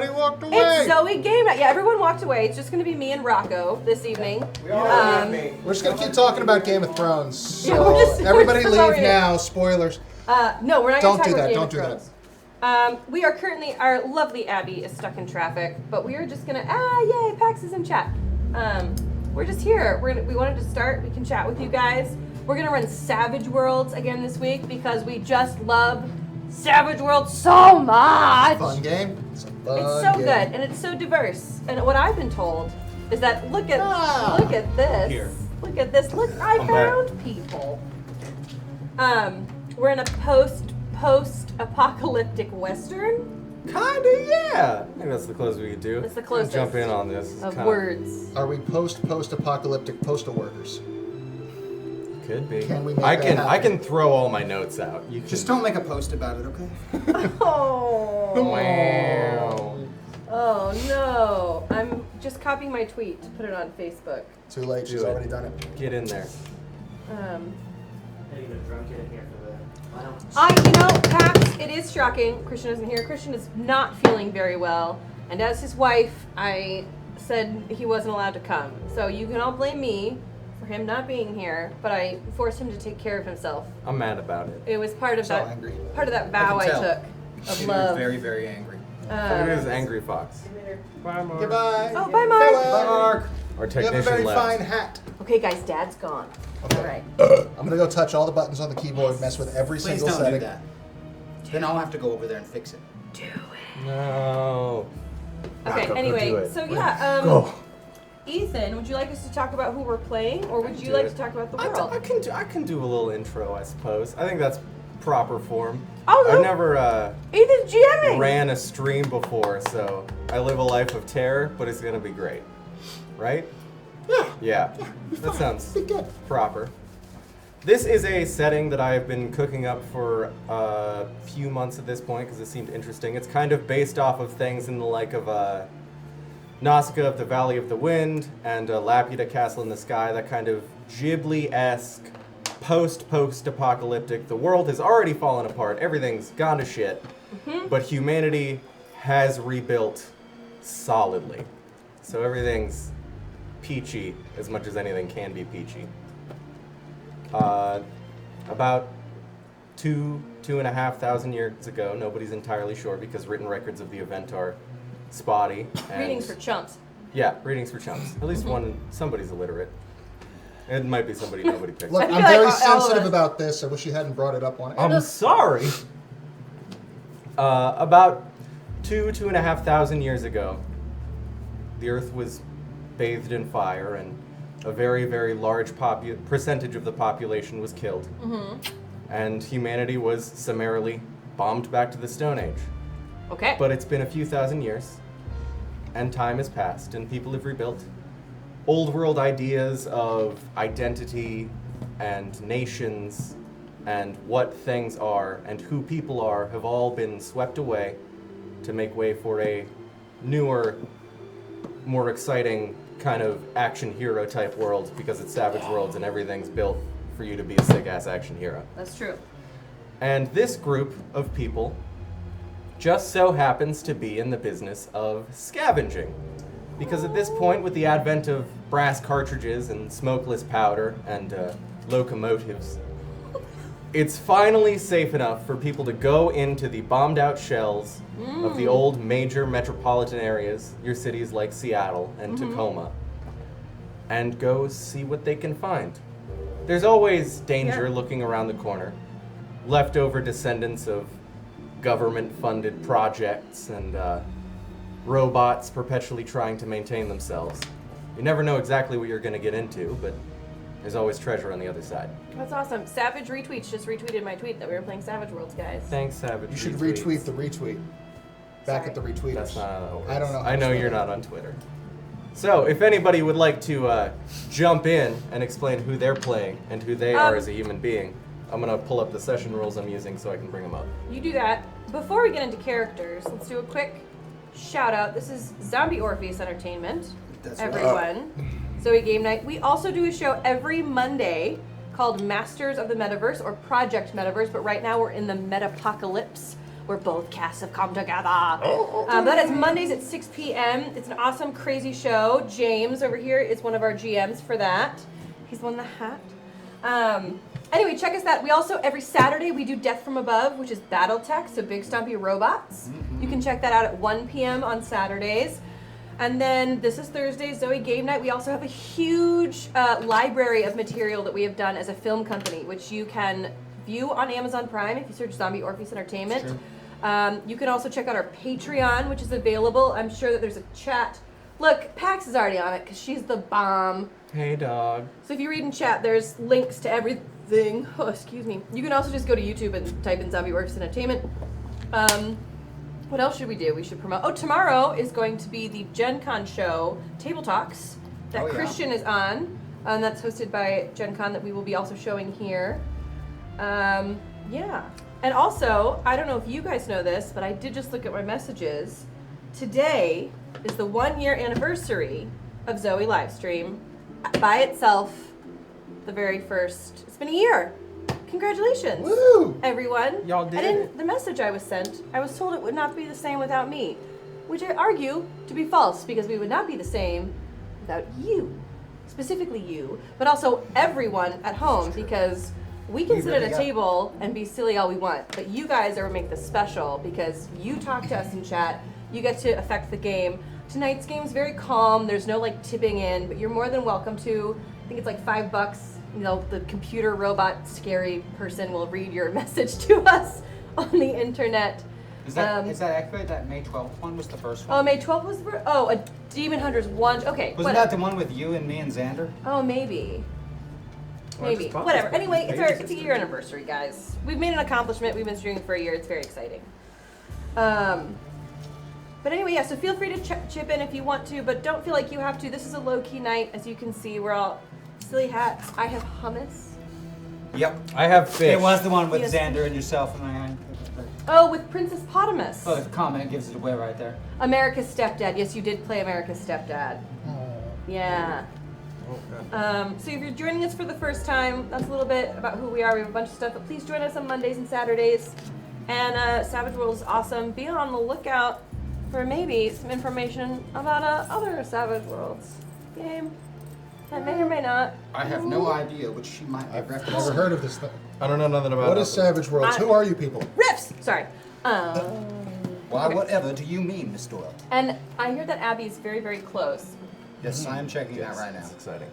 Everybody walked away. It's ZOE game night. Yeah, everyone walked away. It's just going to be me and Rocco this evening. We're just gonna keep talking about Game of Thrones. So Yeah, everybody we're leave just now. Spoilers. No, we're not going to talk Don't do about that. Game Don't of do that. Thrones. We are currently, our lovely Abie is stuck in traffic, but we are just gonna, yay, Pax is in chat. We're just here. We wanted to start. We can chat with you guys. We're gonna run Savage Worlds again this week because we just love Savage Worlds so much. Fun game. It's a fun It's so game. good and it's so diverse. And what I've been told is that look at this. Here. Look at this. Look, I found people. We're in a post-apocalyptic western Kinda, yeah. I think that's the closest we could do. That's the closest. Jump in on this. It's of kinda- words. Are we post-apocalyptic postal workers? Could be. Can we make I that can. happen? I can throw all my notes out. You can. Just don't make a post about it, okay? Oh. Wow. Oh no. I'm just copying my tweet to put it on Facebook. Too late. She's Do it. already done it. Get in there. Pax, it is shocking. Christian isn't here. Christian is not feeling very well. And as his wife, I said he wasn't allowed to come. So you can all blame me for him not being here, but I forced him to take care of himself. I'm mad about it. It was part of So that angry. vow I tell. took of She love. was very, very angry. It is Angry Fox. Bye, Mark. Goodbye. Oh, bye, Mark. Farewell. Mark. Our You have a technician very left. fine hat. Okay, guys, Dad's gone. Okay. All right. I'm gonna go touch all the buttons on the keyboard, mess with every Please single don't setting. do that. Then I'll have to go over there and fix it. Do it. No. Okay, Rocco, go do anyway, it. so yeah, Go. Ethan, would you like us to talk about who we're playing, or would can you do like it. to talk about the I world? can do a little intro, I suppose. I think that's proper form. Oh, no. I've never Ethan's GMing! ran a stream before, so I live a life of terror, but it's gonna be great. Right? Yeah. That sounds Be good. proper. This is a setting that I have been cooking up for a few months at this point because it seemed interesting. It's kind of based off of things in the like of Nausicaa of the Valley of the Wind and Laputa Castle in the Sky, that kind of Ghibli-esque post-apocalyptic. The world has already fallen apart. Everything's gone to shit. But humanity has rebuilt solidly. So everything's peachy as much as anything can be peachy. About 2,500 years ago, nobody's entirely sure because written records of the event are spotty. And Readings for chumps. Yeah, readings for chumps. At least somebody's illiterate. It might be somebody nobody picked. Look, I feel I'm like very all of sensitive us- about this. I wish you hadn't brought it up on air. I'm sorry. About 2,500 years ago, the Earth was bathed in fire, and a very, very large percentage of the population was killed. And humanity was summarily bombed back to the Stone Age. Okay. But it's been a few thousand years, and time has passed, and people have rebuilt. Old world ideas of identity and nations and what things are and who people are have all been swept away to make way for a newer, more exciting kind of action hero type world because it's Savage Worlds and everything's built for you to be a sick ass action hero. That's true. And this group of people just so happens to be in the business of scavenging. Because at this point, with the advent of brass cartridges and smokeless powder and locomotives, it's finally safe enough for people to go into the bombed out shells of the old major metropolitan areas, your cities like Seattle and Tacoma, and go see what they can find. There's always danger looking around the corner. Leftover descendants of government-funded projects and robots perpetually trying to maintain themselves. You never know exactly what you're going to get into, but there's always treasure on the other side. That's awesome. Savage Retweets just retweeted my tweet that we were playing Savage Worlds, guys. Thanks, Savage. You should Retweets. retweet the retweet. Back at the retweeters. That's not how that works. I don't know how I know to you're spell not on Twitter. So, if anybody would like to jump in and explain who they're playing and who they are as a human being, I'm going to pull up the session rules I'm using so I can bring them up. You do that. Before we get into characters, let's do a quick shout out. This is Zombie Orpheus Entertainment. That's right. Everyone. ZOE Game Night. We also do a show every Monday called Masters of the Metaverse or Project Metaverse, but right now we're in the Metapocalypse where both casts have come together. That is Mondays at 6 p.m. It's an awesome, crazy show. James over here is one of our GMs for that. He's won the hat. Anyway, check us out. We also, every Saturday, we do Death from Above, which is Battletech, so big stumpy robots. You can check that out at 1 p.m. on Saturdays. And then this is Thursday, ZOE Game Night. We also have a huge library of material that we have done as a film company, which you can view on Amazon Prime if you search Zombie Orpheus Entertainment. You can also check out our Patreon, which is available. I'm sure that there's a chat. Look, Pax is already on it because she's the bomb. Hey, dog. So if you read in chat, there's links to everything. Oh, excuse me. You can also just go to YouTube and type in Zombie Orpheus Entertainment. What else should we do? We should promote. Oh, tomorrow is going to be the Gen Con show, Table Talks, that Christian is on. And that's hosted by Gen Con that we will be also showing here. Yeah. And also, I don't know if you guys know this, but I did just look at my messages. Today is the 1-year anniversary of ZOE Livestream. By itself, the very first. It's been a year. Congratulations, Woo! everyone. Y'all did And in it. the message I was sent, I was told it would not be the same without me, which I argue to be false because we would not be the same without you, specifically you, but also everyone at home because we can sit at a table and be silly all we want, but you guys are what make this special because you talk to us in chat, you get to affect the game. Tonight's game is very calm. There's no like tipping in, but you're more than welcome to. I think it's like $5. You know, the computer robot scary person will read your message to us on the internet. Is that accurate? That May 12th one was the first Oh, one? May 12th was the a Demon Hunter's one. Okay. Wasn't that the one with you and me and Xander? Oh, maybe. Well, I Maybe. just bought Whatever. this Anyway, pages it's a yesterday. year anniversary, guys. We've made an accomplishment. We've been streaming for a year. It's very exciting. But anyway, yeah, so feel free to chip in if you want to, but don't feel like you have to. This is a low-key night. As you can see, we're all silly hats. I have hummus. Yep. I have fish. It was the one with Yes. Xander and yourself and I. Oh, with Princess Potamus. Oh, the comment gives it away right there. America's Stepdad. Yes, you did play America's Stepdad. Yeah. So if you're joining us for the first time, that's a little bit about who we are. We have a bunch of stuff, but please join us on Mondays and Saturdays. And Savage World is awesome. Be on the lookout for maybe some information about other Savage Worlds game that may or may not. I have no idea which she might have I've referenced. never heard of this thing. I don't know nothing about What is Savage Worlds? Who are you people? Riffs! Sorry. Why, whatever do you mean, Miss Doyle? And I hear that Abby is very, very close. Yes, I am checking that right now. It's exciting.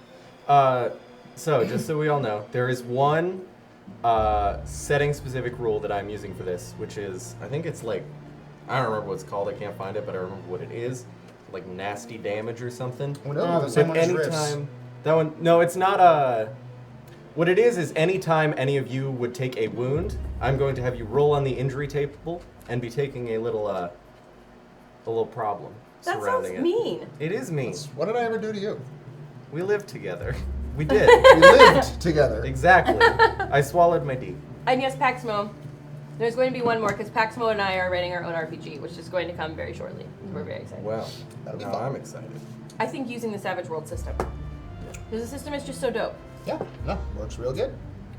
So, just so we all know, there is one setting-specific rule that I'm using for this, which is, I think it's like, I don't remember what it's called, I can't find it, but I remember what it is. Like nasty damage or something. Oh, no. Oh, the But same one as Riffs. anytime, that one, no, it's not what it is anytime any of you would take a wound, I'm going to have you roll on the injury table and be taking a little problem That surrounding sounds it. mean. It is mean. What did I ever do to you? We lived together. We did. We lived together. Exactly. I swallowed my D. And yes, Paxmo. There's going to be one more because Paxmo and I are writing our own RPG, which is going to come very shortly. We're very excited. Well, That'll be now fun. I'm excited. I think using the Savage World system. Because the system is just so dope. Yeah, no, works real good.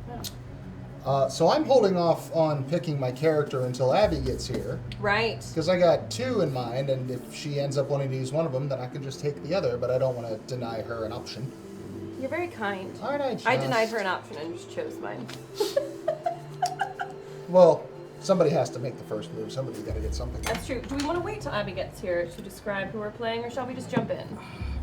Yeah. So I'm holding off on picking my character until Abby gets here. Right. Because I got two in mind, and if she ends up wanting to use one of them, then I can just take the other, but I don't want to deny her an option. You're very kind. Aren't I I just? denied her an option and just chose mine. Well, somebody has to make the first move. Somebody's got to get something. That's true. Do we want to wait till Abby gets here to describe who we're playing, or shall we just jump in?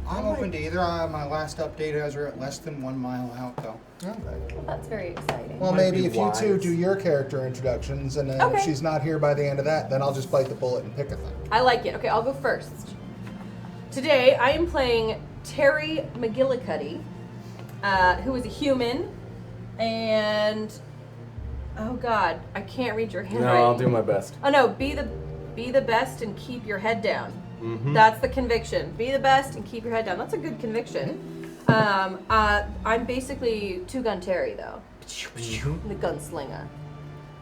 I'm open to either. My last update has her at less than 1 mile out, though. Okay. Well, that's very exciting. Well, Might maybe be if you two wise. do your character introductions, and then Okay. if she's not here by the end of that, then I'll just bite the bullet and pick a thing. I like it. Okay, I'll go first. Today, I am playing Terry McGillicuddy, who is a human, and oh god, I can't read your No, handwriting. I'll do my best. Oh no, be the best and keep your head down. Mm-hmm. That's the conviction. Be the best and keep your head down. That's a good conviction. I'm basically two-gun Terry though, Mm-hmm. the gunslinger.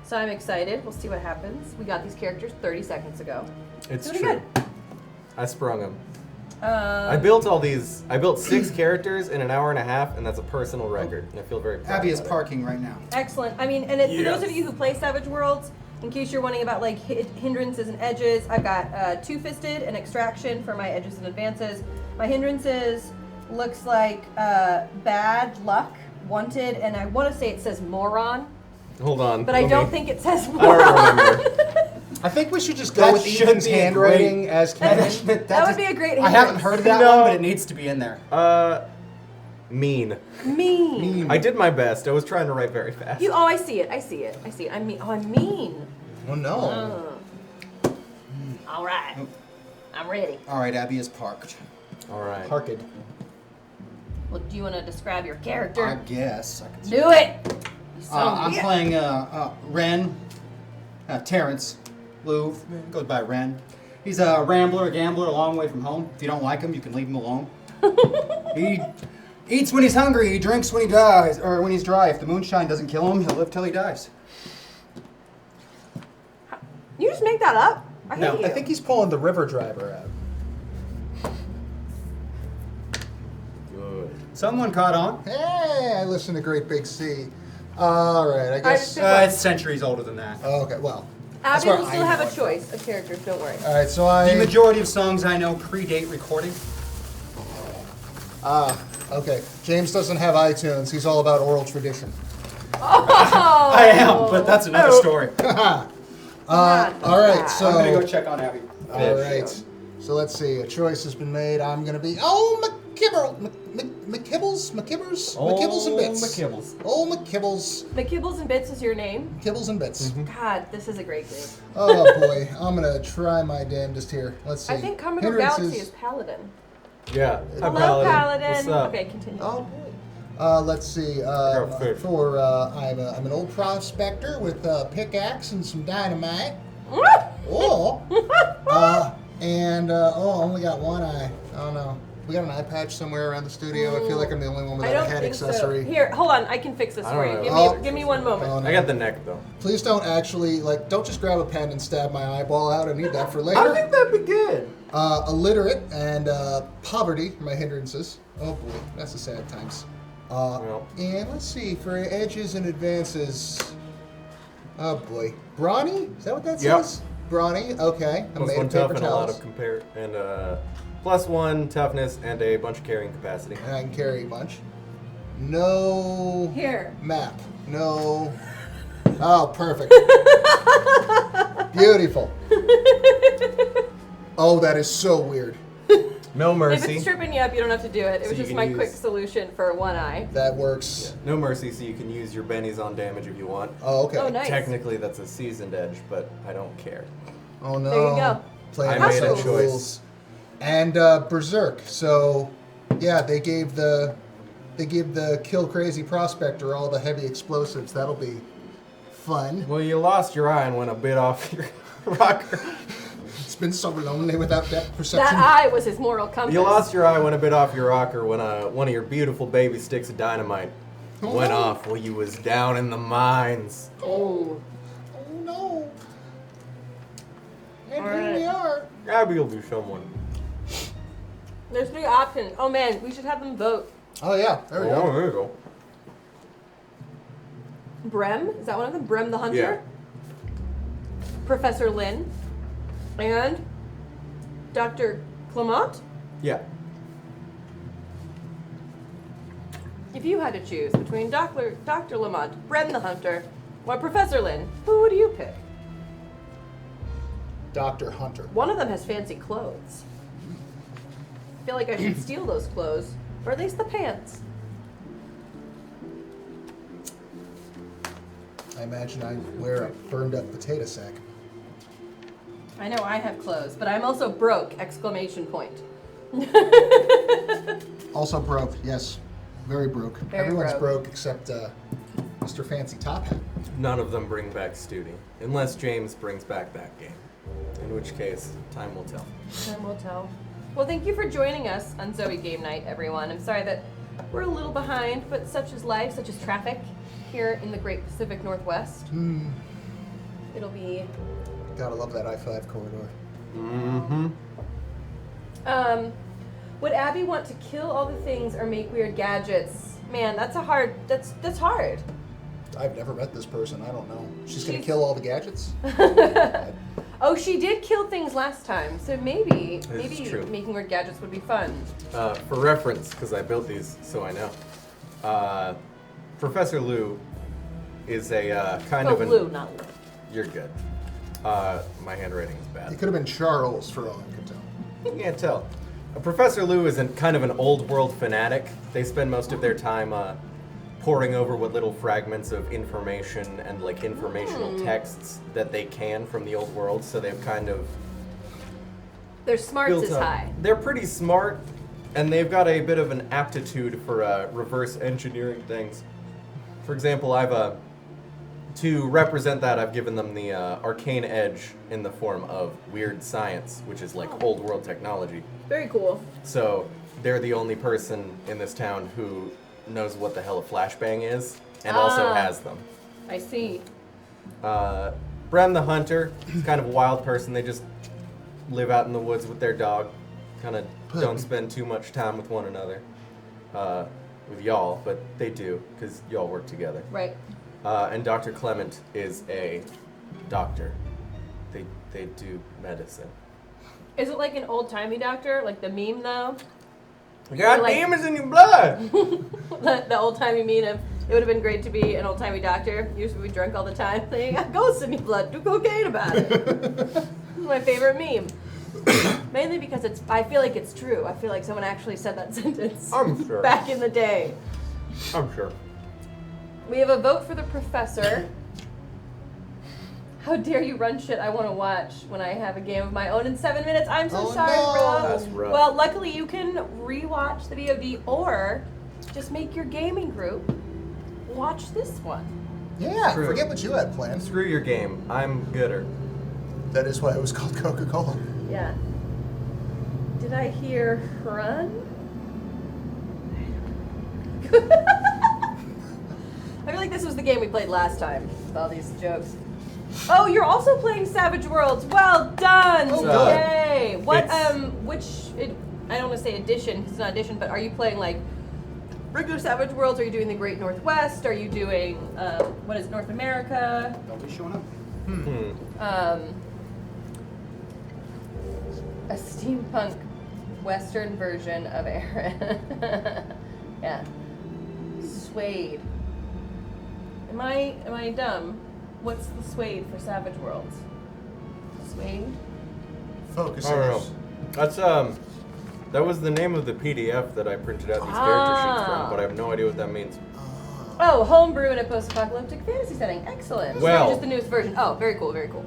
So I'm excited. We'll see what happens. We got these characters 30 seconds ago. It's Pretty true. good. I sprung them. I built 6 characters in an hour and a half, and that's a personal record. And I feel very proud Abby is about it. parking right now. Excellent. I mean, and for those of you who play Savage Worlds, In case you're wondering about like hindrances and edges, I've got two-fisted and extraction for my edges and advances. My hindrances looks like bad luck, wanted, and I want to say it says moron, Hold on. but I don't think it says I moron. don't remember. I think we should just go That with should Ethan's be a handwriting as canon. That would be a great I haven't hindrance. heard of that No. one, but it needs to be in there. Mean. Mean. I did my best. I was trying to write very fast. Oh, I see it. I see it. I'm mean. Oh, I'm mean. Oh no. All right. I'm ready. All right, Abie is parked. All right. Parked. Well, do you want to describe your character? I guess. I could Do it. I'm playing Ren, Terrence, Louvre, goes by Ren. He's a rambler, a gambler, a long way from home. If you don't like him, you can leave him alone. He eats when he's hungry, he drinks when he dies, or when he's dry. If the moonshine doesn't kill him, he'll live till he dies. You just make that up? I No, hate you. I think he's pulling the river driver out. Good. Someone caught on. Hey, I listen to Great Big Sea. All right, I guess. It's centuries older than that. Oh, okay, well. that's Abby where will I still have know a it. choice of characters. Don't worry. All right, so The majority of songs I know predate recording. Okay. James doesn't have iTunes. He's all about oral tradition. Oh. I am, but that's another story. All right, so. I'm gonna go check on Abie. All right. So let's see. A choice has been made. I'm gonna be McKibbers and Bits. McKibbles. McKibbles. The Kibbles and Bits is your name. Kibbles and Bits. God, this is a great game. Oh boy, I'm gonna try my damnedest here. Let's see. I think Commodore Hindrances- Galaxy is Paladin. Yeah. Hi, Hello, Paladin. What's up? Okay, continue. Oh boy. Let's see. Got food. I'm an old prospector with a pickaxe and some dynamite. Oh. I only got one eye. I don't know. We got an eye patch somewhere around the studio. I feel like I'm the only one I without don't a head think accessory. so. Here, hold on. I can fix this I for don't you. know. Give me one moment. Oh, no. I got the neck though. Please don't actually don't just grab a pen and stab my eyeball out. I need that for later. I think that'd be good. Illiterate and poverty are my hindrances. Oh boy, that's the sad times. Well. And let's see, for edges and advances. Oh boy. Brawny? Is that what that Yep. says? Brawny, okay. I'm Plus made one of tough paper and a lot towels. of compare and plus one toughness and a bunch of carrying capacity. And I can carry a bunch. No Here. map. No. Oh, perfect. Beautiful. Oh, that is so weird. No If mercy. it's tripping you up, you don't have to do it. It So was you just can my use- quick solution for one eye. That works. No mercy, so you can use your bennies on damage if you want. Oh, okay. Oh, nice. Technically, that's a seasoned edge, but I don't care. Oh no. There you go. Playing I made a myself choice. rules. And Berserk. So yeah, they gave the kill crazy prospector all the heavy explosives. That'll be fun. Well, you lost your eye and went a bit off your rocker. It's been so lonely without depth perception. That eye was his moral compass. You lost your eye, went a bit off your rocker when one of your beautiful baby sticks of dynamite went off while you was down in the mines. Oh. Oh no. And All here we right. are. Abby will be someone. There's 3 options. Oh man, we should have them vote. Oh yeah, there we Oh, go. there you go. Brem, is that one of them? Brem the Hunter? Yeah. Professor Lin. And Dr. Clement? Yeah. If you had to choose between Dr. Lamont, Brem the Hunter, or Professor Lin, who would you pick? Dr. Hunter. One of them has fancy clothes. I feel like I should steal those clothes, or at least the pants. I imagine I wear a burned up potato sack. I know I have clothes, but I'm also broke! Exclamation point. Also broke, yes. Very broke. Very Everyone's broke. broke except Mr. Fancy Top Hat. None of them bring back Studi, unless James brings back that game. In which case, time will tell. Time will tell. Well, thank you for joining us on ZOE Game Night, everyone. I'm sorry that we're a little behind, but such is life, such is traffic here in the Great Pacific Northwest. It'll be... Gotta love that I-5 corridor. Mm-hmm. Would Abby want to kill all the things or make weird gadgets? Man, that's hard. I've never met this person. I don't know. She's gonna kill all the gadgets. Oh, she did kill things last time, so maybe true. making more gadgets would be fun. For reference, because I built these, so I know. Professor Lou is a kind of an... Lou, not Lou. You're good. My handwriting is It bad. could have been Charles for all I can tell. You can't tell. Professor Lou is kind of an old world fanatic. They spend most of their time poring over what little fragments of information and like informational texts that they can from the old world. So they've kind of Their smarts built is up. high. They're pretty smart, and they've got a bit of an aptitude for reverse engineering things. For example, to represent that, I've given them the arcane edge in the form of weird science, which is like old world technology. Very cool. So they're the only person in this town who knows what the hell a flashbang is, and also has them. I see. Bren the hunter is kind of a wild person. They just live out in the woods with their dog. Kind of don't spend too much time with one another. With y'all, but they do, because y'all work together. Right. And Dr. Clement is a doctor. They do medicine. Is it like an old-timey doctor, like the meme though? God like- damn, it's in your blood! The old-timey meme of, it would have been great to be an old-timey doctor. You used to be drunk all the time. Like, you got ghosts in your blood. Do cocaine about it. This is my favorite meme. Mainly because I feel like it's true. I feel like someone actually said that sentence. I'm sure. Back in the day. I'm sure. We have a vote for the professor. How dare you run shit I want to watch when I have a game of my own in 7 minutes? I'm so sorry, no. bro. That's rough. Well, luckily you can rewatch the VOD or just make your gaming group watch this one. Yeah, True. forget what you had planned. Screw your game. I'm gooder. That is why it was called Coca-Cola. Yeah. Did I hear run? I feel like this was the game we played last time with all these jokes. Oh, you're also playing Savage Worlds. Well done! Oh, Yay! What it's- I don't want to say edition, it's not edition, but are you playing like regular Savage Worlds? Are you doing the Great Northwest? Are you doing what is North America? Don't be showing up. A steampunk western version of Aaron. Yeah. Suede. Am I dumb? What's the suede for Savage Worlds? Suede? Focus. I don't know. That's that was the name of the PDF that I printed out these character sheets from, but I have no idea what that means. Oh, homebrew in a post-apocalyptic fantasy setting. Excellent. Well- Just the newest version. Oh, very cool, very cool.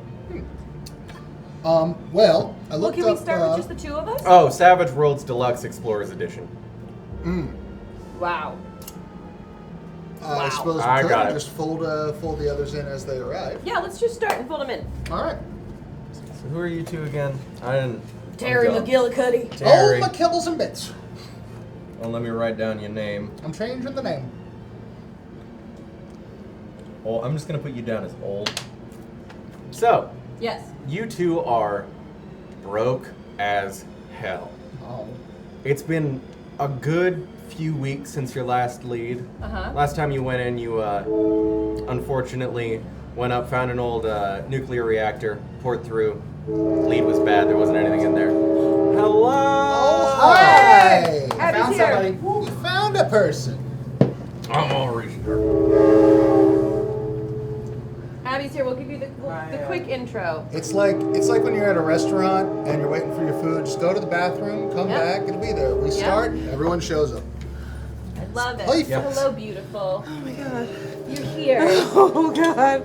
Well, I Well, looked can we up. start with just the two of us? Oh, Savage Worlds Deluxe Explorers Edition. Wow. I suppose we I could got it. just fold the others in as they arrive. Yeah, let's just start and fold them in. All right. So who are you two again? I didn't. Terry I'm dumb. McGillicuddy. Terry. Oh, McKibbles and bits. Oh, let me write down your name. I'm changing the name. Oh, I'm just gonna put you down as old. So, Yes. you two are broke as hell. Oh. It's been a good few weeks since your last lead. Uh-huh. Last time you went in, you unfortunately went up, found an old nuclear reactor, poured through. Lead was bad. There wasn't anything in there. Hello. Oh, hi. Abby's Found here. somebody. You found a person. I'm all reaching her. Abby's here. We'll give you the quick intro. It's like when you're at a restaurant and you're waiting for your food. Just go to the bathroom, come Yep. back, it'll be there. We start, everyone shows up. I love it. Playful. Yes. Hello, beautiful. Oh my god. You're here. Oh god.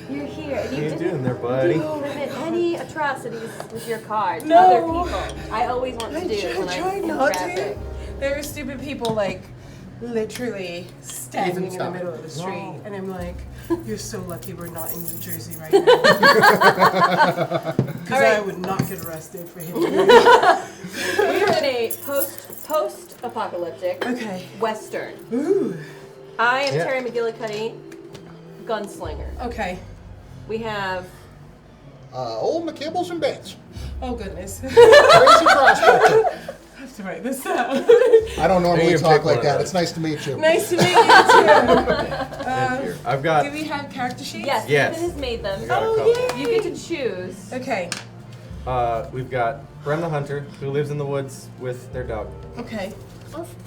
You're here. And How you didn't doing there, buddy? commit any atrocities with your cards. No. Other people. I always want to do when I'm try in not traffic. to. There are stupid people like literally standing in the stop. middle of the street, Wow. and I'm like, "You're so lucky we're not in New Jersey right now, because All right. I would not get arrested for hitting." We are in a post-apocalyptic Okay. Western. Ooh. I am Yeah. Terry McGillicuddy, gunslinger. Okay. We have Old McKibbles and bits. Oh goodness. Crazy prospector. I have to write this down. I don't normally You talk pick one like of that. those. It's nice to meet you. Nice to meet you too. Here. I've got. Do we have character sheets? Yes, Yes. Ethan has made them. I got a Oh, couple. yay. You get to choose. Okay. We've got Bren the Hunter, who lives in the woods with their dog. Okay.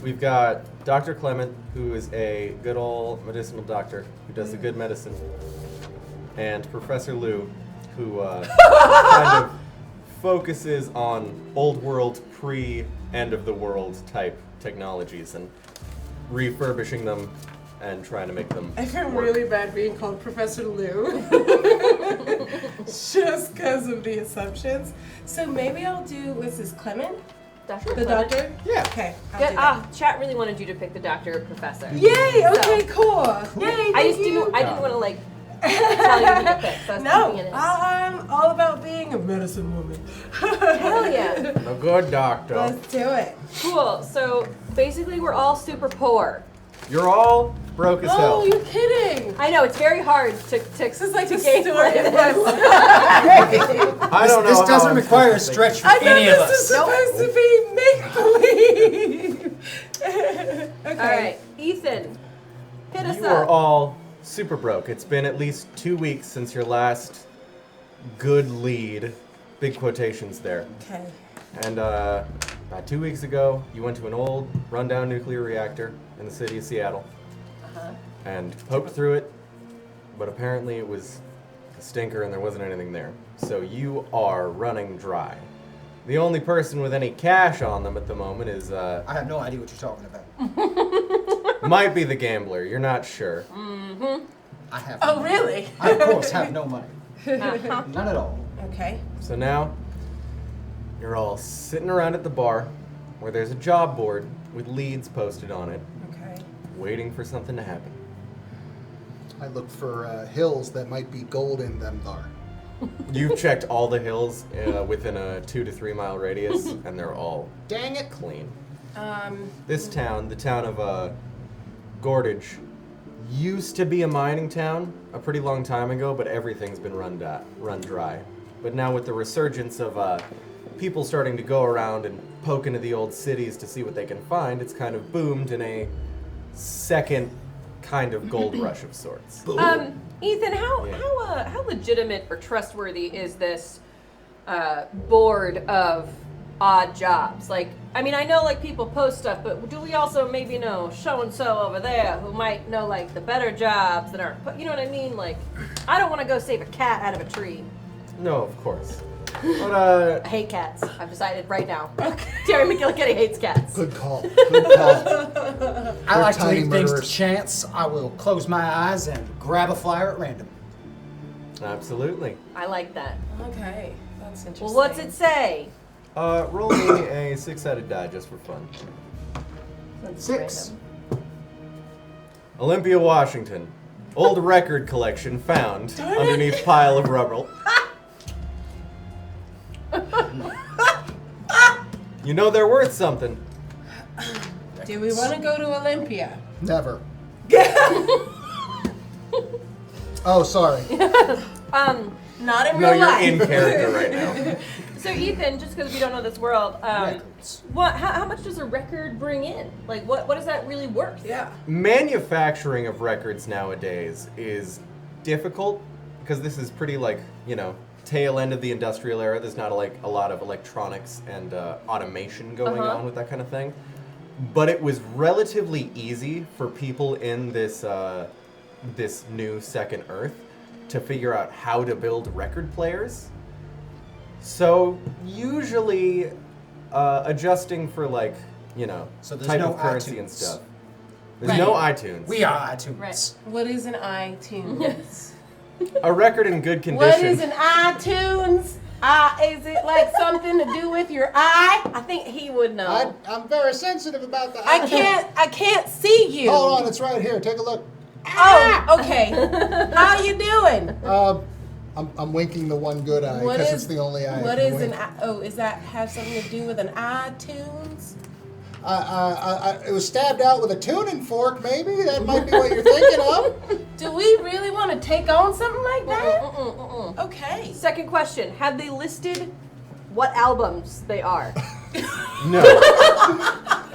We've got Dr. Clement, who is a good old medicinal doctor who does the good medicine. And Professor Lou, who kind of focuses on old world, pre-end of the world type technologies and refurbishing them and trying to make them I feel work. really bad being called Professor Lou. Just because of the assumptions. So maybe I'll do, was this Clement? Dr. The Clement. doctor? Yeah. Okay. I'll do that. Chat really wanted you to pick the doctor or professor. Yay! Okay, So- cool. Yay! I just didn't want to like tell you who to pick, so I was No, keeping it in. I'm all about being a medicine woman. Hell yeah. A good doctor. Let's do it. Cool. So basically, we're all super poor. You're all broke as Oh, hell. you're kidding. I know it's very hard to This is like to the gain story of this. my life. I don't know. This how doesn't I'm require a supposed to think. stretch for I thought any of this is us. supposed to be make-believe. Okay. All right, Ethan, hit us You are up. all super broke. It's been at least 2 weeks since your last good lead. Big quotations there. Okay. And about 2 weeks ago, you went to an old, rundown nuclear reactor in the city of Seattle and poked through it, but apparently it was a stinker and there wasn't anything there. So you are running dry. The only person with any cash on them at the moment is, I have no idea what you're talking about. might be the gambler. You're not sure. I have. Oh, really? I of course have no money. Uh-huh. None at all. Okay. So now, you're all sitting around at the bar where there's a job board with leads posted on it, Okay. waiting for something to happen. I look for hills that might be gold in them there. You've checked all the hills within a 2 to 3 mile radius, and they're all Dang it! clean. Um. This town, the town of Gordage, used to be a mining town a pretty long time ago, but everything's been run dry. But now with the resurgence of people starting to go around and poke into the old cities to see what they can find, it's kind of boomed in a second kind of gold rush of sorts. Ethan, how legitimate or trustworthy is this board of odd jobs? Like, I mean, I know like people post stuff, but do we also maybe know so and so over there who might know like the better jobs that aren't? You know what I mean? Like, I don't want to go save a cat out of a tree. No, of course. But I hate cats. I've decided right now. Terry McGillicuddy hates cats. Good call. Good call. I like to tiny leave things to murderers. chance. I will close my eyes and grab a flyer at random. absolutely. I like that. Okay. That's interesting. Well, what's it say? Roll me a 6-sided die just for fun. That's 6. random. Olympia, Washington. Old record collection found Darn it. underneath pile of rubble. You know they're worth something. Do we want to go to Olympia? Never. Oh, sorry. Not in No, real you're life. in character right now. So Ethan, just because we don't know this world, Records. how much does a record bring in? Like, what is that really worth? Yeah. Manufacturing of records nowadays is difficult because this is pretty like, tail end of the industrial era. There's not like a lot of electronics and automation going on with that kind of thing. But it was relatively easy for people in this this new second Earth to figure out how to build record players. So usually adjusting for like, So there's type no of currency and iTunes. stuff. There's no Right. iTunes. We are iTunes. Right. What is an iTunes? A record in good condition. What is an iTunes? Is it like something to do with your eye? I think he would know. I'm very sensitive about that. I can't see you. Hold on, it's right here. Take a look. Oh, okay. How you doing? I'm winking the one good eye What because is- it's the only eye. What I can is an wink. is that have something to do with an iTunes? It was stabbed out with a tuning fork, maybe? That might be what you're thinking of. Do we really want to take on something like that? Okay. Second question: have they listed what albums they are? No.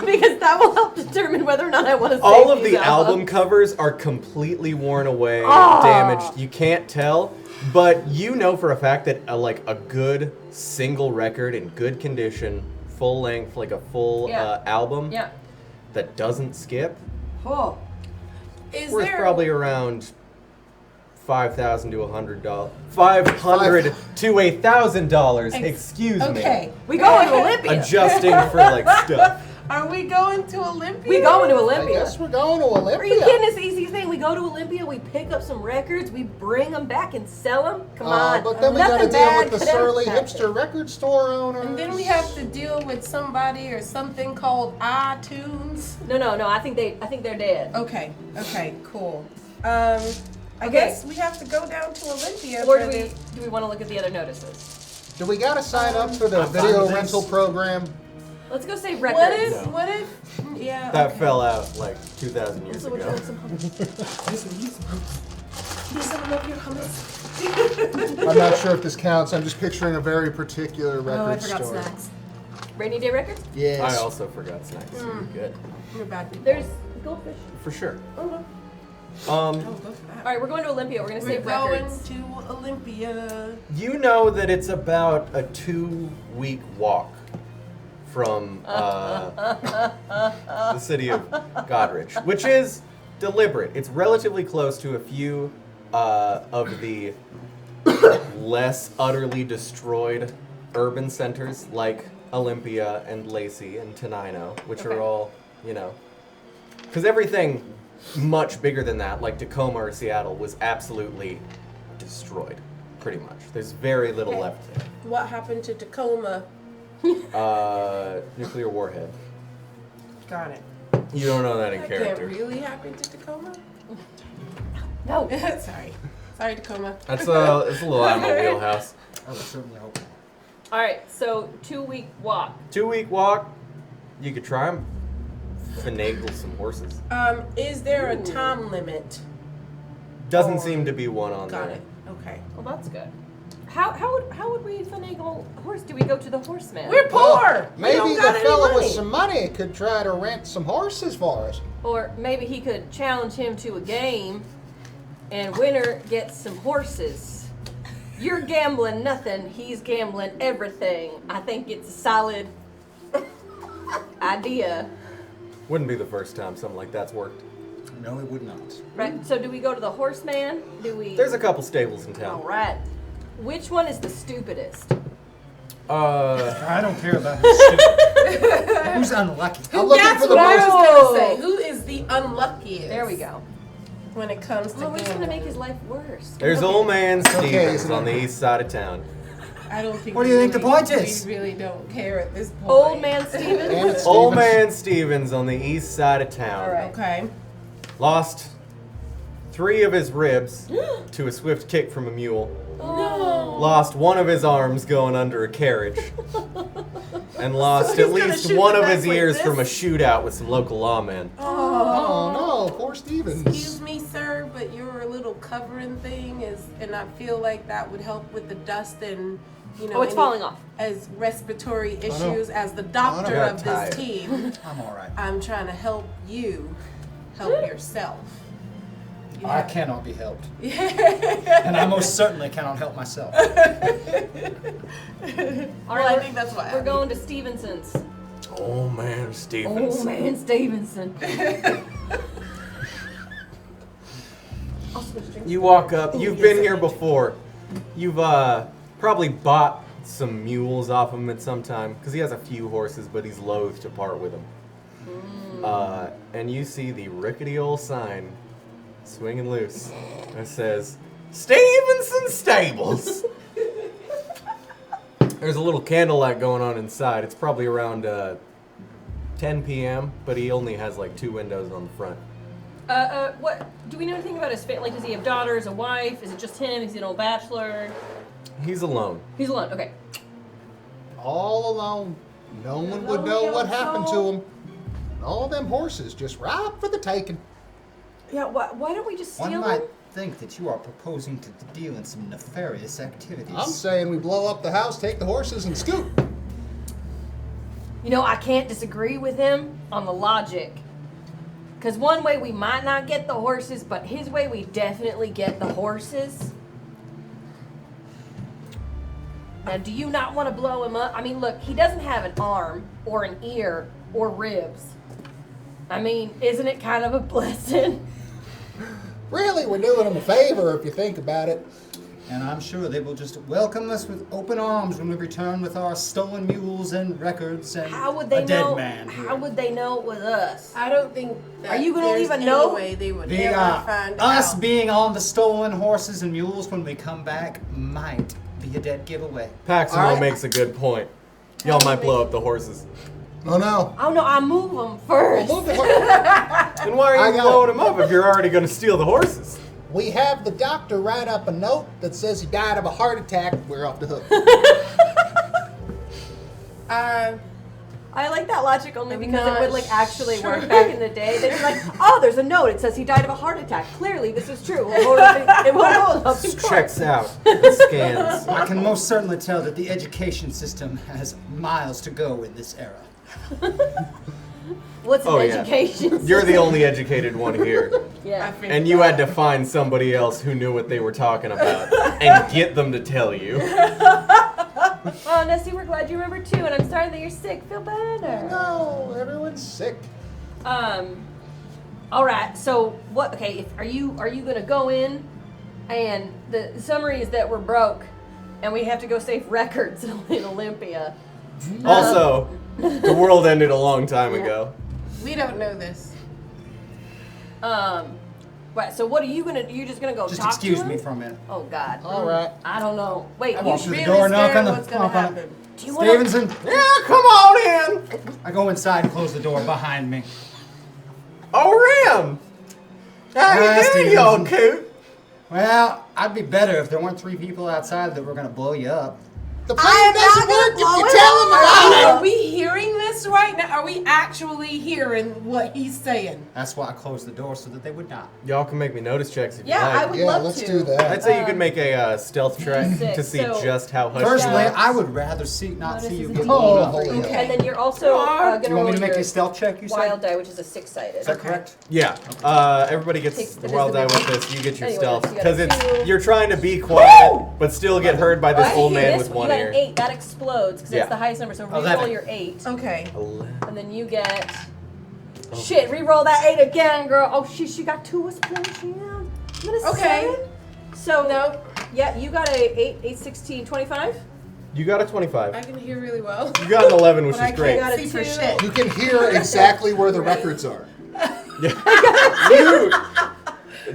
because that will help determine whether or not I want to save All of these the album covers are completely worn away, Ah. damaged. You can't tell, but you know for a fact that a good single record in good condition, full length, like a full Yeah. album Yeah. that doesn't skip, Oh. Is worth there probably around $5,000 to $100. $500 to $1,000. Excuse me. Okay. We go into Olympia. Adjusting for like stuff. Are we going to Olympia? We go into I Olympia. guess we're going to Olympia. Are you kidding? It's the easy thing. We go to Olympia, we pick up some records, we bring them back and sell them. Come on. But then we got to Nothing deal bad with the could ever surly happen. hipster record store owners. And then we have to deal with somebody or something called iTunes. No. I think they're dead. Okay, cool. I Okay. guess we have to go down to Olympia. Or for do this. we want to look at the other notices? Do we got to sign up for the I'm fine video with this. rental program? Let's go save What records. if? No. What if? Yeah. That okay. fell out like 2,000 years So would you ago. like some hummus? Yes, I love your hummus. I'm not sure if this counts. I'm just picturing a very particular record Oh, I forgot store. snacks. Rainy day records? Yes. I also forgot snacks. So you're good. You're bad people. There's goldfish. For sure. Oh, Um, go for that. All right, we're going to Olympia. We're going to We're save going records. to Olympia. you know that it's about a 2-week walk from the city of Godrich, which is deliberate. It's relatively close to a few of the less utterly destroyed urban centers like Olympia and Lacey and Tenino, which Okay. are all, because everything much bigger than that, like Tacoma or Seattle, was absolutely destroyed, pretty much. There's very little Okay. left there. What happened to Tacoma? Nuclear warhead. Got it. You don't know that in That character. can't really happen to Tacoma. No. Sorry, Tacoma. It's a little out of my wheelhouse. I would certainly hope. All right, so 2-week walk. 2-week walk. You could try and finagle some horses. Is there a Ooh. time limit? Doesn't Oh, seem to be one on Got there. it. Okay. Well, that's good. How would we finagle a horse? Do we go to the horseman? We're poor. We Maybe don't the got any fella with money. some money could try to rent some horses for us. Or maybe he could challenge him to a game, and winner gets some horses. You're gambling nothing. He's gambling everything. I think it's a solid idea. Wouldn't be the first time something like that's worked. No, it would not. Right, so do we go to the horseman? Do we? There's a couple stables in All town. right. Which one is the stupidest? I don't care about who's stupid. Who's unlucky? I'm looking That's for the what I most. was gonna say. Who is the unluckiest? There we go. When it comes to Oh, we're just gonna gambling. make his life worse. There's old man okay, Stevens isn't on the it? east side of town. I don't think. What do we you think the really- point is? We really don't care at this point. Old man And Stevens. it's Old Stevens. man Stevens on the east side of town. All right. Okay. Lost 3 of his ribs to a swift kick from a mule. No. Lost 1 of his arms going under a carriage. And lost he's at gonna least shoot 1 the of his back like ears this? from a shootout with some local lawmen. Oh no, poor Stevens. Excuse me, sir, but your little covering thing is, and I feel like that would help with the dust and, Oh, it's falling off. As respiratory no. issues. As the no. doctor Got of tired. this team, I'm all right. I'm trying to help you help yourself. You I have- cannot be helped. And I most certainly cannot help myself. All Well, I think that's what we're going to Stevenson's. Oh man, Stevens. Old man Stevenson. I'll switch drinks. You walk up. Ooh, You've yes, been I here did. before. You've probably bought some mules off him at some time because he has a few horses, but he's loath to part with them. And you see the rickety old sign swinging loose that says Stevenson Stables. There's a little candlelight going on inside. It's probably around 10 p.m., but he only has like 2 windows on the front. What do we know anything about his family? Like, does he have daughters, a wife? Is it just him? Is he an old bachelor? He's alone. He's alone. Okay. All alone. No one would Alone know what yourself. happened to him. All them horses just ripe for the taking. Yeah. Why don't we just steal One might them? think that you are proposing to deal in some nefarious activities. I'm saying we blow up the house, take the horses, and scoot. You know, I can't disagree with him on the logic. Because one way we might not get the horses, but his way we definitely get the horses. Now, do you not want to blow him up? I mean, look, he doesn't have an arm or an ear or ribs. I mean, isn't it kind of a blessing? Really, we're doing him a favor if you think about it. And I'm sure they will just welcome us with open arms when we return with our stolen mules and records and How would they a dead know? man. here. How would they know it was us? I don't think that Are you gonna there's leave a any note? way they would The, ever find us out. being on the stolen horses and mules when we come back might be a dead giveaway. Paximo Alright. makes a good point. Y'all might blow up the horses. Oh no. Oh no, I move them first. Move the horse. Then why I are you got blowing them up if you're already going to steal the horses? We have the doctor write up a note that says he died of a heart attack. We're off the hook. I like that logic only I'm because it not would like actually sure. work back in the day. They'd be like, oh, there's a note. It says he died of a heart attack. Clearly, this is true. It won't hold up in court. Checks out. It scans. I can most certainly tell that the education system has miles to go in this era. What's an Oh, yeah. education? You're the only educated one here. Yeah. And you had to find somebody else who knew what they were talking about and get them to tell you. Oh, Nessie, we're glad you remember too, and I'm sorry that you're sick. Feel better. No, everyone's sick. All right. So what? Okay. Are you gonna go in? And the summary is that we're broke, and we have to go save records in Olympia. Also, the world ended a long time ago. We don't know this. Right. So what are you gonna? You're just gonna go Just talk excuse to him? me for a minute. Oh God. All right. I don't know. Wait. I You walk should through the Really door, knock scared on the what's gonna knock on it. happen. do you wanna? Stevenson, Yeah, come on in. I go inside and close the door behind me. Oh, Ram. How Hi, you doing, y'all Stevenson. coot? Well, I'd be better if there weren't 3 people outside that were gonna blow you up. The plan doesn't work if you tell him about it. Are we hearing this right now? Are we actually hearing what he's saying? That's why I closed the door so that they would not. Y'all can make me notice checks if Yeah, you like. I would Yeah, love let's to. do that. I'd say you could make a stealth check Six, to see so- just how hushed Personally, you are. I would rather not see Notice you is a get D8 blown up. Oh, for you. okay. And then you're also Do gonna you want roll me to make your a stealth check, you said? wild die, which is a 6-sided. Is that correct? Yeah, everybody gets Takes the the wild die with disadvantage. this. You get your Anyway, stealth so you got because a 2. you're trying to be quiet but still get heard by this Right? old man This with one, one you got ear. an 8. That explodes because Yeah. that's the highest number. So re-roll 11. your 8, Okay. and then you get. Shit, re-roll that 8 again, girl. Oh shit, she got 2 explosions. You got a Okay. 7? So No, yeah, you got a 8, 16, 25. You got a 25. I can hear really well. You got an 11, which But I is great. can't Got a see for 2. shit. You can hear exactly where the records are. You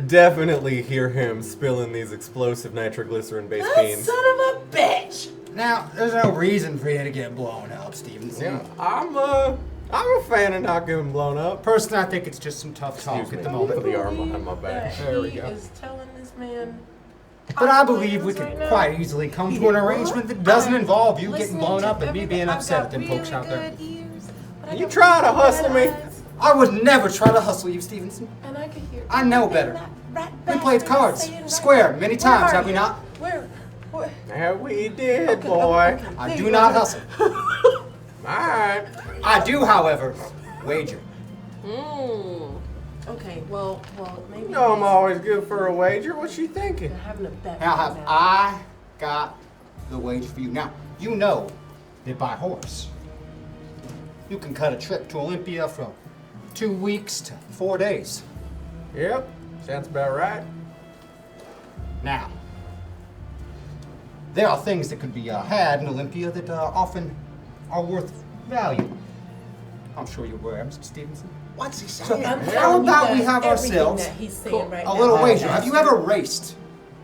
definitely hear him spilling these explosive nitroglycerin-based beans. Son of a bitch! Now, there's no reason for you to get blown up, Stevenson. Yeah, I'm a fan of not getting blown up. Personally, I think it's just some tough talk Excuse at the me. moment. Put the arm behind my back. That There we he go. is telling this man. But I I'm believe we playing could this right quite now. easily come to an arrangement that doesn't involve you getting Listening blown to up and me everything. being I've upset got at them really folks out there. good ears, but I You got trying to really hustle bad me? eyes, I would never try to hustle you, Stevenson. And I can hear. I know better. We played cards, square, many times, have we not? Where? Yeah, we did, boy. I do not hustle. Alright. I do, however, wager. Okay, well, maybe. You know I'm always good for a wager. What's she thinking? They're having a bet. Now, right have now. I got the wager for you? Now, you know that by horse, you can cut a trip to Olympia from 2 weeks to 4 days. Yep, sounds about right. Now, there are things that could be had in Olympia that often are worth value. I'm sure you're aware, Mr. Stevenson. What's he So, saying? I'm how telling you about we guys have everything ourselves that he's saying right a now. little wager? Have you ever raced,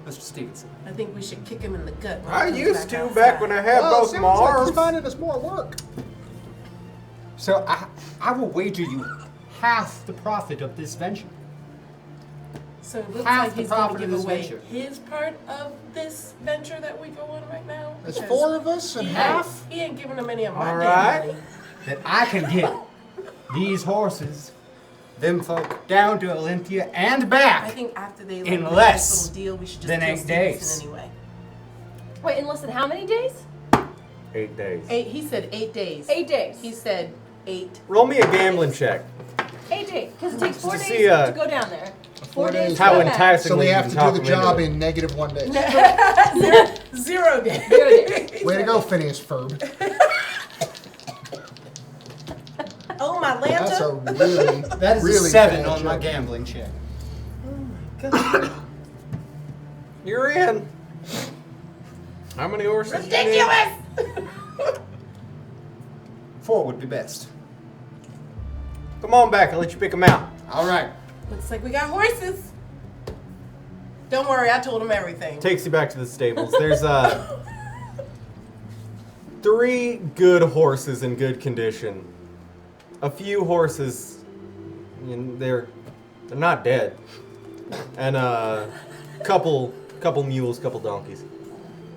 Mr. Stevenson? I think we should kick him in the gut. when I he comes used to outside. back when I had Well, both sounds my like he's arms. finding us more work. So I will wager you half the profit of this venture. So it looks half like the he's going to profit of give this away venture. his part of this venture that we go on right now. There's because 4 of us and he half. He ain't giving them any of my All damn right. money. That I can get these horses, them folk, down to Olympia and I back think after they In make less this little deal, we should just than kill 8 days. Stevenson anyway. Wait, in less than how many days? 8 days. He said 8 days. 8 days. He said 8. Roll me a gambling check. 8 days. Because it takes 4 To days see, to go down there. 4 days. days. How to go back. enticing. So we you have can to talk do the them into job it. in -1 day. 0 days. 0 days. Way to go, Phineas Ferb. Oh, my That's a lanta. really, That is really a 7 bad on my joke. gambling check. You're in. How many horses? do you need? Ridiculous. 4 would be best. Come on back. I'll let you pick them out. All right. Looks like we got horses. Don't worry, I told him everything. Takes you back to the stables. There's 3 good horses in good condition. A few horses, they're not dead, and couple mules, couple donkeys.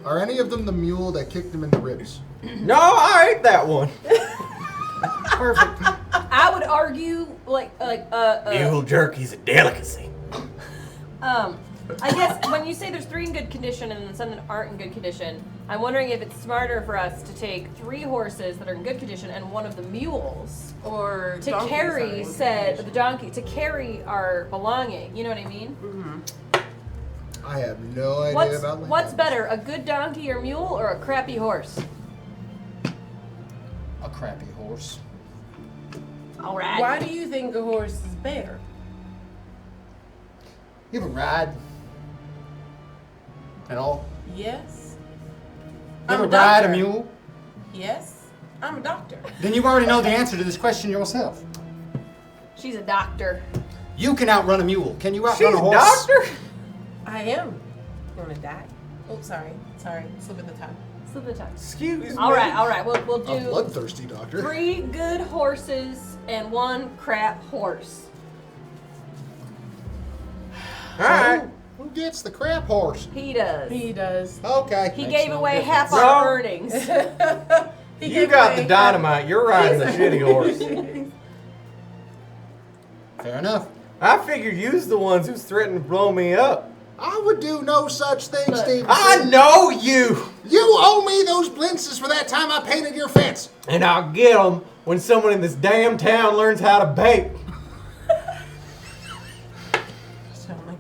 Are any of them the mule that kicked him in the ribs? No, I ate that one. Perfect. I would argue, Mule jerky's a delicacy. I guess when you say there's 3 in good condition and then some that aren't in good condition, I'm wondering if it's smarter for us to take 3 horses that are in good condition and one of the mules Or to donkeys carry are in the donkey, to carry our belonging. You know what I mean? I have no idea about What's that. better, a good donkey or mule or a crappy horse? A crappy horse. All right. Why do you think a horse is better? You ever ride? At all? Yes. You ever I'm a ride a doctor. mule? Yes. I'm a doctor. Then you already know the answer to this question yourself. She's a doctor. You can outrun a mule. Can you She's outrun a a horse? doctor. I am gonna die. Oh, sorry. Slip of the tongue. Slip of the tongue. Excuse me. All right. We'll A do bloodthirsty doctor. 3 good horses and 1 crap horse. All right. Who gets the crap horse? He does. He does. Okay. He Makes gave no away difference. half our earnings. He You gave got away the dynamite. You're riding the shitty horse. Fair enough. I figure you's the ones who's threatened to blow me up. I would do no such thing, Look, Stevenson. I know you. You owe me those blintzes for that time I painted your fence. And I'll get them when someone in this damn town learns how to bake.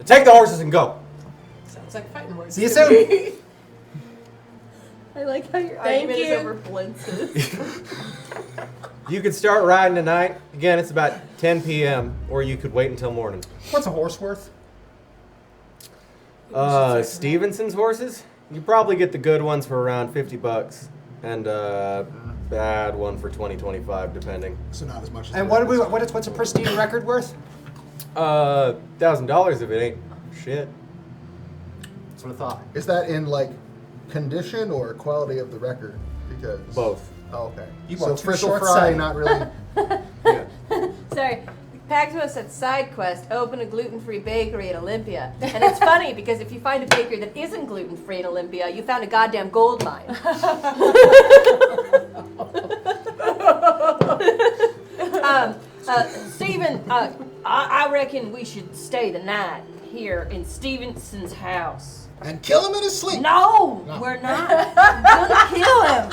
Take the horses and go. Sounds like fighting words. See you to soon. me. I like how your Thank argument you. is over blintzes. You could start riding tonight. Again, it's about 10 p.m. Or you could wait until morning. What's a horse worth? Stevenson's horses? You probably get the good ones for around $50. And bad one for 20-25, depending. So not as much as And the what's a pristine record worth? $1,000 if it ain't shit. That's what I thought. Is that in like condition or quality of the record? Because Both. Oh, okay. You So are too Frizzle short-sighted. Fry, not really. Yeah. Sorry. Paxmo said side quest, open a gluten-free bakery in Olympia. And it's funny because if you find a bakery that isn't gluten-free in Olympia, you found a goddamn gold mine. Steven, I reckon we should stay the night here in Stevenson's house. And kill him in his sleep. No, we're not. We're gonna kill him.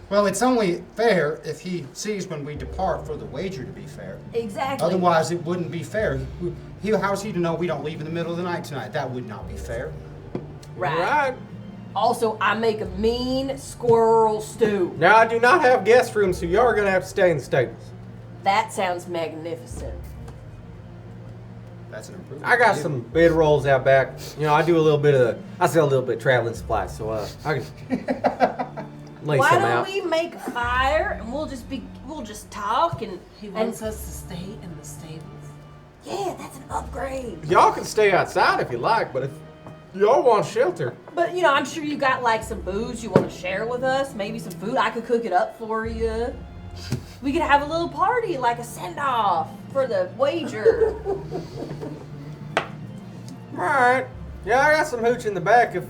Well, it's only fair if he sees when we depart for the wager to be fair. Exactly. Otherwise, it wouldn't be fair. How's he to know we don't leave in the middle of the night tonight? That would not be fair. Right. Also, I make a mean squirrel stew. Now, I do not have guest rooms, so you are going to have to stay in the stables. That sounds magnificent. That's an improvement. I got some bid rolls out back. You know, I sell a little bit of traveling supplies, so I can lay Why some don't out. we make a fire and we'll just talk and He wants us to stay in the stables. yeah, that's an upgrade. Y'all can stay outside if you like, but if y'all want shelter, But you know, I'm sure you got like some booze you want to share with us, maybe some food. I could cook it up for you. We could have a little party, like a send-off for the wager. alright. Yeah, I got some hooch in the back if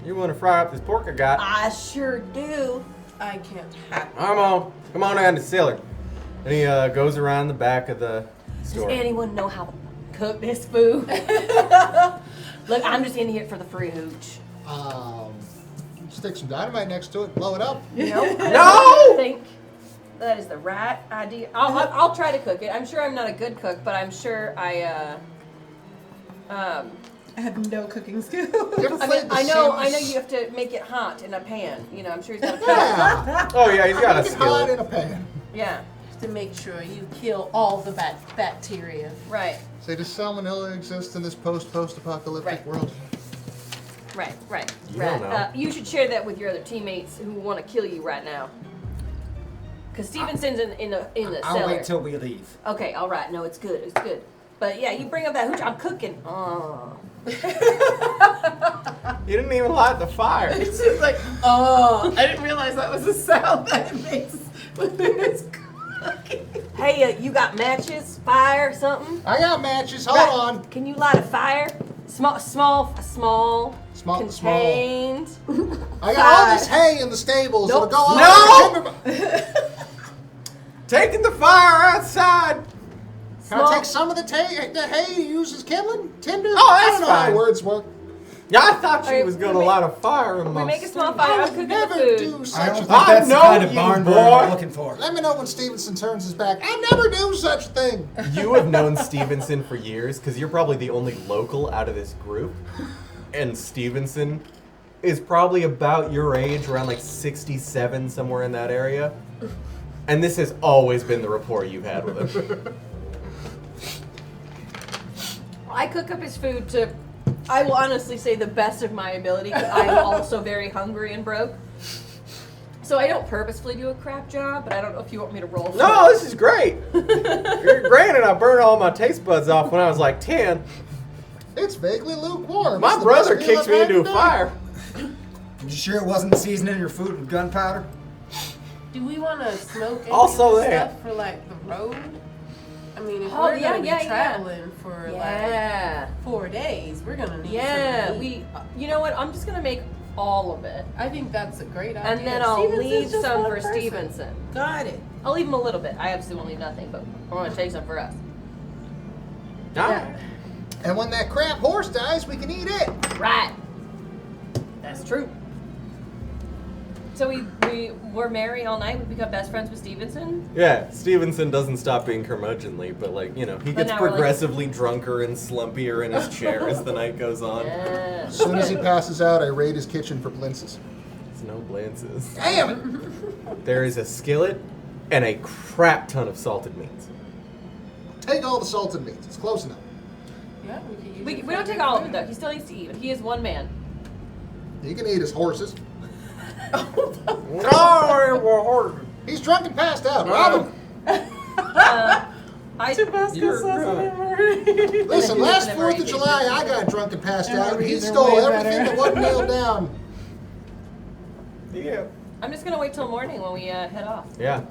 you want to fry up this pork I got. I sure do. I can't have Come on down to the cellar. And he goes around the back of the Does store. anyone know how to cook this food? Look, I'm just in here for the free hooch. stick some dynamite next to it, blow it up. Nope. No! I think that is the right idea. I'll try to cook it. I'm sure I'm not a good cook, but I'm sure I have no cooking skills. You ever I played mean, The I know Sims? you have to make it hot in a pan. You know, I'm sure he's got a pan. Yeah. Oh yeah, he's got a Make it hot in skillet. a pan. Yeah, To make sure you kill all the bacteria. right, Say, does salmonella exist in this post-apocalyptic Right. world? right. You Right. don't know. You should share that with your other teammates who want to kill you right now. Because Stevenson's in the I'll cellar. wait till we leave. Okay, all right. No, it's good. It's good. But yeah, you bring up that hooch. I'm cooking. Oh. You didn't even light the fire. It's just like, oh, I didn't realize that was the sound that it makes when it's cooking. Hey, you got matches, fire, something? I got matches. Hold Right. on. Can you light a fire? Small, contained. I got all this hay in the stables. Nope. It'll go on. No! Taking the fire outside. Can I take some of the hay to use as kindling? Tinder? Oh, I that's don't know how fine. words work. Yeah, I thought she Alright, was we gonna make- light a fire in We my make a small stew. fire. I I'm would cooking never the food. do I such don't a think thing. I that's the know kind of you, barn boy. burner we're looking for. Let me know when Stevenson turns his back. I never do such a thing. You have known Stevenson for years because you're probably the only local out of this group. And Stevenson is probably about your age, around like 67, somewhere in that area. And this has always been the rapport you've had with him. I cook up his food to, I will honestly say, the best of my ability because I'm also very hungry and broke. So I don't purposefully do a crap job, but I don't know if you want me to roll for No, it. this is great. Granted, I burned all my taste buds off when I was like 10. It's vaguely lukewarm. My It's the brother best meal kicks I've me had into a today. fire. You sure it wasn't seasoning your food with gunpowder? Do we want to smoke any Also of this that. stuff for like the road? I mean, if Oh, we're yeah, gonna yeah, be yeah. traveling for Yeah. like 4 days, we're gonna need. Yeah, something to eat. you know what? I'm just gonna make all of it. I think that's a great idea. And then I'll Stevenson's leave just some one for person. Stevenson. Got it. I'll leave him a little bit. I absolutely won't leave nothing, but I want to take some for us. Yeah. And when that crap horse dies, we can eat it. Right. That's true. So we're merry all night. We become best friends with Stevenson. Yeah, Stevenson doesn't stop being curmudgeonly, but like, you know, he But gets now we're like- progressively drunker and slumpier in his chair as the night goes on. Yeah. As soon as he passes out, I raid his kitchen for blintzes. It's no glances. Damn it! There is a skillet and a crap ton of salted meats. Take all the salted meats. It's close enough. Yeah, we can use We it don't for take good all of it food. though. He still needs to eat. But he is one man. He can eat his horses. Oh, He's drunk and passed out. Rob him. Listen, last 4th of July, I got drunk and passed out, and he Memories are stole way everything better. that wasn't nailed down. yeah. I'm just gonna wait till morning when we head off. Yeah.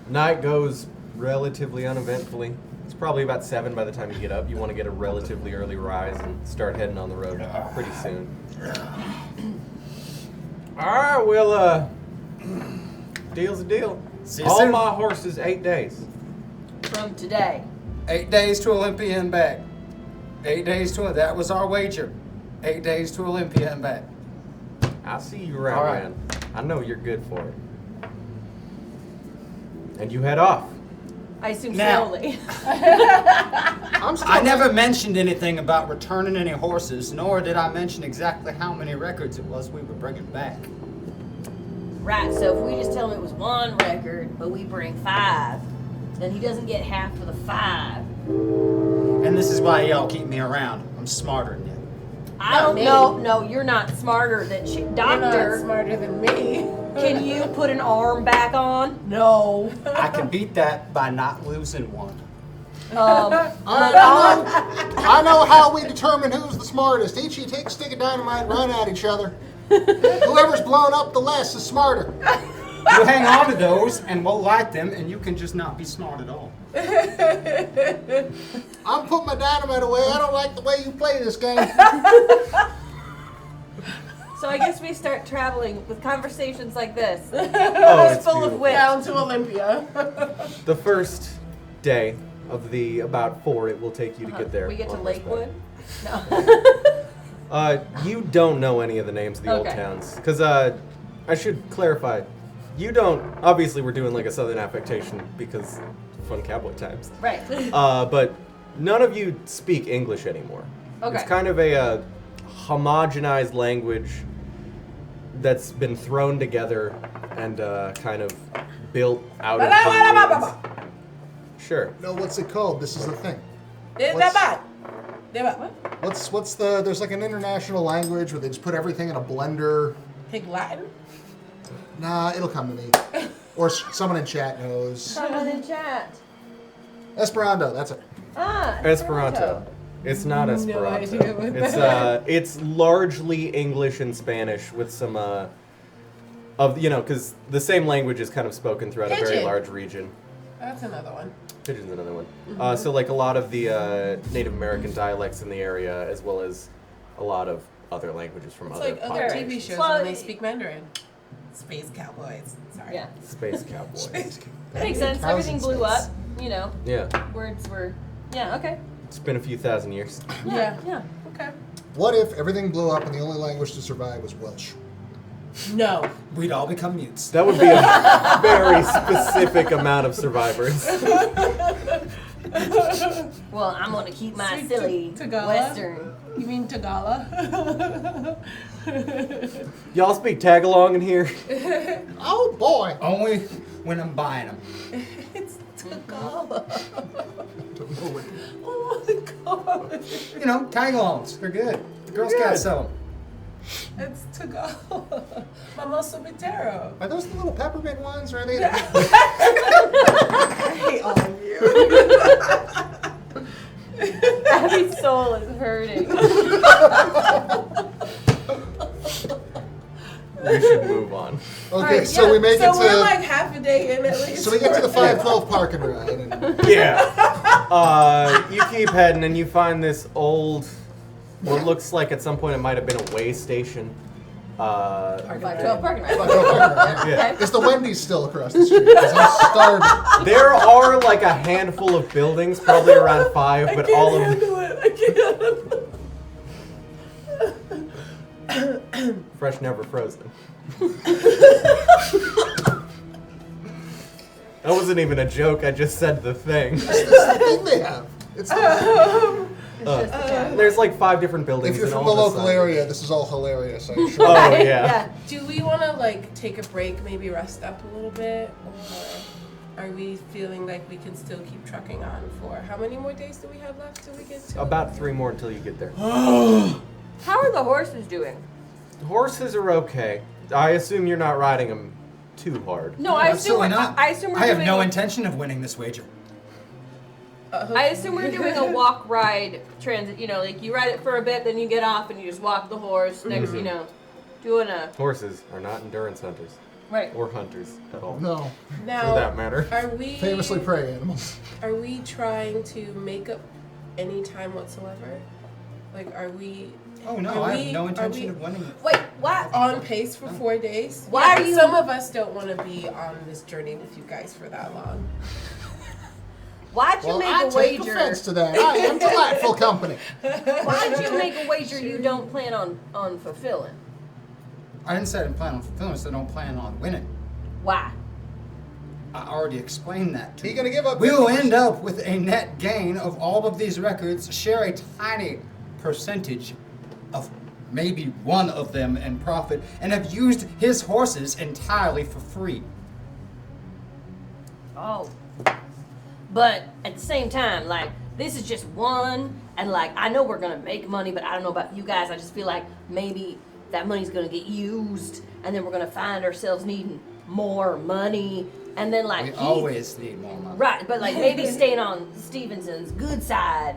Night goes relatively uneventfully. It's probably about 7 by the time you get up. You want to get a relatively early rise and start heading on the road pretty soon. Alright, well, deal's a deal. See you All soon. my horses, 8 days. From today. 8 days to Olympia and back. 8 days to that was our wager. 8 days to Olympia and back. I see you around, All right. man. I know you're good for it. And you head off. I assume Now. slowly. I'm still I never mentioned anything about returning any horses, nor did I mention exactly how many records it was we were bringing back. Right, so if we just tell him it was 1 record, but we bring 5, then he doesn't get half of the 5. And this is why y'all keep me around. I'm smarter than you. I don't me. know. No, you're not smarter than You're not Doctor, smarter than me. can you put an arm back on? No. I can beat that by not losing one. I know how we determine who's the smartest. Each of you take a stick of dynamite and run at each other. Whoever's blown up the less is smarter. You hang on to those, and we'll light them, and you can just not be smart at all. I'm putting my dynamite away. I don't like the way you play this game. So I guess we start traveling with conversations like this. Oh, It's full of beautiful. wit. Down to Olympia. The first day of the about 4 it will take you to get there. We get to on Lakewood. horseback. No. You don't know any of the names of the old Okay. towns. Because, I should clarify, you don't, obviously we're doing like a southern affectation because fun cowboy times. Right. But none of you speak English anymore. Okay. It's kind of a homogenized language that's been thrown together and kind of built out of the ruins. Sure. No, what's it called? This is the thing. What's the? There's like an international language where they just put everything in a blender. Pig Latin? Nah, it'll come to me. Or someone in chat knows. Someone in chat. Esperanto. That's it. Ah, Esperanto. It's not No Esperanto. idea what It's it's largely English and Spanish with some because the same language is kind of spoken throughout a very Pidgin. large region. That's another one. Pidgin's another one. So like a lot of the Native American dialects in the area, as well as a lot of other languages from It's other like other Alright. TV shows Well, when they speak Mandarin. Space Cowboys. Sorry. Yeah. Space cowboys. That makes sense. Everything blew up. You know, Yeah, words were. Yeah. Okay. it's been a few thousand years. Yeah. Yeah. Okay. What if everything blew up and the only language to survive was Welsh? No. We'd all become mutes. That would be a very specific amount of survivors. Well, I'm gonna keep my Sweet silly Tagala? Western. You mean Tagala? Y'all speak tag-along in here? Oh boy! Only when I'm buying them. It's Tagala. Don't know what- Oh my god. You know, tag-alongs. They're good. The Girl They're Scouts good. sell them. It's Tagala. Mama Subitero. Are those the little peppermint ones, or are they? I hate all of you. Abby's soul is hurting. We should move on. Okay, Alright, so yeah, we make So it we're to. like half a day in at least. So we get to the 512 parking ride. And Yeah. You keep heading and you find this old, what looks like at some point it might have been a way station. 512 parking ride. 512 parking ride. Yeah. Is the Wendy's still across the street? 'Cause I'm starving. There are like a handful of buildings, probably around 5, I but can't all of them. handle it. I can't handle it. Fresh, never frozen. That wasn't even a joke, I just said the thing. It's the thing they have. It's the, It's just a joke. There's like 5 different buildings. if you're and from all the of a local sudden- area, this is all hilarious, I'm sure. Oh, Right? yeah. Do we want to like take a break, maybe rest up a little bit, or are we feeling like we can still keep trucking on for how many more days do we have left till we get to? About 3 more until you get there. How are the horses doing? Horses are okay. I assume you're not riding them too hard. No, I assume Absolutely not. I assume we're I have doing. no intention of winning this wager. I assume we're doing a walk ride transit. You know, like you ride it for a bit, then you get off and you just walk the horse. Next, you know, doing a Horses are not endurance hunters. right. Or hunters at all. No, Now, For that matter. are we famously prey animals. Are we trying to make up any time whatsoever? Like, are we Oh no, Are I we- have no are intention we- of winning. Wait, what? on pace for 4 days? Why Yeah, are but you- Some of us don't want to be on this journey with you guys for that long. Why'd you Well, make I a take wager? offense to that. I am delightful company. Why'd you make a wager you don't plan on fulfilling? I didn't say I didn't plan on fulfilling, so I don't plan on winning. Why? I already explained that to Are you you. gonna give up? We will end up with a net gain of all of these records, share a tiny percentage of maybe one of them in profit, and have used his horses entirely for free. Oh. But at the same time, like, this is just one, and like, I know we're gonna make money, but I don't know about you guys. I just feel like maybe that money's gonna get used, and then we're gonna find ourselves needing more money, and then like, We he's- always need more money. right, but like maybe staying on Stevenson's good side.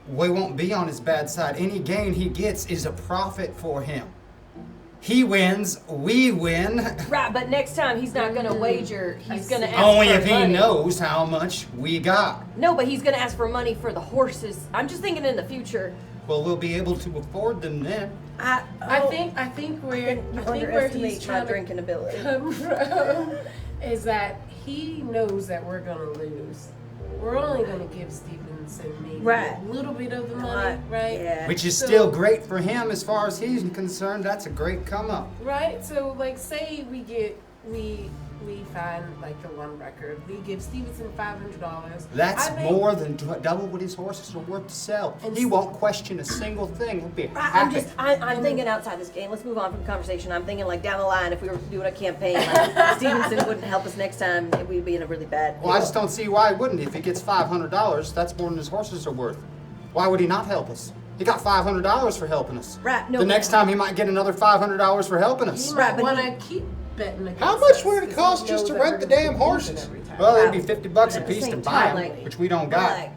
We won't be on his bad side. Any gain he gets is a profit for him. He wins, we win. Right, but next time he's not gonna wager. He's gonna ask Only for if he money. knows how much we got. No, but he's gonna ask for money for the horses. I'm just thinking in the future. Well, we'll be able to afford them then. I think where he's trying to drinking ability. come from is that he knows that we're gonna lose. we're only gonna give Stevenson maybe Right. a little bit of the money, right? Yeah. Which is So- still great for him as far as he's concerned. That's a great come up. Right? So like say we find like the one record. We give Stevenson $500. That's I think- more than double what his horses are worth to sell. And He won't question a single thing. He'll be happy. I'm thinking outside this game. Let's move on from the conversation. I'm thinking like down the line, if we were doing a campaign, like Stevenson wouldn't help us next time, we'd be in a really bad. Well, I just don't see why he wouldn't. If he gets $500, that's more than his horses are worth. Why would he not help us? He got $500 for helping us. Right, no, the but- next time he might get another $500 for helping He us. might but want to keep betting against How much us, would it 'cause cost he just knows to that rent we're the gonna damn be losing horses? every time. Well, it'd be $50 a At the piece to same buy time, them, like- which we don't got. Like,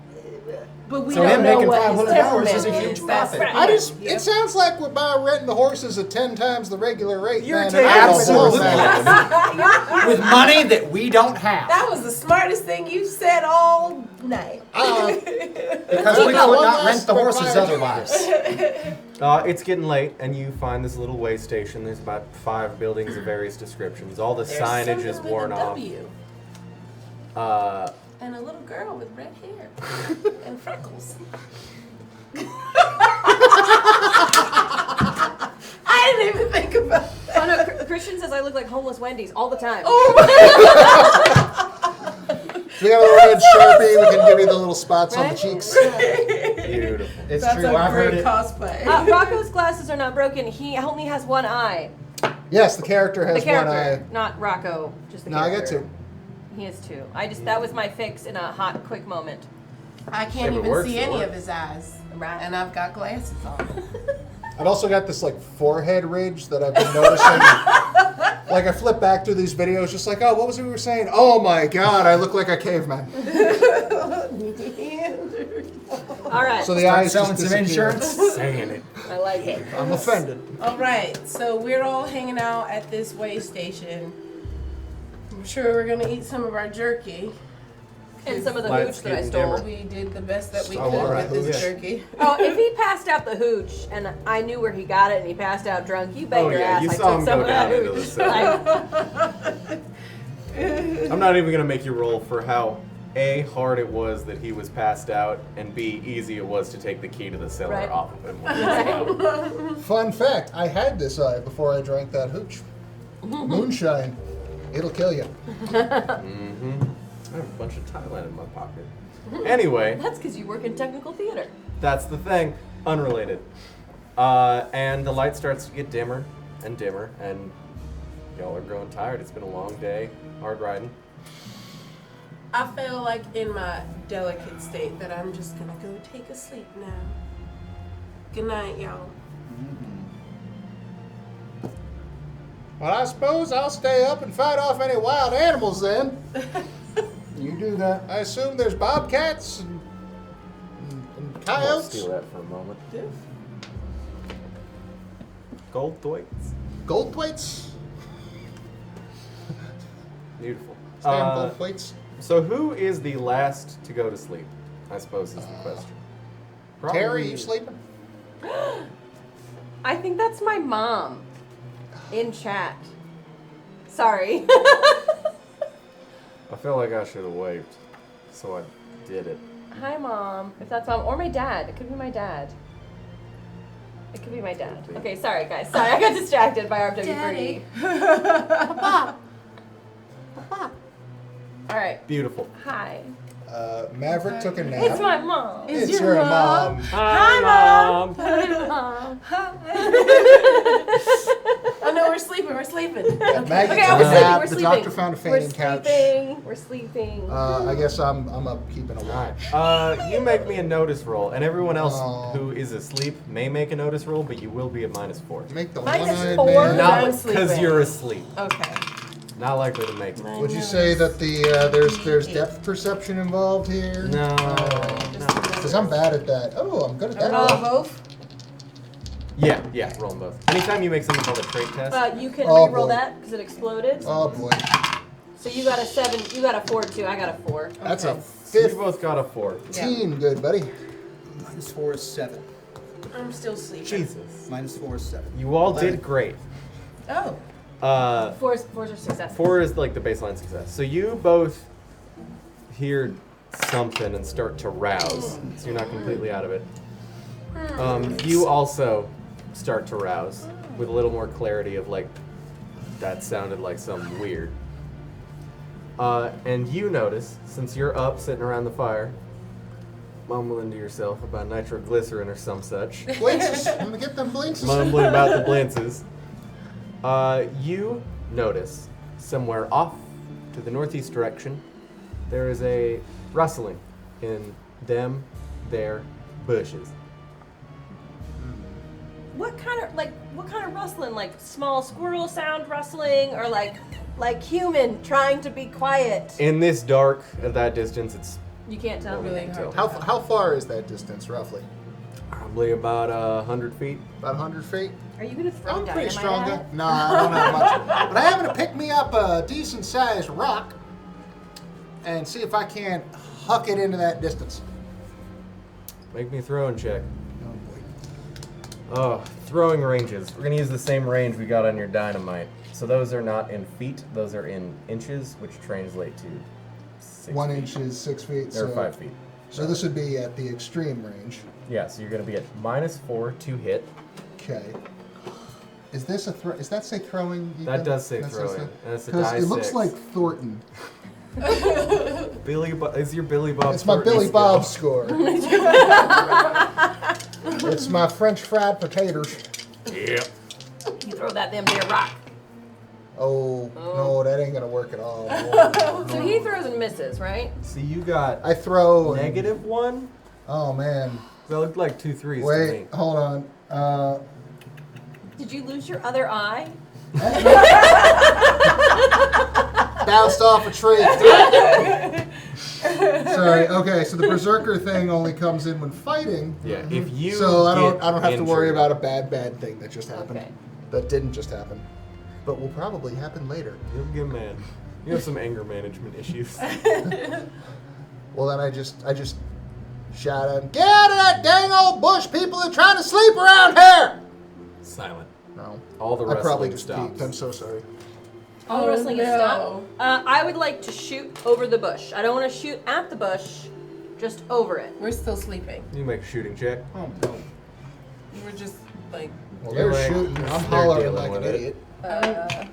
But we So don't him know making what his $500 is a temperament huge is. That's profit. the I just, point. it sounds like we're buying renting the horses at 10 times the regular rate. You're man. taking And I don't Absolutely. know that. With money that we don't have. That was the smartest thing you said all night. Because we got could one not last rent the horses required- otherwise. It's getting late, and you find this little way station. There's about 5 buildings of various descriptions. All the There's signage is something worn with a off. W and a little girl with red hair and freckles. I didn't even think about that. Oh no, Christian says I look like homeless Wendy's all the time. We got a little red Sharpie. We can give you the little spots on the Right? cheeks. Beautiful. It's That's true. a I've heard great it. cosplay. Rocco's glasses are not broken. He only has one eye. Yes, the character The has character, one eye. not Rocco. Just the No, I character. got two. He has 2. That was my fix in a hot, quick moment. I can't If it even works, see it any works. of his eyes. Right. And I've got glasses on. I've also got this like forehead ridge that I've been noticing. Like I flip back through these videos, just like, oh, what was it we were saying? Oh my God, I look like a caveman. All right. So the Start eyes selling just some disappear. insurance. Saying it. I like it. I'm offended. All right, so we're all hanging out at this way station. I'm sure we're gonna eat some of our jerky. And some of the Lights hooch that I getting stole. dimmer. We did the best that we Oh, could all right, with this hooch. jerky. Oh, if he passed out the hooch and I knew where he got it and he passed out drunk, you bet Oh, your yeah, ass you I saw took him some go of that down into hooch. the cellar. I'm not even gonna make you roll for how A, hard it was that he was passed out, and B, easy it was to take the key to the cellar Right. off of him. when he was out. Fun fact, I had this eye before I drank that hooch. Moonshine. It'll kill you. I have a bunch of Thailand in my pocket. Anyway, That's because you work in technical theater. that's the thing. Unrelated. And the light starts to get dimmer and dimmer, and y'all are growing tired. It's been a long day, hard riding. I feel like in my delicate state that I'm just gonna go take a sleep now. Good night, y'all. Well, I suppose I'll stay up and fight off any wild animals then. You do that. I assume there's bobcats and I'll coyotes, steal that for a moment. Gold thwaites. gold plates. Beautiful. Stand gold plates. So who is the last to go to sleep? I suppose is the question. Terry, you sleeping? I think that's my mom in chat. Sorry. I feel like I should have waved, so I did it. Hi, Mom. If that's Mom. Or my dad. It could be my dad. It could be my dad. Okay, sorry, guys. Sorry, I got distracted by RW3. All right. Beautiful. Hi. Maverick took a nap. It's my mom. It's your mom. Hi, Mom. Hi, Mom. Oh no, we're sleeping. We're sleeping. Maggie Okay, took we're a sleeping. nap. We're The sleeping. doctor found a fainting couch. We're sleeping. I guess I'm up keeping a watch. You make me a notice roll, and everyone else Oh. who is asleep may make a notice roll, but you will be at -4. Make the Minus one-eyed 4? man. No. Not I'm because sleeping. you're asleep. Okay. Not likely to make it. Would you say that the there's depth perception involved here? No. Because I'm bad at that. Oh, I'm good at that. Roll both. Yeah, roll them both. Anytime you make something called a trait test, You can Oh, re-roll boy. that because it exploded. Oh boy, So you got a 7. You got a 4 too. I got a 4. that's Okay. a so you both got a 4. 15, good buddy. -4 is 7. I'm still sleeping. Jesus. -4 is 7. You all 11. did great. Oh. 4s are successful. 4 is like the baseline success. So you both hear something and start to rouse. So you're not completely out of it. You also start to rouse with a little more clarity of like, that sounded like something weird. And you notice, since you're up sitting around the fire, mumbling to yourself about nitroglycerin or some such, Blintzes. I'm gonna get them blintzes. mumbling about the blintzes, you notice somewhere off to the northeast direction, there is a rustling in their bushes. What kind of rustling? Like small squirrel sound rustling, or like human trying to be quiet? In this dark, at that distance, it's You can't tell. Really until hard. How far is that distance, roughly? probably about 100 feet. About 100 feet? Are you gonna throw I'm pretty dynamite strong. at it? No, I don't have much. But I am going to pick me up a decent-sized rock and see if I can't huck it into that distance. Make me a throwing check. Oh, boy. Oh, throwing ranges. We're gonna use the same range we got on your dynamite. So those are not in feet; those are in inches, which translate to 6 1 feet. inch is 6 feet. Or So 5 feet. So this would be at the extreme range. Yeah, so you're gonna be at -4 to hit. Okay. Is this a throw? Is that say throwing? That does say throwing. That's a Because die it looks 6. like Thornton. Is your Billy Bob? It's my Thornton Billy skill. Bob score. It's my French fried potatoes. Yep. You throw that damn dear rock. Oh, no, that ain't gonna work at all. So he throws and misses, right? So you got I throw. and- -1. Oh man. That looked like 2 3s to me. Wait, hold on. Did you lose your other eye? Bounced off a tree. Sorry. Okay, so the berserker thing only comes in when fighting. Yeah, if you So I get don't have to worry injured- about a bad thing that just happened. Okay. That didn't just happen, but will probably happen later. You'll get mad. You have some anger management issues. Well, then I just shout at him, "Get out of that dang old bush! People are trying to sleep around here!" Silent. No. All the I probably wrestling just stops. peeked. I'm so sorry. All Oh, wrestling is no. stopped. I would like to shoot over the bush. I don't want to shoot at the bush, just over it. We're still sleeping. You make a shooting check. Oh no. We're just like. Well, You're they're like- shooting. I'm they're hollering dealing like an with it. idiot.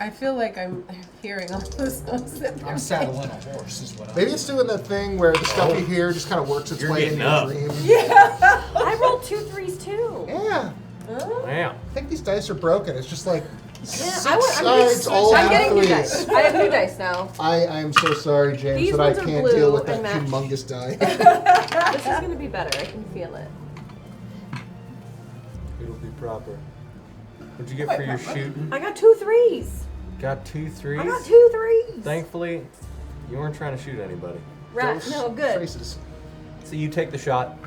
I feel like I'm hearing all those notes that they're I'm saddling a horse is what I'm Maybe it's doing that thing where the stuff you hear just kind of works its You're way getting into up. your dream. I rolled 2 3s too. Yeah. Wow. I think these dice are broken. It's just like I'm sides all I'm have getting new threes. dice. I have new dice now. I am so sorry, James, These that I ones are can't blue deal with that and match. humongous die. This is gonna be better. I can feel it. It'll be proper. What'd you get for your shooting? I got 2 3s. Got 2 3s. I got 2 3s. Thankfully, you weren't trying to shoot anybody. Right. Those No, good. Traces. So you take the shot,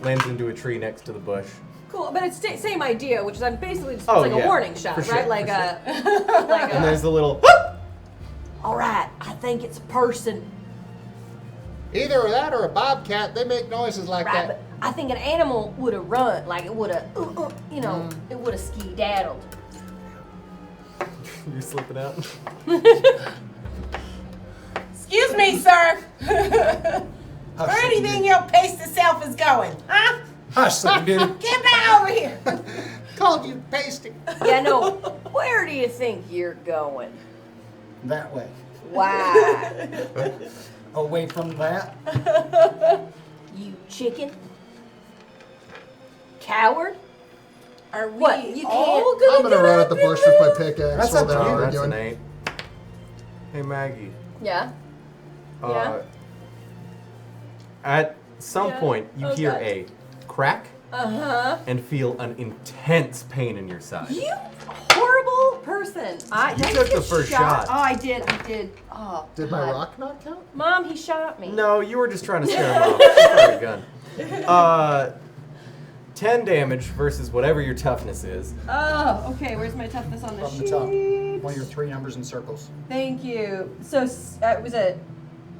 lands into a tree next to the bush. Cool, but it's same idea, which is I'm basically just Oh, it's like yeah. a warning shot, For right? sure, Like for a, like And there's a. the little. All right, I think it's a person, Either that or a bobcat. They make noises like right? that. But I think an animal would have run, like it would have, it would have skedaddled. You're slipping out. Excuse me, sir. Where do you think your pasty self is going? Huh? Hush, Sleeping Beauty. Get back over here. Called you pasty. Yeah, no. Where do you think you're going? That way. Why? Away from that. You chicken? Coward? Are we What? You all can't- gonna I'm gonna get run up at the in bush with my there? pickaxe That's while up to they're you. Oh, that's an arguing. 8. Hey, Maggie. Yeah. At some Yeah. point, you hear Okay. a crack and feel an intense pain in your side. You horrible person. You took the first shot. Oh, I did. Oh. Did my God. rock not count? Mom, he shot me. No, you were just trying to scare him off. You fired a gun. 10 damage versus whatever your toughness is. Oh, okay. Where's my toughness on the From the sheet? top. One of your 3 numbers in circles. Thank you. So it was a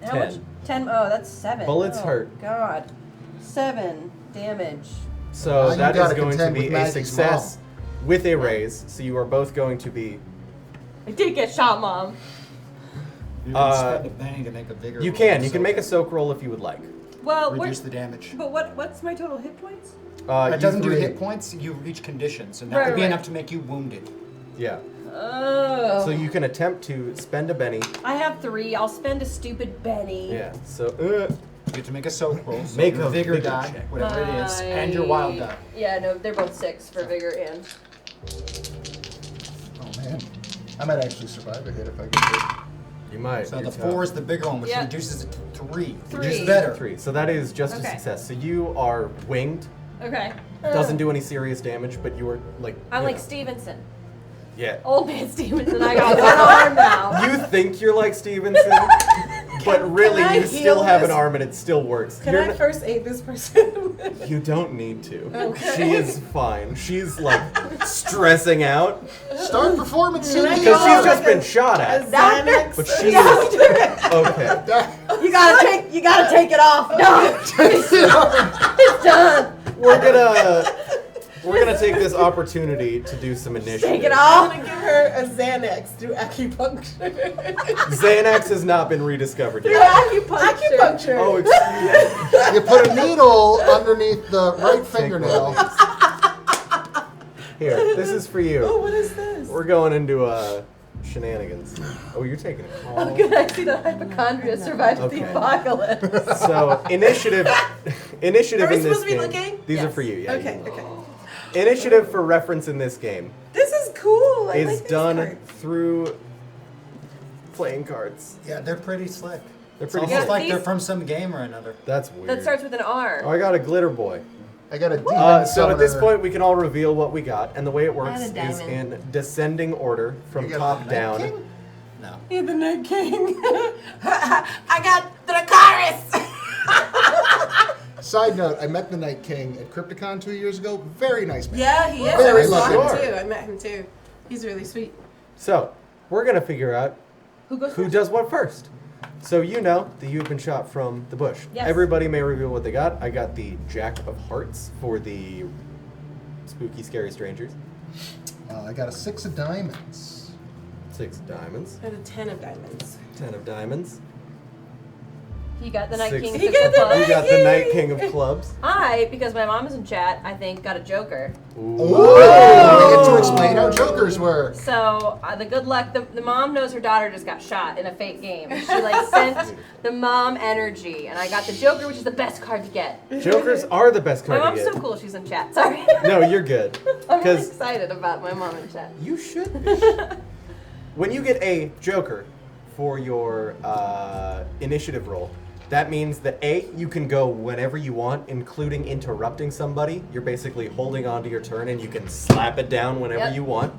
how 10. much? 10. Oh, that's 7. Bullets Oh, hurt. God. 7 damage. So Now you that is gotta going to contend be with a Maggie's success with a raise. So you are both going to be. I did get shot, Mom. You can spend a bang to make a bigger You roll, can. You so- can make a soak roll if you would like. Well, reduce the damage. But what's my total hit points? It doesn't do three- hit points. You reach conditions, and that Right, would be right. enough to make you wounded. Yeah. Oh. So you can attempt to spend a Benny. I have 3. I'll spend a stupid Benny. Yeah. So You get to make a soak roll. So Make your a vigor vigor die, check. whatever it is, and your wild die. Yeah, no, they're both 6 for vigor and. Oh man, I might actually survive a hit if I get it. you might. So you're the tough. 4 is the bigger one, which Yeah. reduces it to 3. Which 3. is better. 3. So that is just a Okay. success. So you are winged. Okay. Doesn't do any serious damage, but you are like. I'm you like know. Stevenson. Yeah. Old man Stevenson. I got one arm now. You think you're like Stevenson, but really can I you heal still have an this? arm and it still works. Can You're I n- first aid this person? You don't need to. Okay. She is fine. She's like stressing out Start performance. Can I CD. because she's Oh, just like been a- shot at. Xanax? But she is okay. You gotta take it off. No, it's done. We're gonna take this opportunity to do some initiative. Take it I'm off. gonna give her a Xanax through acupuncture. Xanax has not been rediscovered through yet. acupuncture. Oh, excuse me. You put a needle underneath the right fingernail. Here, this is for Oh, you. what is this? We're going into shenanigans. Oh, you're taking a call. Good, I see the hypochondria survived Okay. the apocalypse. So initiative Are we in this supposed to be game. looking? These are Yes. for you. Yeah. you Okay, can- okay. Initiative for reference in this game This is cool. I is like these done cards. through playing cards. Yeah, they're pretty slick. They're It's pretty almost slick. like these- they're from some game or another. That's weird. That starts with an R. Oh, I got a glitter boy. I got a demon So at this summoner. point, we can all reveal what we got, and the way it works I is had a diamond. in descending order from You got top a Night down. King? No. You're the Night King. I got Dracarys. Side note: I met the Night King at Crypticon 2 years ago. Very nice man. Yeah, he is. Very I saw lucky. him too. I met him too. He's really sweet. So we're gonna figure out Who goes who first? does what first. So you know that you've been shot from the bush. Yes. Everybody may reveal what they got. I got the Jack of Hearts for the spooky, scary strangers. I got a 6 of diamonds. 6 diamonds. I had a 10 of diamonds. 10 of diamonds. He got the Night Six. King. He six got of the clubs. You got the Night King of Clubs. I, because my mom is in chat, I think got a Joker. Ooh, we get to explain how jokers work. So the good luck. The mom knows her daughter just got shot in a fake game. She like sent the mom energy, and I got the Joker, which is the best card to get. Jokers are the best My card mom's to get. so cool. She's in chat. Sorry. No, you're good. I'm really 'Cause excited about my mom in chat. you should be. When you get a Joker for your initiative roll, that means that A, you can go whenever you want, including interrupting somebody. You're basically holding on to your turn and you can slap it down whenever Yep. you want.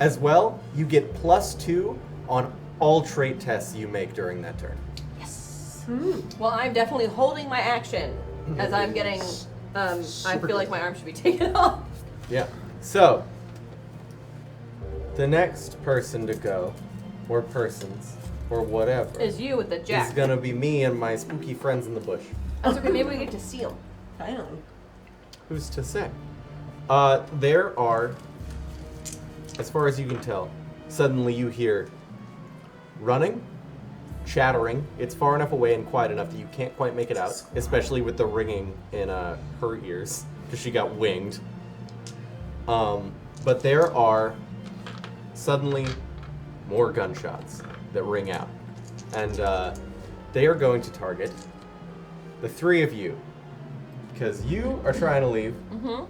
As well, you get +2 on all trait tests you make during that turn. Yes. Well, I'm definitely holding my action as I'm getting. I Super feel like good. my arm should be taken off. Yeah. So, the next person to go, or persons, or whatever, Is you with the is Jack. gonna be me and my spooky friends in the bush. That's okay. Maybe we get to see him. Finally. Who's to say? There are, as far as you can tell, suddenly you hear running, chattering. It's far enough away and quiet enough that you can't quite make it out, especially with the ringing in her ears, because she got winged. But there are suddenly more gunshots that ring out. And they are going to target the 3 of you. Because you are trying to leave. Mm-hmm.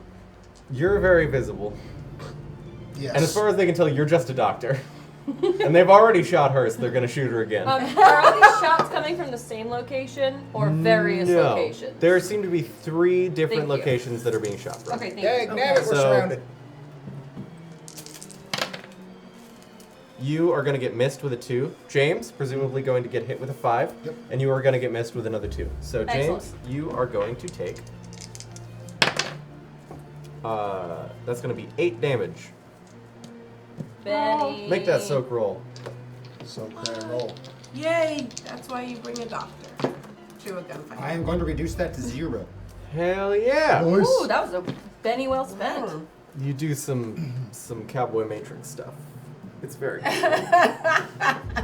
You're very visible. Yes. And as far as they can tell, you're just a doctor. And they've already shot her, so they're going to shoot her again. Are all these shots coming from the same location or various No. locations? There seem to be 3 different Thank you. locations that are being shot from. Okay, thank Dag you. nabbit, we're So- surrounded. You are going to get missed with a 2. James, presumably going to get hit with a 5. Yep. And you are going to get missed with another 2. So, James, Excellent. you are going to take... that's going to be 8 damage. Benny. Make that soak roll. So can I roll? Yay! That's why you bring a doctor to a gunfight. I am going to reduce that to 0. Hell yeah! Nice. Ooh, that was a Benny well spent. Mm. You do some Cowboy Matrix stuff. It's very cool.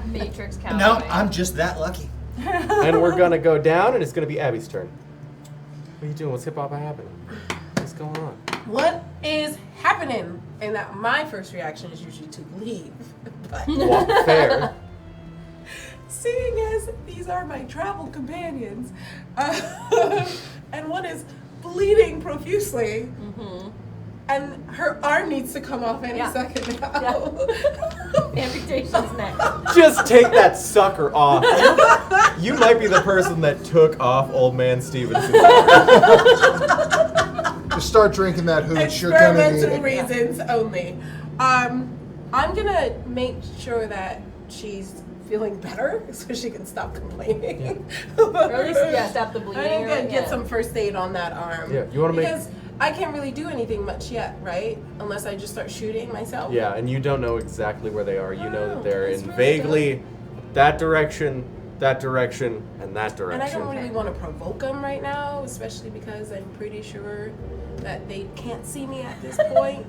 Matrix count. No, I'm just that lucky. And we're gonna go down, and it's gonna be Abby's turn. What are you doing? What's hip hop happening? What's going on? What is happening? And that my first reaction is usually to leave. But Walk fair. seeing as these are my travel companions, and one is bleeding profusely, and her arm needs to come off any second now. Amputation's next. Just take that sucker off. You might be the person that took off Old Man Stevenson. Just start drinking that hooch. You're gonna need Experimental it. reasons only. I'm gonna make sure that she's feeling better so she can stop complaining. Or at least, stop the bleeding. I'm gonna get yeah. some first aid on that arm. Yeah, you wanna make- Because I can't really do anything much yet, right? Unless I just start shooting myself. Yeah, and you don't know exactly where they are. You know that they're that's in really vaguely that direction, and that direction. And I don't really want to provoke them right now, especially because I'm pretty sure that they can't see me at this point.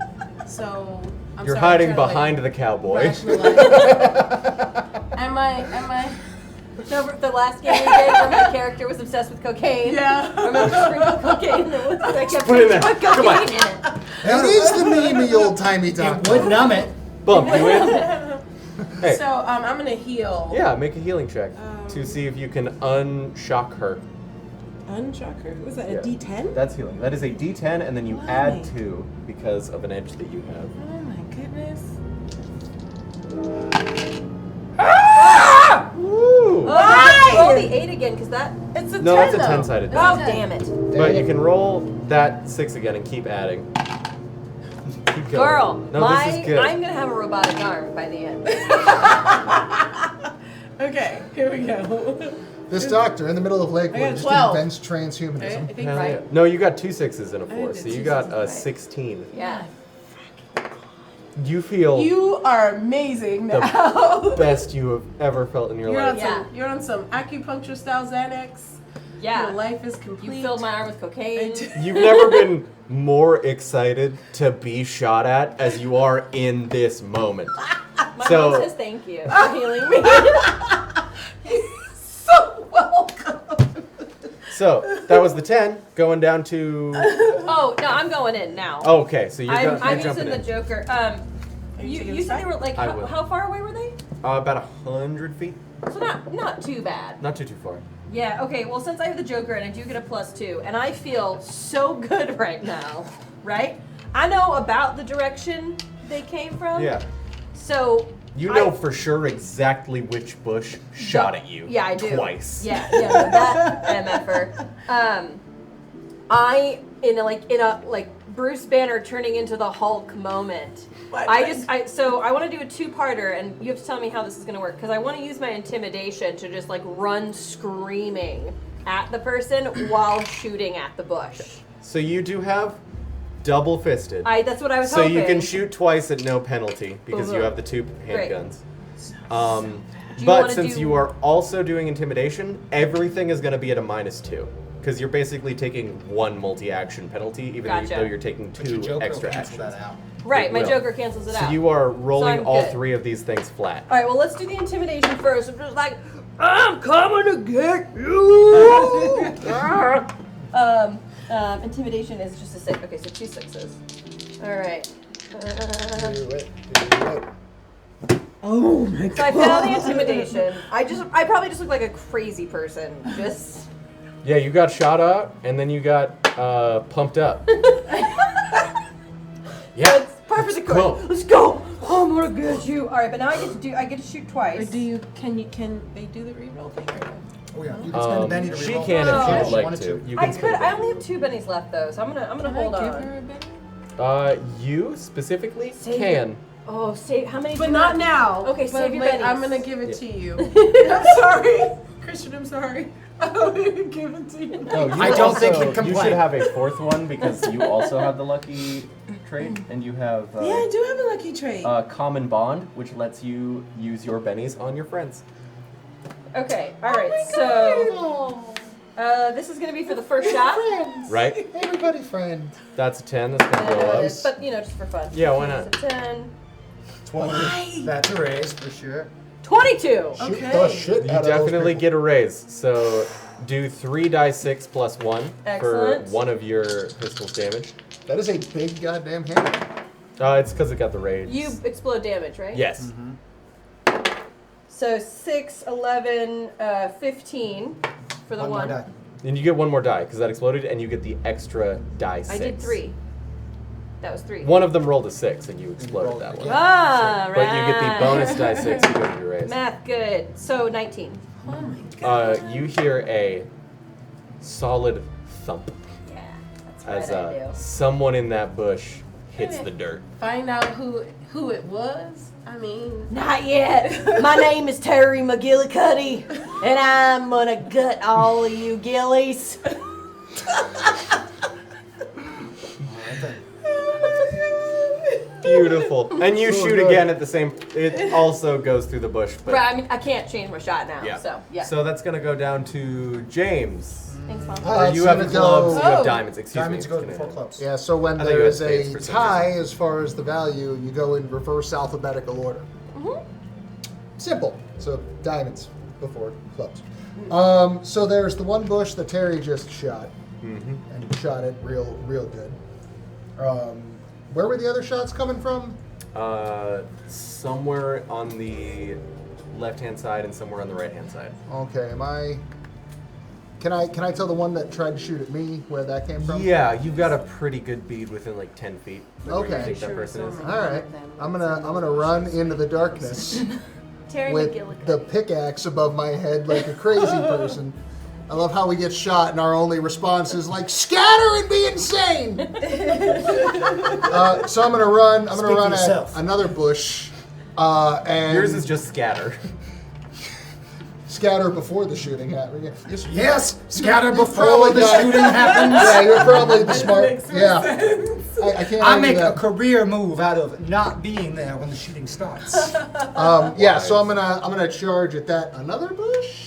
So You're hiding behind the cowboy. Am I? No, the last game we did, remember the character was obsessed with cocaine? Yeah. Remember sprinkling cocaine in the woods? I kept Put it in there. put Come on. cocaine in it. That is the meme, old-timey It doctor. would numb it. Bump you in. Hey, So I'm gonna heal. yeah, make a healing check to see if you can unshock her. Unshocker. Was that Yeah. a D10? That's healing. That is a D10, and then you Why? add 2 because of an edge that you have. Oh my goodness. Woo! Oh, roll the 8 again, because that. It's a No, 10 that's a though. 10-sided Oh, die. damn it. But you can roll that 6 again and keep adding. Keep going. Girl, No, this is good. I'm going to have a robotic arm by the end. Okay, here we go. This doctor in the middle of I Lakewood got just 12. invents I transhumanism. think Hell right. yeah. No, you got 2 6s and a 4, did so 2 you got 6s, a right. 16. Yeah. You feel You are amazing the now. best you have ever felt in your You're life. on some. You're on some acupuncture style Xanax. Yeah. Your life is complete. You filled my arm with cocaine. You've never been more excited to be shot at as you are in this moment. My So- mom says thank you for healing me. So welcome. So, that was the 10, going down to... Oh, no, I'm going in now. Oh, okay, so you're I'm jumping using the in. Joker. you taking You a said they spot? were like, I will. how far away were they? About 100 feet. So not too bad. Not too far. Yeah, okay, well, since I have the Joker and I do get a +2, and I feel so good right now, right? I know about the direction they came from. Yeah. So. You know for sure exactly which bush shot at you. Yeah, I do. Twice. Yeah, that MFer. In a Bruce Banner turning into the Hulk moment. So I want to do a 2-parter, and you have to tell me how this is going to work, because I want to use my intimidation to just run screaming at the person while shooting at the bush. So you do have double fisted. That's what I was so hoping. you can shoot twice at no penalty because you Ooh. have the 2 Great. handguns. you But wanna since do- you are also doing intimidation, everything is going to be at a -2 because you're basically taking 1 multi-action penalty, even Gotcha. though you're taking But your 2 Joker extra will cancel actions. that out. Right, my will. Joker cancels it So out. you are rolling I'm all good. 3 of these things flat. All right, well, let's do the intimidation first. I'm just like, I'm coming to get you. Intimidation is just a 6. Okay, so 2 6s. All right. Do it. Oh my So I failed the intimidation. I probably just look like a crazy person. Just. Yeah, you got shot up and then you got pumped up. Yeah. It's par for the go. course. Let's go. I'm gonna get you. All right, but now I get to shoot Or twice. can they do the reroll thing or no? Oh yeah, you can spend a penny to She reroll. can if Oh. she would like Wanted to. to. You I can could. spend a I only have 2 bennies left though, so I'm gonna Can hold I give on. her a Benny? You specifically Save can. Oh, save how many? But do not you now. Okay, But save your wait, bennies. I'm gonna give it Yeah. to you. I'm sorry, Christian. I'm sorry. I'm gonna give it to you. No, you I don't think also- he'd complain. You should have a 4th one because you also have the lucky trait and you have Yeah, I do have a lucky trait. common bond, which lets you use your bennies on your friends. Okay. All right. So. This is gonna be for the first shot. Right? Everybody friend. That's a 10. That's gonna go up. But just for fun. Yeah, why not? It's a 10. 20. That's a raise for sure. 22. Shoot Okay. the shit You out of those definitely people. get a raise. So do 3d6 plus 1 Excellent. for one of your pistol's damage. That is a big goddamn hammer. It's because it got the rage. You explode damage, right? Yes. So 6, 11, 15 for the One one. more die. And you get one more die because that exploded, and you get the extra die 6. I did 3. That was 3. One of them rolled a 6, and you exploded rolled that it one. again. Ah, right. But you get the bonus die 6 to go to your raise. Math good. So 19. Oh my god. You hear a solid thump Yeah, that's as right. I do. someone in that bush hits the dirt. Find out who it was. I mean, Not yet. My name is Terry McGillicuddy, and I'm gonna gut all of you gillies. Beautiful. And you shoot again at the same. It also goes through the bush, but Right, I mean, I can't change my shot now, yeah. so yeah. So that's gonna go down to James. Thanks, Mom. You it's have gonna clubs. go- You have Oh. diamonds. Excuse Diamonds me. go it's before gonna- clubs. Yeah, so when I thought you there had is spades a for some tie as far as the value, you go in reverse alphabetical order. Simple. So diamonds before clubs. So there's the one bush that Terry just shot, and shot it real good. Where were the other shots coming from? Somewhere on the left-hand side and somewhere on the right-hand side. Okay, am I? Can I tell the one that tried to shoot at me where that came from? Yeah, you've got a pretty good bead within like 10 feet. of where Okay. you think that person is. All right, I'm gonna run into the darkness Terry with McGillicuddy. the pickaxe above my head like a crazy person. I love how we get shot and our only response is like scatter and be insane. So I'm gonna run. I'm Speak gonna for run at yourself. another bush, and Yours is just scatter. scatter before the shooting happened. Yes, scatter You before probably the got it. shooting happens. Yeah, you're probably the smart. makes more Yeah, sense. I can't. I argue make a that. career move out of not being there when the shooting starts. Yeah, so I'm gonna charge at that another bush.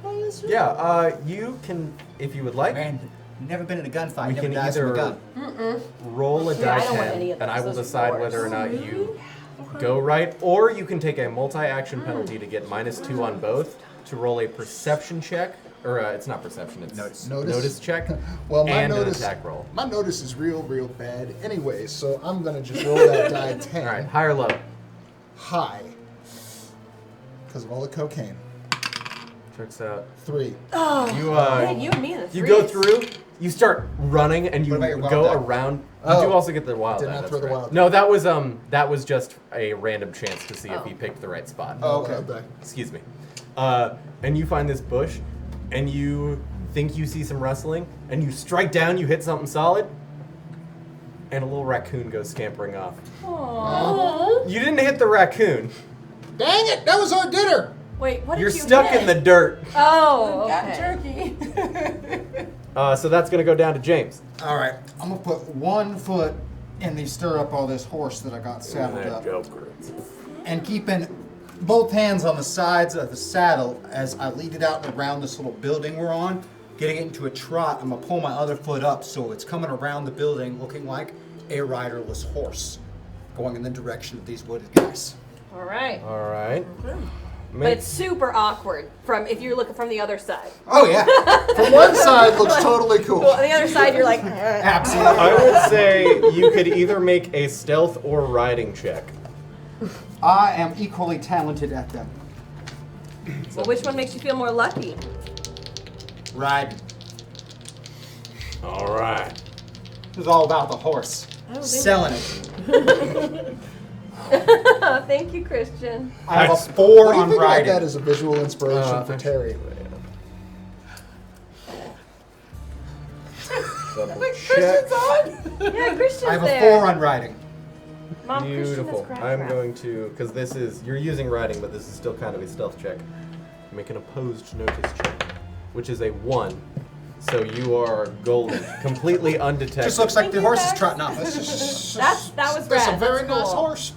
I assume? Yeah, you can, if you would like, Man, never been in a gunfight. we Never can dies from a either gun. roll a Yeah, I die don't want 10, any of and I those. will Those are decide yours. whether or not you go right, or you can take a multi-action penalty to get -2 on both to roll a perception check, or it's not perception, it's Notice. check, Well, my and notice. an attack roll. My notice is real bad. Anyway, so I'm gonna just roll that die 10 All right, high or low? high because of all the cocaine. Checks out. 3. You Man, you and me in the you go threes. through. You start running, and you What about your wild go die? around. You Oh. do also get the wild Did die. not that's throw the right. wild No, that was just a random chance to see if he picked the right spot. Oh, okay. okay. Excuse me. And you find this bush, and you think you see some rustling, and you strike down. You hit something solid, and a little raccoon goes scampering off. Aww. You didn't hit the raccoon. Dang it! That was our dinner. Wait, what did You're you stuck hit? in the dirt. Oh, got okay. turkey. So that's gonna go down to James. All right, I'm gonna put one foot in the stirrup of this horse that I got saddled up, and keeping both hands on the sides of the saddle as I lead it out and around this little building we're on. Getting it into a trot, I'm gonna pull my other foot up so it's coming around the building, looking like a riderless horse, going in the direction of these wooded guys. All right. All right. But it's super awkward from if you're looking from the other side. Oh yeah, From one side looks totally cool. Well, on the other side, you're like, absolutely. I would say you could either make a stealth or riding check. I am equally talented at them. well, which one makes you feel more lucky? Ride. All right. This is all about the horse. Selling it. Thank you, Christian. I have a 4 What do you on think about riding. that as a visual inspiration for Terry? Christian's on. Yeah, Christian's I have a there. 4 on riding. Mom, Beautiful. Christian is I'm crap. going to, because this is, you're using riding, but this is still kind of a stealth check. Make an opposed notice check, which is a 1. So you are golden, completely undetected. Just looks like the horse is Max. trotting off. That was That's rad. a very That's nice cool. horse.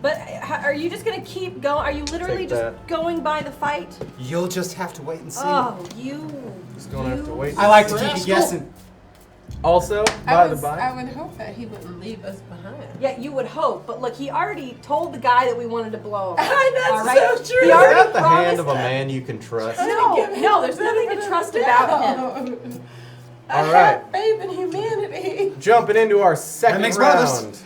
But are you just gonna keep going? Are you literally Take just that. going by the fight? You'll just have to wait and see. Oh, you. Just gonna have to wait. I like to keep you Rascal. guessing. Also, I by the by, would hope that he wouldn't leave us behind. Yeah, you would hope, but look, he already told the guy that we wanted to blow him. That's all right? so true. He is already that the hand promised of a that. man you can trust? No, there's nothing to trust about him. I All right. have faith in humanity. Jumping into our second makes round. brothers.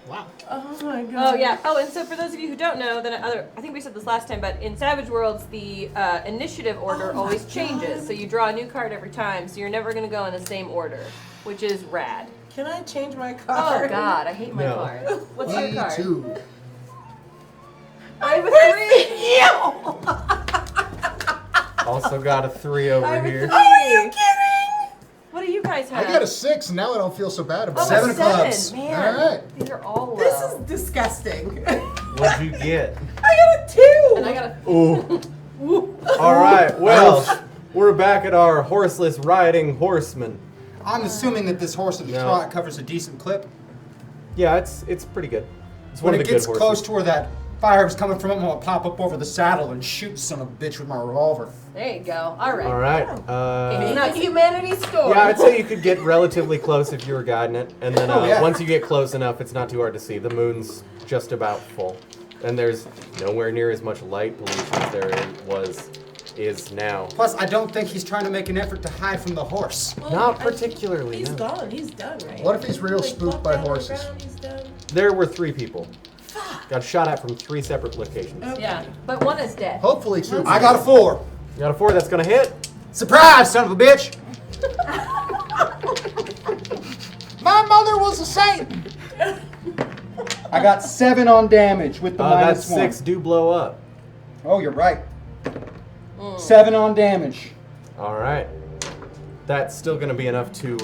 Wow. Oh my god. Oh yeah. Oh, and so for those of you who don't know, I think we said this last time, but in Savage Worlds, the initiative order always changes. So you draw a new card every time, so you're never going to go in the same order, which is rad. Can I change my Oh card? God, I hate my No. cards. What's your Me card? too. I have a 3. Also got a 3 over here. Are you kidding? What do you guys I have? got a 6, and now I don't feel so bad about Oh, it. 7 of clubs. Man, All right. these are all low. This is disgusting. What'd you get? I got a 2. And I got a. Ooh. All right. Well, we're back at our horseless riding horseman. I'm assuming that this horse of the No. trot covers a decent clip. Yeah, it's pretty good. It's one When of it the gets good close horses. to where that fire is coming from, I'm gonna pop up over the saddle and shoot son of a bitch with my revolver. There you go. All right. All right. It's not humanity's story. Yeah, I'd say you could get relatively close if you were guiding it, and then Oh, yeah. once you get close enough, it's not too hard to see. The moon's just about full, and there's nowhere near as much light pollution as there is now. Plus, I don't think he's trying to make an effort to hide from the horse. Not particularly. He's no. gone. He's done, right? What if he's real Like, spooked walk by down the horses? ground, he's done. There were 3 people. Got shot at from 3 separate locations. Okay. Yeah, but one is dead. Hopefully 2. I got a 4. You got a 4 that's gonna hit. Surprise, son of a bitch! My mother was a saint. I got 7 on damage with the That's -1. 6 do blow up. Oh, you're right. 7 on damage. All right. That's still gonna be enough to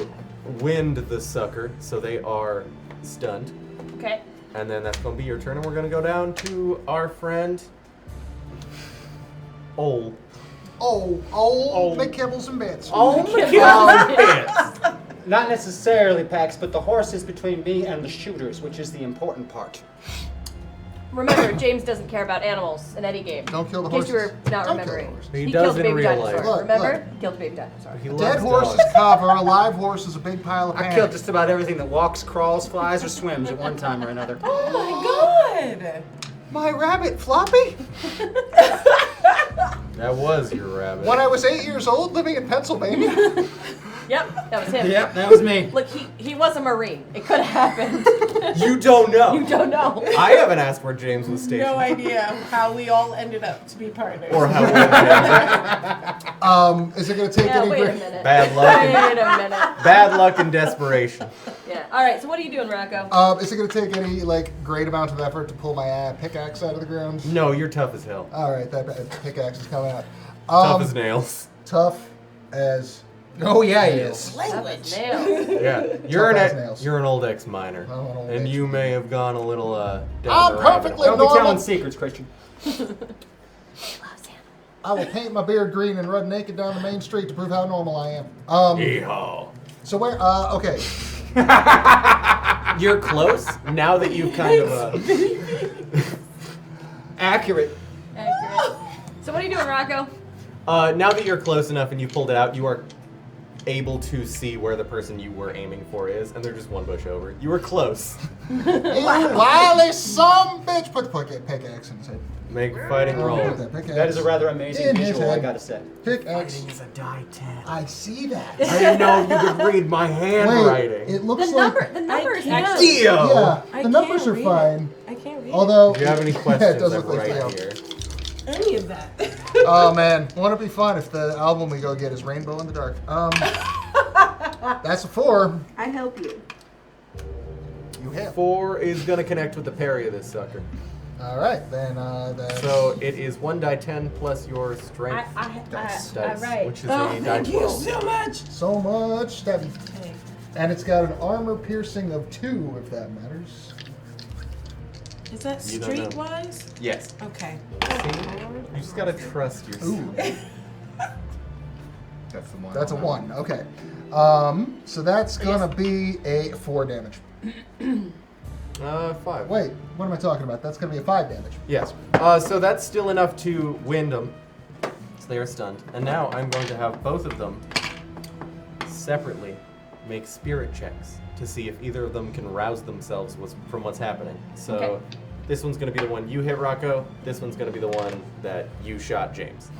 wind the sucker, so they are stunned. Okay. And then that's gonna be your turn, and we're gonna go down to our friend Ol. Oh, the kibbles and bits. Not necessarily, Pax, but the horse is between me and the shooters, which is the important part. Remember, James doesn't care about animals in any game. Don't kill the In case you were horses. not Don't kill the remembering. horses. He He does killed in baby real dinosaur. life. Look, Remember? look. He killed baby dinosaur. He Dead loves horse dogs. is cover. A live horse is a big pile of I pan. killed just about everything that walks, crawls, flies, or swims at one time or another. Oh my god. My rabbit, Floppy. That was your rabbit. When I was 8 years old, living in Pennsylvania. Yep, that was him. Yep, that was me. Look, he was a Marine. It could have happened. You don't know. You don't know. I haven't asked where James was stationed. No idea how we all ended up to be partners. Or how old James is. Is it going to take Yeah, any wait a great? minute. Bad luck. Wait And, a minute. bad luck and desperation. Yeah. All right. So what are you doing, Rocco? Is it going to take any great amount of effort to pull my pickaxe out of the ground? No, you're tough as hell. All right, that pickaxe is coming out. Tough as nails. Tough as. Oh, yeah, he is. Tough as nails. Yeah, you're Tough as an nails. you're an old ex-miner, I'm an old and you may have gone a little down I'm the rabbit perfectly hole. Don't be normal. telling secrets, Christian. I will paint my beard green and run naked down the main street to prove how normal I am. Yeehaw. So where? Okay. You're close now that you've kind of. Accurate. Accurate. So what are you doing, Rocco? Now that you're close enough and you pulled it out, you are able to see where the person you were aiming for is, and they're just one bush over. You were close. You wily some bitch. Put the pickaxe in his head. Make a fighting roll. Put that pickaxe That is a rather amazing in his visual, I head. gotta say. Pickaxe. is a die 10. I see that. I didn't know if you could read my handwriting. Wait, it looks The like. number is can't. actually. Dio! Yeah, I the numbers can't are read fine. I can't read Although. If you have any Yeah, it questions, does I'm look like right Theo. here. any of that. Oh man, wouldn't it be fun if the album we go get is Rainbow in the Dark? That's a 4. I help you. You hit. 4 is gonna connect with the parry of this sucker. All right, then. That's So it is 1 die 10 plus your strength dice, right. which is Oh, a die thank you 12. so much. so much stabby. Okay. And it's got an armor piercing of 2, if that matters. Is that You don't know. streetwise? Yes. Okay. You just gotta trust yourself. Ooh, That's the one. that's a 1. Okay. So that's gonna be a 4 damage. 5. Wait, what am I talking about? That's gonna be a 5 damage. Yes. So that's still enough to wind them. So they are stunned. And now I'm going to have both of them separately make spirit checks to see if either of them can rouse themselves from what's happening. So Okay. this one's going to be the one you hit, Rocco. This one's going to be the one that you shot, James.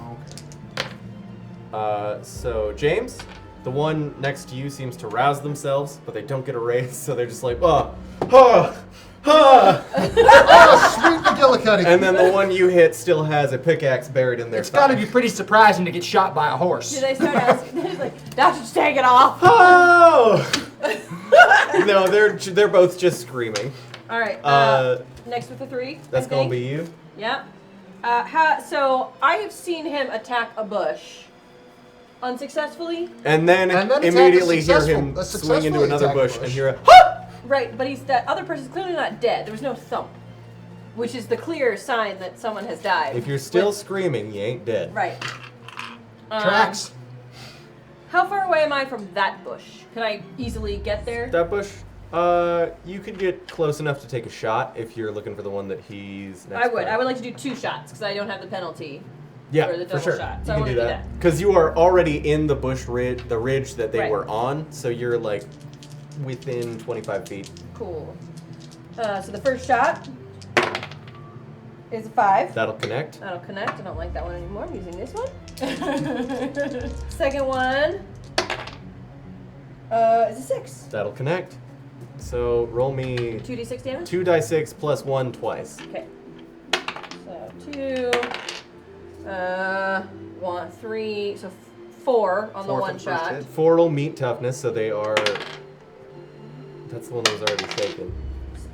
Okay. So James, the one next to you seems to rouse themselves, but they don't get a raise, so they're just like, oh, oh, oh. Oh, sweet McGillicuddy. And then the one you hit still has a pickaxe buried in their It's got to thigh. be pretty surprising to get shot by a horse. Do they start asking? They're like, Doctor, just take it off. Oh! No, they're both just screaming. All right. Next with the 3. That's I gonna think. be you. Yeah. So I have seen him attack a bush unsuccessfully. And then attack immediately a hear successful- him a swing into successfully another attacked bush bush. and hear a Right, but that other person's clearly not dead. There was no thump, which is the clear sign that someone has died. If you're still With- screaming, you ain't dead. right. Tracks. How far away am I from that bush? Can I easily get there? That bush, you could get close enough to take a shot if you're looking for the one that he's next I would. by. I would like to do 2 shots because I don't have the penalty. Yeah, for the double sure. shot. You So I can wanna do do that. that. Because you are already in the bush ridge, the ridge that they Right. were on, so you're like within 25 feet. Cool. So the first shot is a 5. That'll connect. That'll connect. I don't like that one anymore. I'm using this one. Second one is a 6. That'll connect. So roll me 2d6 damage? 2d6 plus 1 twice. Okay. So 2, 1, 3, so 4 on the 4 for one the first shot. hit. 4 will meet toughness, so they are. That's the one that was already shaken.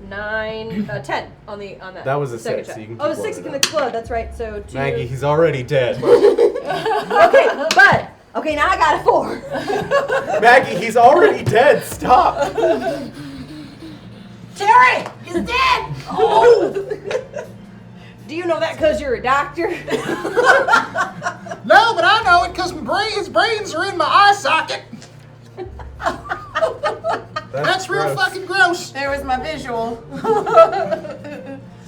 9, 10 on that. That was a second 6, shot. so you can Oh, keep the 6 rolling can it up. explode. That's right. So 2. Maggie, he's already dead. Okay, but okay, now I got a 4. Maggie, he's already dead. Stop. Terry, he's dead. Oh. Do you know that because you're a doctor? No, but I know it because his brains are in my eye socket. That's real gross. fucking gross. There was my visual.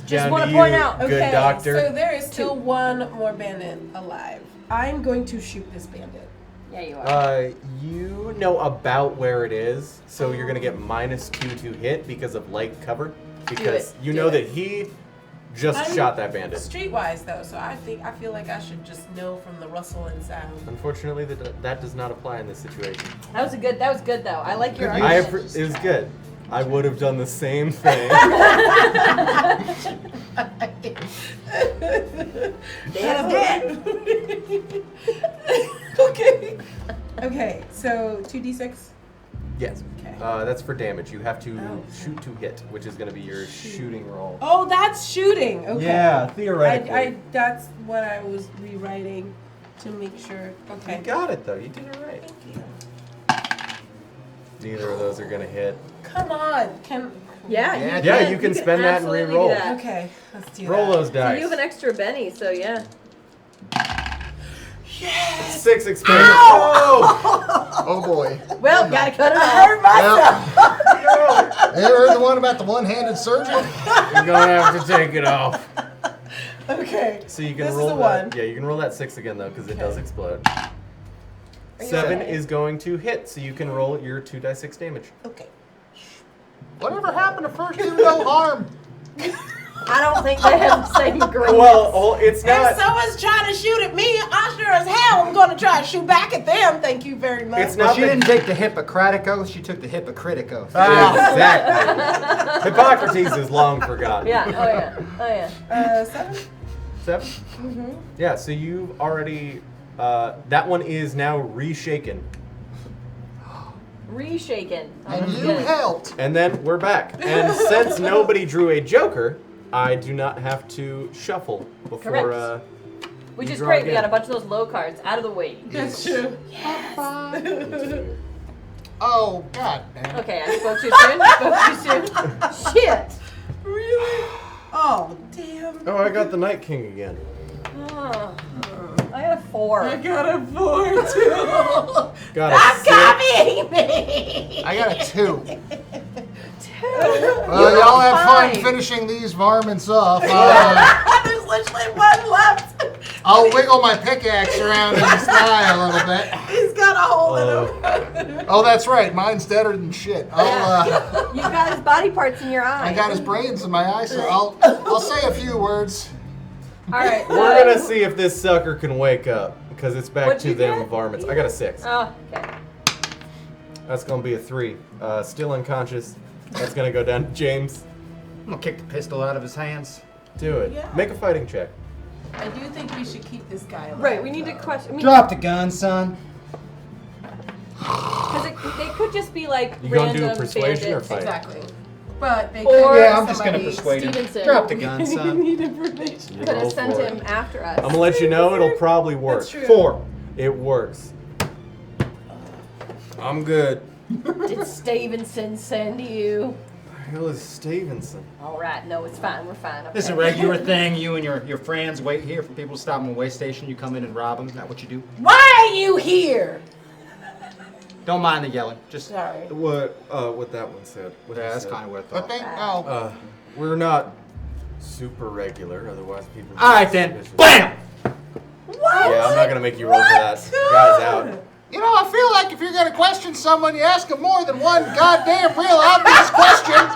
Just Down want to to point you, out. good Okay, doctor. so there is still one more bandit alive. I'm going to shoot this bandit. Yeah, you are. You know about where it is, so you're gonna get -2 to hit because of light cover. Because you Do know it. that he just I'm shot that bandit. Streetwise though, so I feel like I should just know from the rustle and sound. Unfortunately, that does not apply in this situation. That was good though. I like your Good argument. It was good. I would have done the same thing. Dead. Okay. Okay, so 2d6. Yes. Okay. That's for damage. You have to Oh. shoot to hit, which is going to be your shooting roll. Oh, that's shooting. Okay. Yeah, theoretically. I that's what I was rewriting to make sure. Okay. You got it though. You did it right. Neither of those are going to hit. Come on. Yeah, Yeah, you can spend that and absolutely do re-roll. that. Okay, let's do Roll that. those So dice. you have an extra Benny, so yeah. 6 experience. Oh! Oh boy. Well, gotta cut it I off. hurt myself. You ever heard the one about the one-handed surgeon? You're gonna have to take it off. Okay. So you can This is roll a that. 1. Yeah, you can roll that 6 again though, because it Okay. does explode. you 7 okay? is going to hit, so you can roll your 2d6 damage. Okay. Whatever happened to first do no harm? I don't think they have the same agreement. Well, it's If not. someone's trying to shoot at me, I sure as hell am gonna try to shoot back at them. Thank you very much. It's Well, not she the- didn't take the Hippocratic oath, she took the Hypocritic oath. Exactly. Hippocrates is long forgotten. Yeah. Oh yeah. 7. 7? Mm-hmm. Yeah, so you've already. That one is now reshaken. Reshaken. Oh, And that's you good. helped. And then we're back. And since nobody drew a Joker, I do not have to shuffle before. Correct. Which you is draw great. We again. got a bunch of those low cards out of the way. That's true. Oh, god damn. Okay, I spoke too soon. Shit. Really? Oh, damn. Oh, I got the Night King again. Oh, I got a 4. I got a 4 too. Got a 6. Copying me. I got a 2. 2. Well, y'all have fun finishing these varmints off. There's literally 1 left. I'll wiggle my pickaxe around in his thigh a little bit. He's got a hole in him. Oh, that's right. Mine's deader than shit. You got his body parts in your eye. I got his brains in my eye, so I'll say a few words. All right. We're gonna see if this sucker can wake up because it's back What'd to you them get? varmints. I got a 6. Oh, okay. That's gonna be a 3. Still unconscious. That's gonna go down to James. I'm gonna kick the pistol out of his hands. Do it. Yeah. Make a fighting check. I do think we should keep this guy alive. Right. We need to though. question. I mean, Drop the gun, son. because they could just be like You gonna do random persuasion or bandits. fight? Exactly. But they Or- could Yeah, I'm just gonna somebody- persuade him. Stevenson. Drop the gun, We son. need information. You Could roll have sent for him it. after us. I'm gonna let you know it'll probably work. That's true. 4. It works. I'm good. Did Stevenson send you? The hell is Stevenson? All right, no, it's fine. We're fine. Okay. This is a regular thing. You and your friends wait here for people to stop them at a way station. You come in and rob them. Is that what you do? Why are you here? Don't mind the yelling. Just Sorry. What that one said. What yeah, he that's said. kind of what I I thought. think, We're not super regular, otherwise people. All right then. Suspicious. Bam! What? Yeah, I'm not gonna make you roll for that. Guy's out. you know, I feel like if you're going to question someone, you ask them more than one goddamn real obvious question.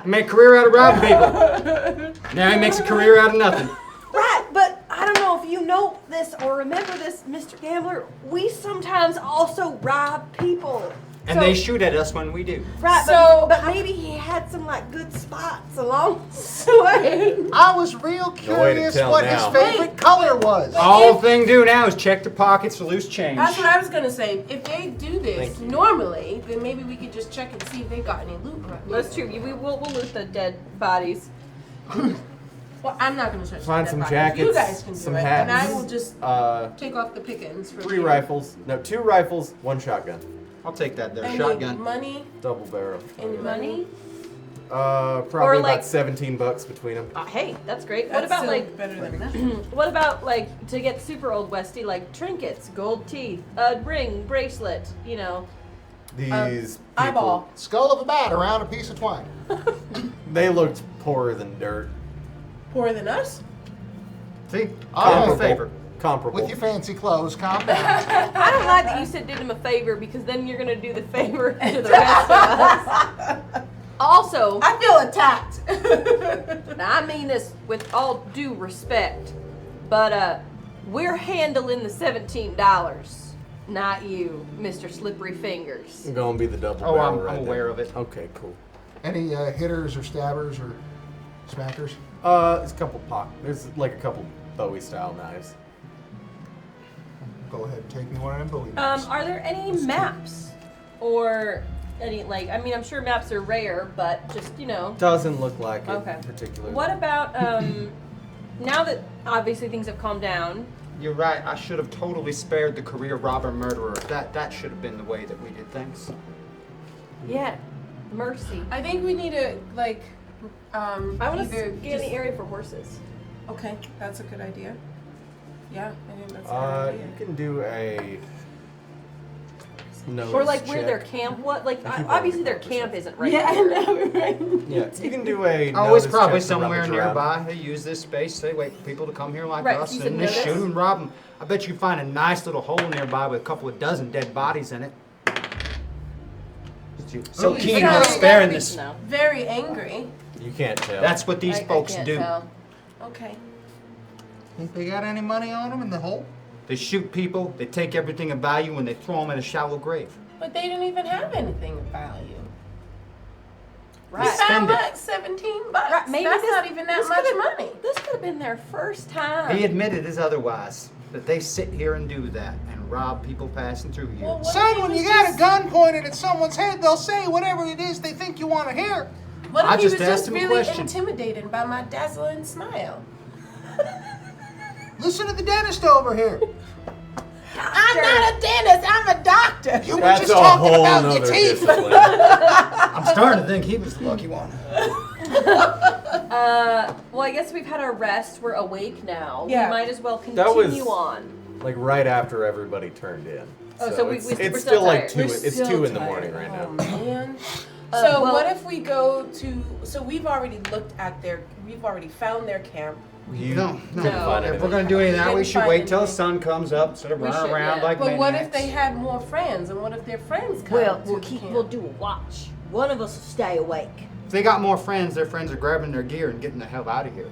He made a career out of robbing people. Now he makes a career out of nothing. Right, but I don't know if you know this or remember this, Mr. Gambler. We sometimes also rob people. And they shoot at us when we do. Right, So- but maybe he had some like good spots along the way. I was real curious tell what now. his favorite color was. All thing do now is check their pockets for loose change. That's what I was gonna say. If they do this Thank you. normally, then maybe we could just check and see if they got any loot. That's true. We'll loot the dead bodies. Well, I'm not gonna touch Find that some body. jackets, You guys can do some it, hats. and I will just Uh, take off the pickings for 3 later. rifles. No, 2 rifles, 1 shotgun. I'll take that there. Any Shotgun. money? Double barrel. Any money? Probably Or, like- about $17 between them. Hey, that's great. That's What about still like? better than nothing? What about like to get super old Westy, like trinkets, gold teeth, a ring, bracelet, you know? These people, Eyeball. Skull of a bat around a piece of twine. they looked poorer than dirt. Poorer than us? See? All I'm in right. favor. Comparable. With your fancy clothes, calm down. I don't like that you said did him a favor because then you're gonna do the favor to the rest of us. Also, I feel attacked. now I mean this with all due respect, but we're handling the $17, not you, Mr. Slippery Fingers. It's gonna be the double Oh, barrel I'm right aware there. of it. Okay, cool. Any hitters or stabbers or smackers? It's a couple There's like a couple Bowie style knives. Go ahead and take me one of them Bowie knives. Are there any maps or any like? I mean, I'm sure maps are rare, but just you know. Doesn't look like it Okay. particularly. What about now that obviously things have calmed down? You're right. I should have totally spared the career robber murderer. That should have been the way that we did things. Yeah, mercy. I think we need to like. I want to either scan just- the area for horses. Okay, that's a good idea. Yeah, I think that's a good idea. You can do a notice Or like where check. their camp? What like If you've obviously already their noticed camp it. isn't right. Yeah, I there. know, right? Yeah, you can do a. Oh, notice it's probably check to somewhere rummage around. nearby. They use this space. They wait for people to come here like Right, us, you said and they notice? shoot and rob them. I bet you find a nice little hole nearby with a couple of dozen dead bodies in it. So Ooh, keen yeah. on sparing this. No. Very angry. You can't tell. That's what these I folks can't do. tell. Okay. Think they got any money on them in the hole? They shoot people, they take everything of value, and they throw them in a shallow grave. But they didn't even have anything of value. Right. We found Spend it. like $17. Right, maybe That's this- not even that this much could've- money. This could have been their first time. He admitted as otherwise, that they sit here and do that and rob people passing through here. Well, what if Son, he when was you got just- a gun pointed at someone's head, they'll say whatever it is they think you want to hear. What if I he just was asked just him a really question. intimidated by my dazzling smile? Listen to the dentist over here. I'm not a dentist. I'm a doctor. You were That's just a talking whole about your nother teeth. discipline. I'm starting to think he was the lucky one. Well, I guess we've had our rest. We're awake now. Yeah. We might as well That was- continue on. Like right after everybody turned in. Oh, so we- it's, we're it's still still like tired. 2. We're It's still 2 in the tired. morning right Oh, now. man. Uh, So well- what if we go to? So we've already looked at their. We've already found their camp. You No. couldn't find If anything. we're gonna do any of that, we Didn't should find wait till the anything. sun comes up instead of We running should, around yeah. like But what if maniacs. they had more friends, and what if their friends come Well, to we'll the keep. camp? We'll do a watch. One of us will stay awake. If they got more friends, their friends are grabbing their gear and getting the hell out of here.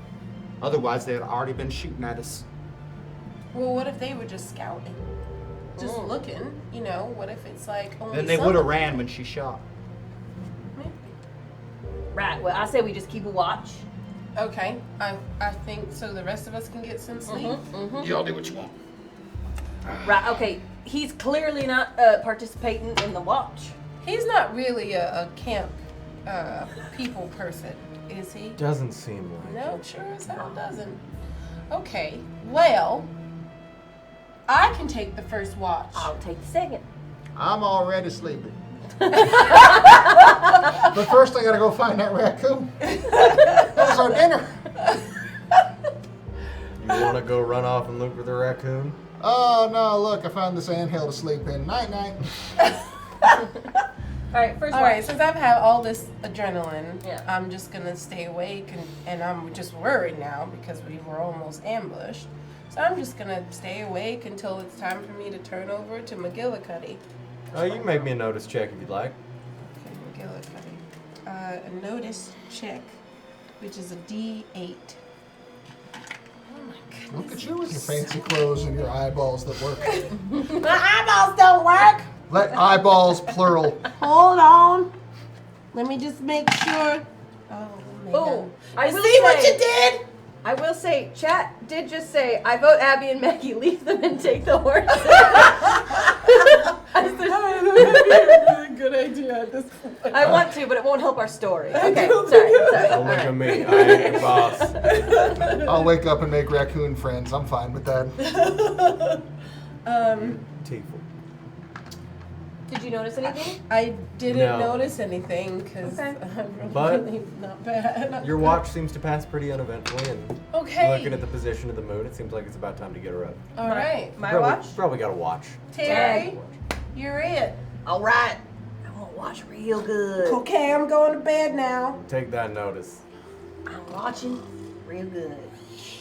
Otherwise, they'd already been shooting at us. Well, what if they were just scouting, just looking? You know, what if it's like only? Then they some would have of ran when she shot. them? Right. Well, I say we just keep a watch. Okay, I think so. The rest of us can get some sleep. Y'all do what you want. Right. Okay. He's clearly not participating in the watch. He's not really a camp people person, is he? Doesn't seem like. No, sure as hell doesn't. Okay, well, I can take the first watch. I'll take the second. I'm already sleeping. But first, I gotta go find that raccoon. That was our dinner. You want to go run off and look for the raccoon? Oh no! Look, I found this anthill to sleep in. Night, night. All right, first All watch. right, since I've had all this adrenaline, Yeah. I'm just gonna stay awake, and I'm just worried now because we were almost ambushed. So I'm just gonna stay awake until it's time for me to turn over to McGillicuddy. You can make me a notice check if you'd like. Okay, McGillicuddy. A notice check, which is a D8. Oh my goodness. Look at you with your fancy clothes and your eyeballs that work. My eyeballs don't work! Let eyeballs plural. Hold on. Let me just make sure. Oh, man. Oh, I You will see what say- you did? I will say, chat did just say, I vote Abby and Maggie leave them and take the horse. Really good idea at this point. I want to, but it won't help our story. Okay, sorry. Don't look at me. I ain't the boss. I'll wake up and make raccoon friends. I'm fine with that. Teeful. Did you notice anything? I didn't No. notice anything because Okay. I'm But- really not bad. Your watch seems to pass pretty uneventfully, and Okay. looking at the position of the moon, it seems like it's about time to get her up. All right. My probably, watch? Probably got a watch. Terry, you're it. All right. I'm going to watch real good. Okay, I'm going to bed now. Take that notice. I'm watching real good.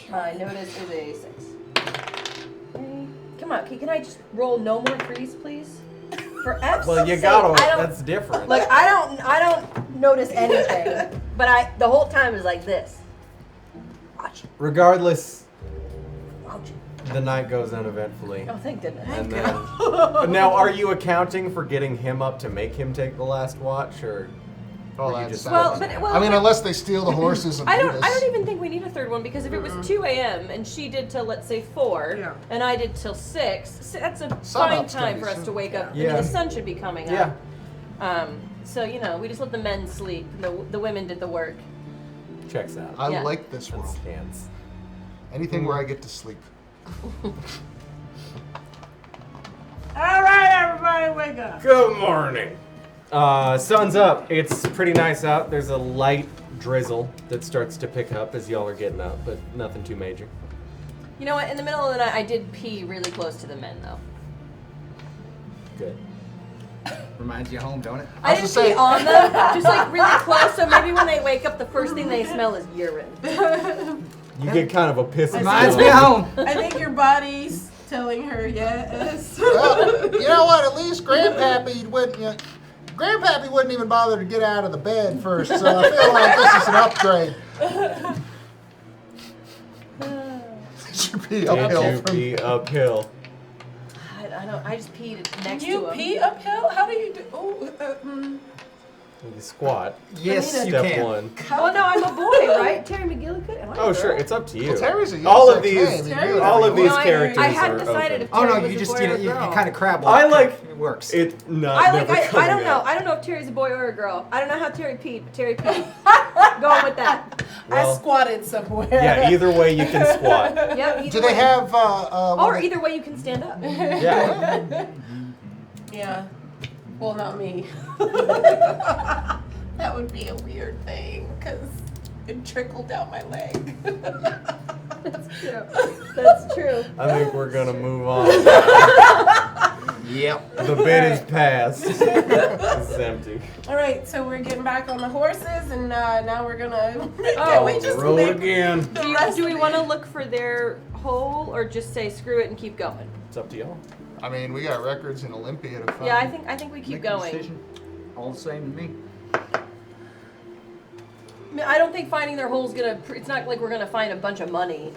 My notice is a 6. Okay. Come on, can I just roll no more threes, please? For F's Well, you sake, gotta. I don't, That's different. like, I don't notice anything. But the whole time is like this. Watch it. Regardless, Watch it. the night goes uneventfully. Oh, thank goodness. And then, but now, are you accounting for getting him up to make him take the last watch, or Oh, were you that's just Well, but I mean, unless they steal the horses and I beat don't us. even think we need a third one because if it was 2 a.m. and she did till let's say 4 Yeah. and I did till 6, that's a Sun fine up's gonna time be for us soon. to wake up. I Yeah. mean, the sun should be coming Yeah. up. So we just let the men sleep. The women did the work. checks out? I Yeah. like this That world. stands. Anything where I get to sleep. All right, everybody, wake up. Good morning. Sun's up. It's pretty nice out. There's a light drizzle that starts to pick up as y'all are getting up, but nothing too major. You know what? In the middle of the night, I did pee really close to the men though. Good. Reminds you of home, don't it? I was didn't gonna pee say- on them, just like really close. So maybe when they wake up, the first thing they smell is urine. You get kind of a piss. Reminds me of home. I think your body's telling her yes. Well, you know what? At least Grandpappy wouldn't. Grandpappy wouldn't even bother to get out of the bed first, so I feel like this is an upgrade. Should be uphill And you from. be uphill. I don't. I just peed next You to him. pee uphill? How do you do? You squat. Yes, you Step can. one. Well, no, I'm a boy, right? Terry McGillicuddy. Am I a Oh, girl? sure. It's up to you. Well, Terry's a all of unisex these, name. You can do whatever all of you these want. characters I hadn't are decided open. if Oh Terry no, was you a just boy or a you girl. kind of crab I walk. like It works. it. Not I never coming don't know. out. I don't know if Terry's a boy or a girl. I don't know how Terry peed, but Terry peed. Going with that. Well, I squatted somewhere. yeah. Either way, you can squat. Yep. Either Do they way. have? Or either way, you can stand up. Yeah. Yeah. Well, not me. That would be a weird thing because it trickled down my leg. That's true. I think we're gonna move on. Yep. The bid is passed. It's empty. All right, so we're getting back on the horses, and now we're gonna. Oh, we just roll leave again. the rest Do we of want to it? look for their hole or just say screw it and keep going? It's up to y'all. I mean, we got records in Olympia to find. Yeah, I think we keep Make a going. decision. All the same to me. I mean, I don't think finding their hole's gonna. It's not like we're gonna find a bunch of money.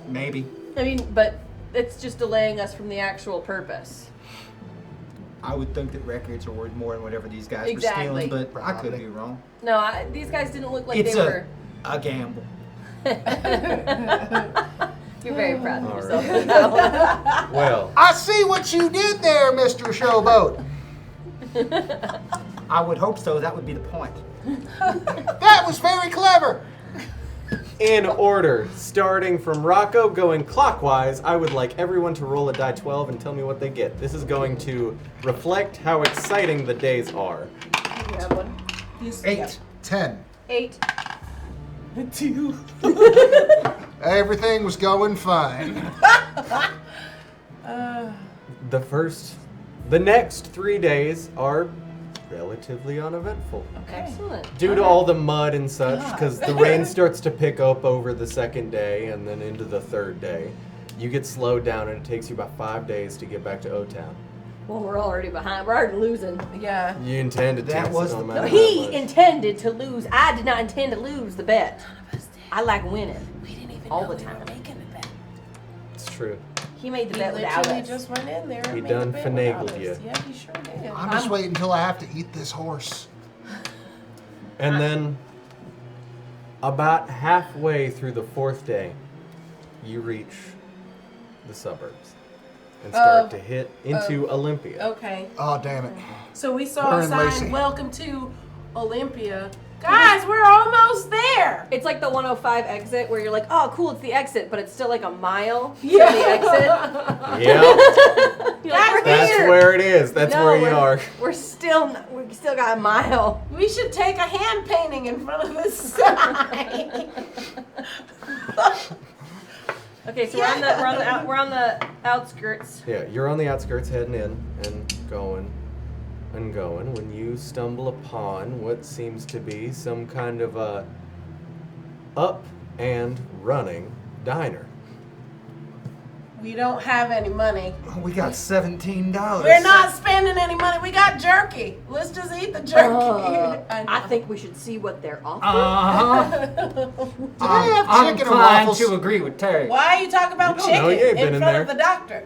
Maybe. I mean, but it's just delaying us from the actual purpose. I would think that records are worth more than whatever these guys Exactly. were stealing, but I could be wrong. No, these guys didn't look like It's they were. a gamble. You're very proud of All yourself. right. for that one. Well, I see what you did there, Mr. Showboat. I would hope so. That would be the point. That was very clever. in order, starting from Rocco, going clockwise, I would like everyone to roll a die 12 and tell me what they get. This is going to reflect how exciting the days are. You have one. 8. 10. 8. 2. Everything was going fine. The next 3 days are relatively uneventful. Excellent. Due to all the mud and such, because the rain starts to pick up over the second day and then into the third day. You get slowed down and it takes you about 5 days to get back to O-Town. Well, we're already behind. We're already losing. Yeah. You intended to. That was so the- no No, matter he how much. intended to lose. I did not intend to lose the bet. I like winning. We didn't even All know the we time. were making a bet. It's true. He made the He bet without literally us. just went in there and He made done the bet without finagled us. ya. Yeah, he sure did. I'm just waiting until I have to eat this horse. And then, about halfway through the fourth day, you reach the suburbs and start to hit into Olympia. Okay. Oh, damn it. So we saw We're a in sign, Lacey. "Welcome to Olympia." Guys, we're almost there. It's like the 105 exit where you're like, oh, cool, it's the exit, but it's still like a mile Yeah. to the exit. Yeah, You're like, we're that's here. where it is. That's No, where you we're- are. we still got a mile. We should take a hand painting in front of this sign. Okay, so we're on the outskirts. Yeah, you're on the outskirts heading in and going and going when you stumble upon what seems to be some kind of a up and running diner. We don't have any money. We got $17. We're not spending any money. We got jerky. Let's just eat the jerky. I think we should see what they're offering. Uh-huh. I have I'm chicken and inclined waffles? to agree with Terry. Why are you talking about You don't chicken know. You ain't been in in front there. of the doctor?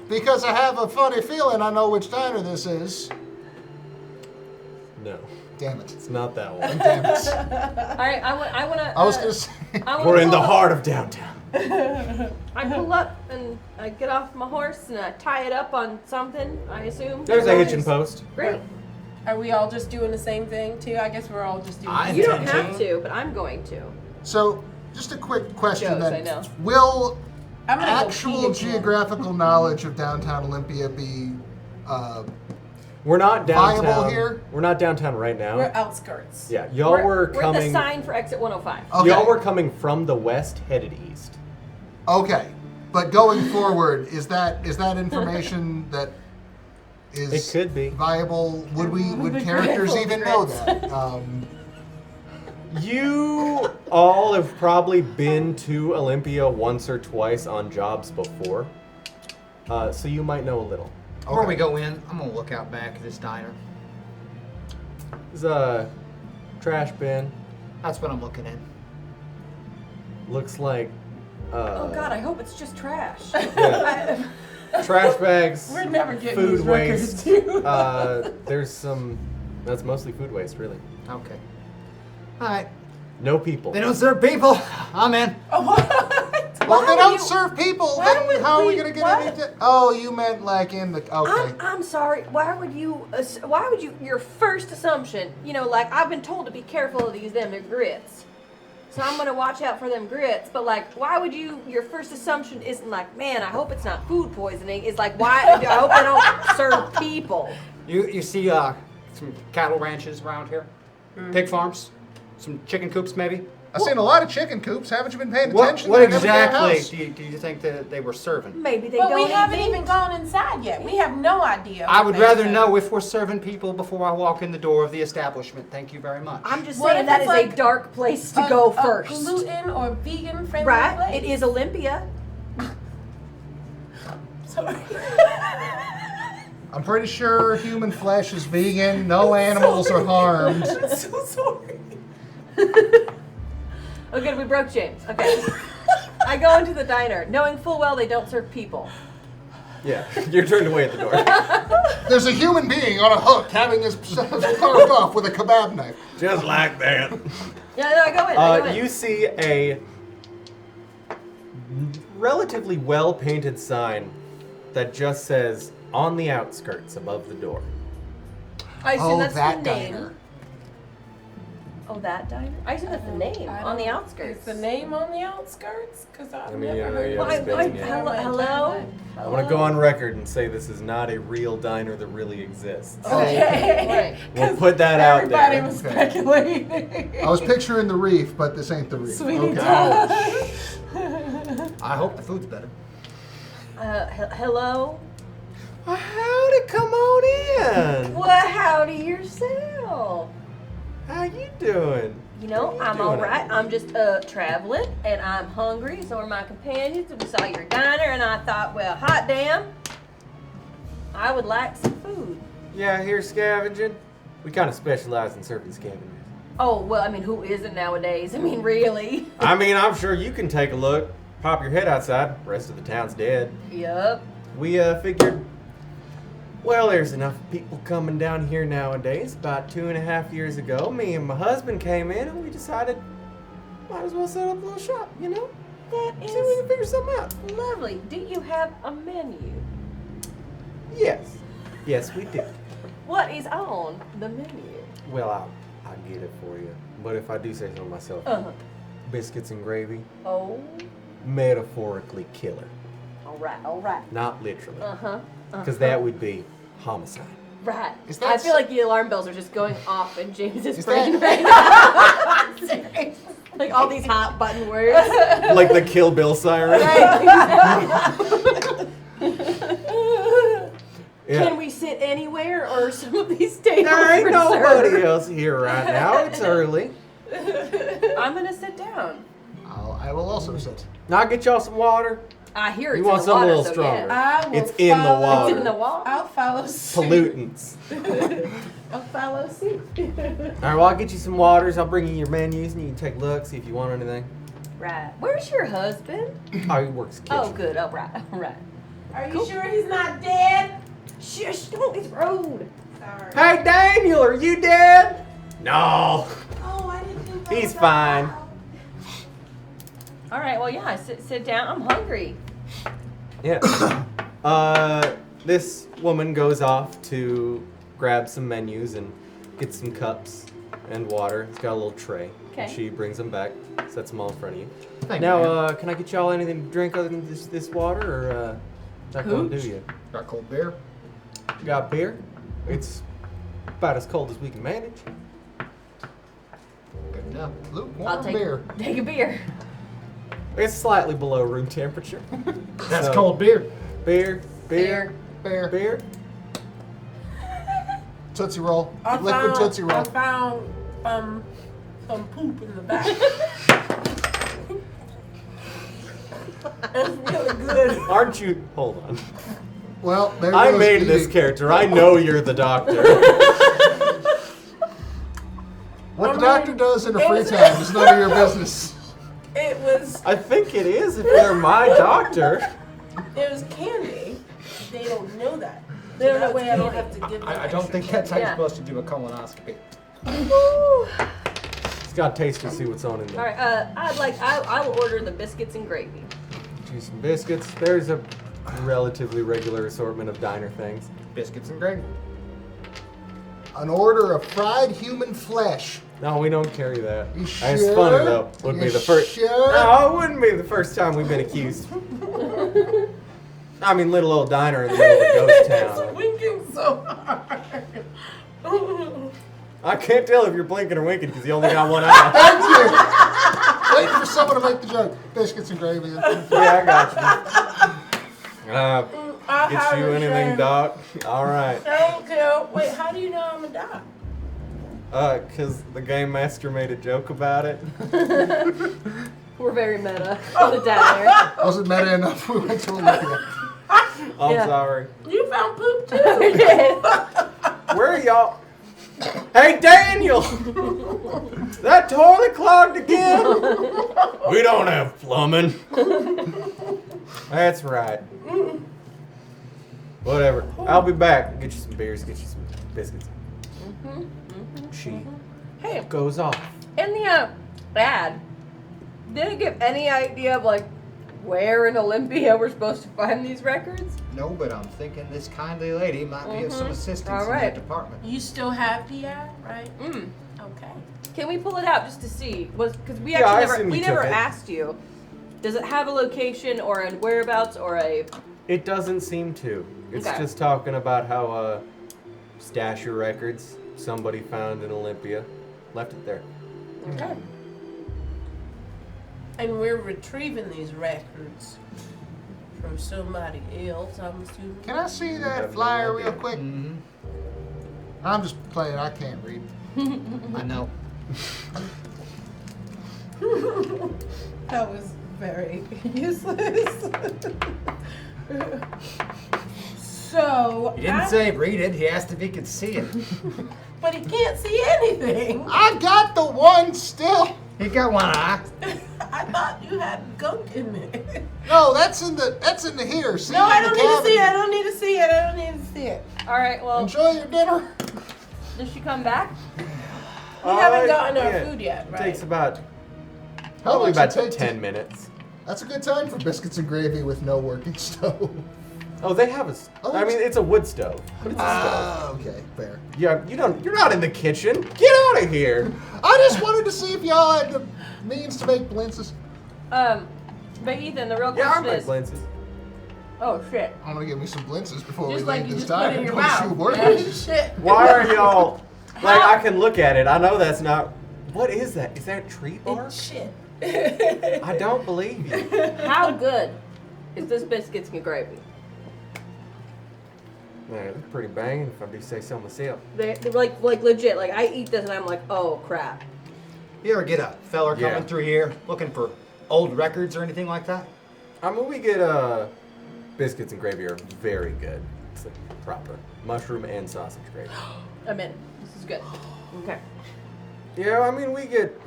Because I have a funny feeling I know which diner this is. No, Damn it. it's not that one. Damn it. All right, I want to. I was going to say. We're in the heart of downtown. I pull up and I get off my horse and I tie it up on something. I assume. There's a hitching post. Great. Are we all just doing the same thing too? I guess we're all just doing. I the You same don't intend have to, but I'm going to. So, just a quick question Shows, then. I know. Will I'm gonna go actual pee. geographical knowledge of downtown Olympia be We're not downtown. Viable here? We're not downtown right now. We're outskirts. Yeah, y'all were We're coming. the sign for exit 105. okay? Y'all were coming from the west, headed east. Okay, but going forward, is that information that is It could be. viable? Would characters even know that? You all have probably been to Olympia once or twice on jobs before, so you might know a little. Before we go in, I'm gonna look out back at this diner. There's a trash bin. That's what I'm looking in. Looks like Oh God, I hope it's just trash. yeah, trash bags, We're never getting food these records, waste. dude. There's some. That's mostly food waste, really. Okay. All right. No people. They don't serve people. I'm in. Well, if they don't serve people, then how are we gonna get any? Oh, you meant like in the okay. I'm sorry. Why would you? Your first assumption, like I've been told to be careful of them grits, so I'm gonna watch out for them grits. But like, why would you? Your first assumption isn't like, man, I hope it's not food poisoning. It's like, why? I hope they don't serve people. You see some cattle ranches around here, pig farms, some chicken coops maybe. I've seen a lot of chicken coops. Haven't you been paying What, attention? what They're never their exactly house. do you think that they were serving? Maybe they But don't we haven't eat even meat. gone inside yet. We have no idea. I what would they rather serve. know if we're serving people before I walk in the door of the establishment. Thank you very much. I'm just What saying if that is it's a like dark place to go a first. gluten or vegan friendly Right? place. It is Olympia. Sorry. I'm pretty sure human flesh is vegan. No animals are harmed. I'm so sorry. Oh, good, we broke James. Okay. I go into the diner, knowing full well they don't serve people. Yeah, you're turned away at the door. There's a human being on a hook having his carved off with a kebab knife. Just like that. Yeah, no, I go in. I go in. You see a relatively well-painted sign that just says, on the outskirts above the door. I assume Oh, that's that the name. diner. Oh, that diner? I assume that's the name I on the don't- outskirts. Is the name on the outskirts? Because I've mean, yeah, never heard yeah, Well, of it's it. been- hello? I want to go on record and say this is not a real diner that really exists. Okay. We'll put that out Everybody there. was Okay. speculating. I was picturing the reef, but this ain't the reef. Sweetie Okay. Todd. I hope the food's better. Hello? Well, howdy, come on in. Well, howdy yourself. How you doing? You know, How you I'm doing, alright. Abie? I'm just traveling and I'm hungry. So are my companions. We saw your diner and I thought, well, hot damn, I would like some food. Yeah, here scavenging. We kind of specialize in serving scavengers. Oh, well, I mean, who isn't nowadays? I mean, really? I mean, I'm sure you can take a look. Pop your head outside. Rest of the town's dead. Yup. We figured, well, there's enough people coming down here nowadays. About 2.5 years ago, me and my husband came in and we decided, might as well set up a little shop, you know? That See if we can is figure something out. lovely. Do you have a menu? Yes. Yes, we do. What is on the menu? Well, I'll get it for you. But if I do say so myself, Uh-huh. biscuits and gravy, Oh, metaphorically killer. alright. Not literally. Uh-huh. Because that would be homicide. Right. Is I that feel like the alarm bells are just going off in James's Is brain that- right now. Serious. Like all these hot button words. Like the Kill Bill siren. Yeah. Can we sit anywhere or are some of these tables There ain't reserved? nobody else here right now. It's early. I'm gonna sit down. I will also sit. Now I'll get y'all some water. I hear it's You want in the something water, a little so stronger? yeah. I will It's in the follow- water. It's in the water. I'll follow suit. Pollutants. I'll follow suit. Alright, well, I'll get you some waters. I'll bring you your menus and you can take a look, see if you want anything. Right. Where's your husband? Oh, he works kitchen. Oh, good. Oh, right. Right. Are you Cool. sure he's not dead? Shush! Don't. It's rude. Sorry. Hey, Daniel, are you dead? No. Oh, I didn't think that He's was fine. out. All right. Well, yeah. Sit down. I'm hungry. Yeah. This woman goes off to grab some menus and get some cups and water. It's got a little tray. Okay. She brings them back, sets them all in front of you. Thank you, ma'am. Now, can I get y'all anything to drink other than this water, or is that gonna do Hooch? you? Got cold beer. You got beer? It's about as cold as we can manage. Good enough. I'll Lukewarm take beer. a beer. It's slightly below room temperature. That's So, cold beer. Beer, Beer. Beer. beer. Tootsie Roll. I Liquid found, Tootsie Roll. I found some poop in the back. It's really good. Aren't you? Hold on. Well, there I goes made this eating. character. I know you're the doctor. What I the mean, doctor does in a free it's- time is none of your business. It was I think it is if they're my doctor. candy. They don't know that. They don't know that way it's I don't candy. have to give them I don't extra think that's how Yeah. you're supposed to do a colonoscopy. It's got to taste to see what's on in All there. right. I will order the biscuits and gravy. Do some biscuits. There's a relatively regular assortment of diner things. Biscuits and gravy. An order of fried human flesh. No, we don't carry that. You It's sure? funny though. Wouldn't be You the first. sure? No, it wouldn't be the first time we've been accused. I mean, little old diner in the middle of a ghost It's town. winking so hard. I can't tell if you're blinking or winking because you only got one eye. Thank you. someone to make the joke. Biscuits and gravy. Yeah, I got you. I'll Get have you a anything, shame. Doc? All right. Thank you. Wait, how do you know I'm a doc? Cause the game master made a joke about it. We're very meta. Put it down there. Wasn't meta enough. We went to Olympia. I'm Yeah. sorry. You found poop too. Where are y'all? Hey, Daniel! That toilet clogged again? We don't have plumbing. That's right. Whatever. I'll be back. Get you some beers, get you some biscuits. She Hey, goes off. in the ad, did it give any idea of like where in Olympia we're supposed to find these records? No, but I'm thinking this kindly lady might be of some assistance All in right. that department. You still have the ad, right? Mm. Okay. Can we pull it out just to see? Because we Yeah, I actually assume never you we never took it. asked you. Does it have a location or a whereabouts or a? It doesn't seem to. It's Okay. just talking about how stash your records somebody found in Olympia, left it there. Okay. And we're retrieving these records from somebody else, I'm assuming. Can I see have that no flyer idea. real quick? Mm-hmm. I'm just playing. I can't read. I know. That was very useless. So, He didn't say read it. He asked if he could see it. but he can't see anything. I got the one still. He got one eye. I thought you had gunk in it. No, that's in the here. See No, it I in don't the need to cavity. see it. I don't need to see it. I don't need to see it. All right. Well, Enjoy your dinner. does she come back? We haven't gotten our yeah. food yet, It right? takes about How probably long about does it take 10 to- minutes. That's a good time for biscuits and gravy with no working stove. Oh, they have a. Oh, I mean, it's a wood stove. But it's a stove. Ah, okay, fair. Yeah, you're not in the kitchen. Get out of here. I just wanted to see if y'all had the means to make blintzes. But Ethan, the real Yeah, I question make is. blintzes. Oh shit. I'm gonna give me some blintzes before Just we like leave you this just put time. in your Don't shoot mouth. words. Shit. Why are y'all? Like, I can look at it. I know that's not. What is that? Is that tree bark? It's shit. I don't believe you. How good is this biscuits and gravy? Man, they're pretty banging if I do say so myself. They're like legit. Like I eat this and I'm like, oh crap. You ever get a feller Yeah. coming through here looking for old records or anything like that? I mean, we get biscuits and gravy are very good. It's like proper mushroom and sausage gravy. I'm in. This is good. Okay. Yeah, I mean, we get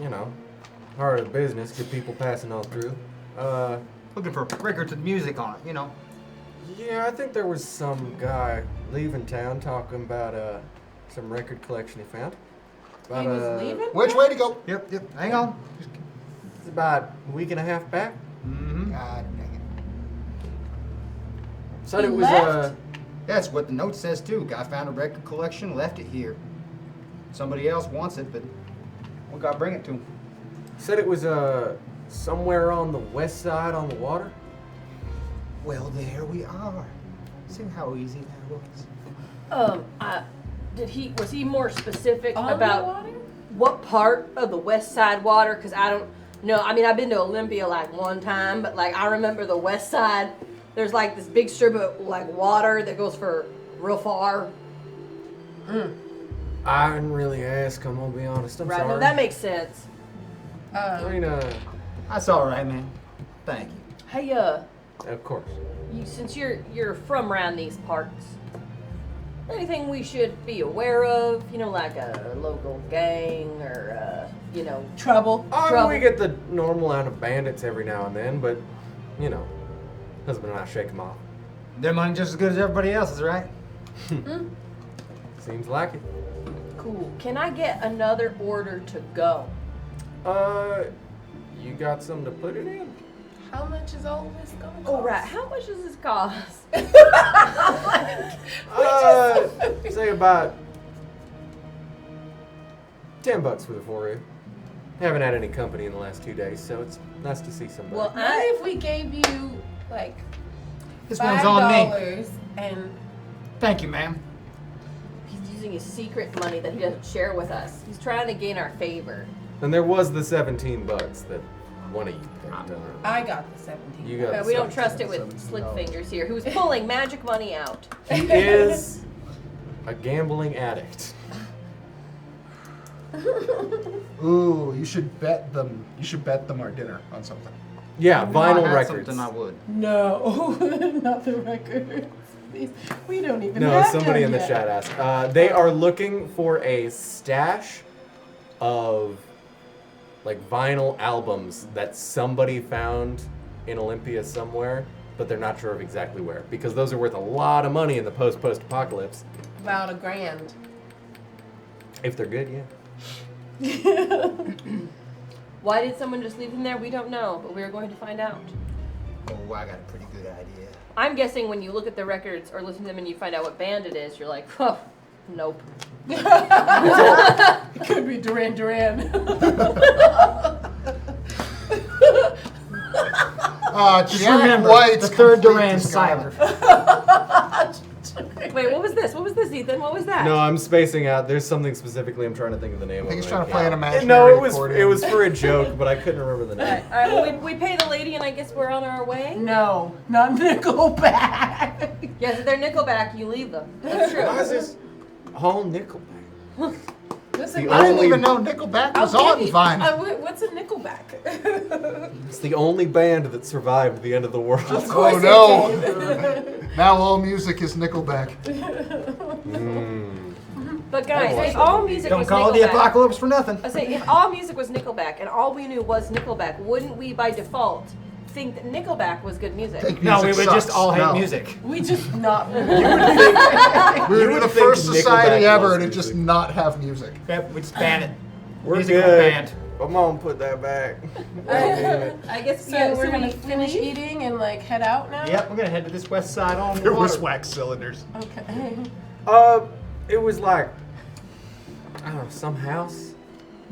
heart of the business, get people passing on through. Looking for records with music on it, you know. Yeah, I think there was some guy leaving town talking about some record collection he found. About, He was leaving? Which way to go? Yep. Hang on. It's about a week and a half back. Mm-hmm. God dang Said He it was left? That's what the note says too. Guy found a record collection, left it here. Somebody else wants it, but we gotta bring it to him. said it was somewhere on the west side on the water. Well, there we are. See how easy that was? Was he more specific On the about water? what part of the west side water? Because I don't know. I mean, I've been to Olympia like one time, but like I remember the west side. There's like this big strip of like water that goes for real far. I didn't really ask. I'm gonna be honest. I'm Right? sorry. No, that makes sense. I mean, That's all right, man. Thank you. Hey, of course. since you're from around these parts, anything we should be aware of? You know, like a local gang or Trouble. Trouble. We get the normal amount of bandits every now and then, but husband and I shake them off. Their money just as good as everybody else's, right? Seems like it. Cool. Can I get another order to go? You got something to put it in? How much is all this gonna cost? Oh, right. How much does this cost? Say about $10 for the four of you. Haven't had any company in the last 2 days, so it's nice to see somebody. Well, What if we gave you like This one's on me. $5 and Thank you, ma'am. he's using his secret money that he doesn't share with us. He's trying to gain our favor. And there was the $17 that one of you picked. I got the 17. You got. We the don't trust it 17. with slick fingers here, who's pulling magic money out. He is a gambling addict. Ooh, you should bet them. You should bet them our dinner on something. Yeah, If I vinyl had records. Something I would. No, not the records. We don't even No, have somebody them in the yet. chat asked. They are looking for a stash of like vinyl albums that somebody found in Olympia somewhere, but they're not sure of exactly where because those are worth a lot of money in the post-apocalypse. About $1,000. If they're good, yeah. Why did someone just leave him there? We don't know, but we're going to find out. Oh, I got a pretty good idea. I'm guessing when you look at the records or listen to them and you find out what band it is, you're like, oh, nope. It could be Duran Duran. Just Jack remember, White's the third complete Duran's discography. silent. Wait, what was this? What was this, Ethan? What was that? No, I'm spacing out. There's something specifically I'm trying to think of the name I think of. he's it. trying to play an imaginary No, it accordion. was for a joke, but I couldn't remember the name. All right, well, we pay the lady and I guess we're on our way. No, not Nickelback. Yes, if they're Nickelback, you leave them. That's true. Why is this all Nickelback? Listen, The I didn't only- even know Nickelback I'll was on give you- vinyl. what's a Nickelback? It's the only band that survived the end of the world. Of course Oh it did. no! Now all music is Nickelback. But guys, I if all music Don't was call it Nickelback, the apocalypse for nothing. I say if all music was Nickelback and all we knew was Nickelback, wouldn't we by default think that Nickelback was good music? Think No, we music would just sucks. all hate No. music. We just not. We would You be would the think first Nickelback society ever was to just music. not have music. Yep, we just ban it. We're Musical good. band. Come on, put that back. I guess So yeah, we're gonna we finish leave? eating and like head out now. Yep, we're gonna head to this west side on the There was water. wax cylinders. Okay. It was like, I don't know, some house.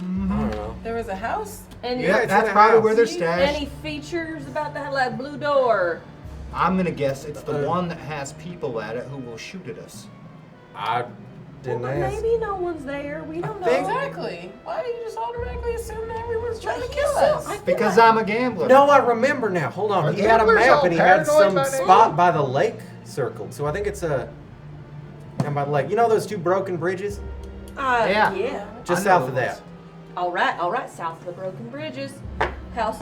I don't know. There was a house. Any, Yeah, it's that's in a probably house. where they're any stashed. features about that like blue door? I'm gonna guess it's the one that has people at it who will shoot at us. I didn't Well, ask. maybe no one's there. We don't know. think- Exactly. Why do you just automatically assume that everyone's trying to But kill he's so- us? I feel Because like- I'm a gambler. No, I remember now. Hold on. Are He had a gamblers map all and he had paranoid some by name? spot by the lake circled. So I think it's a. And by the lake, you know those two broken bridges? Yeah. Yeah. Just I know south of those. that. All right. South of the broken bridges, house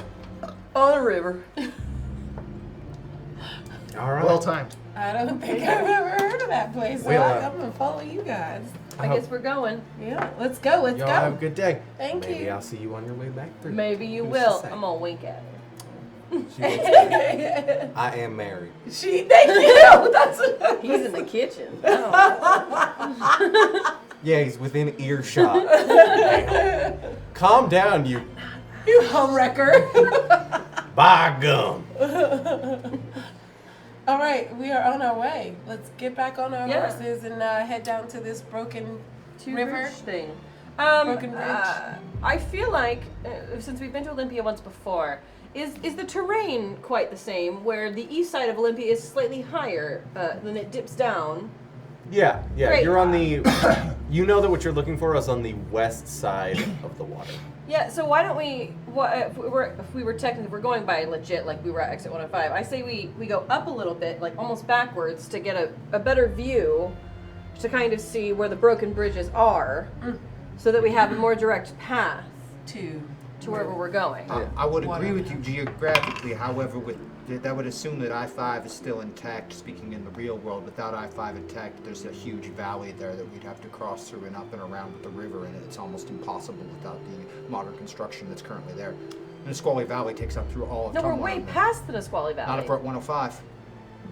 on a river. All right. Well timed. I don't think I've ever heard of that place. So Well, I'm gonna follow you guys. I guess we're going. Yeah, let's go. Let's Y'all go. have a good day. Thank Maybe you. I'll see you on your way back through. Maybe you Who's will. to say? I'm gonna wink at her. She will. I am married. Thank you. That's He's in the kitchen. Oh. Yeah, he's within earshot. Calm down, you you homewrecker. by gum. All right, we are on our way. Let's get back on our Yeah. horses and head down to this broken river. Bridge thing. Broken bridge. I feel like since we've been to Olympia once before, is the terrain quite the same? Where the east side of Olympia is slightly higher, then it dips down. Yeah. Great. You're on the. You know that what you're looking for is on the west side of the water. Yeah. So why don't we? If we were technically, if we're going by legit, like we were at exit 105, I say we go up a little bit, like almost backwards, to get a better view, to kind of see where the broken bridges are, so that we have a more direct path To wherever we're going. I would Water. agree with you geographically. However, that would assume that I-5 is still intact. Speaking in the real world, without I-5 intact, there's a huge valley there that we'd have to cross through and up and around with the river in it. It's almost impossible without the modern construction that's currently there. And the Squally Valley takes up through all of No, we're Tumwater. way past the Nisqually Valley. Not up at 105.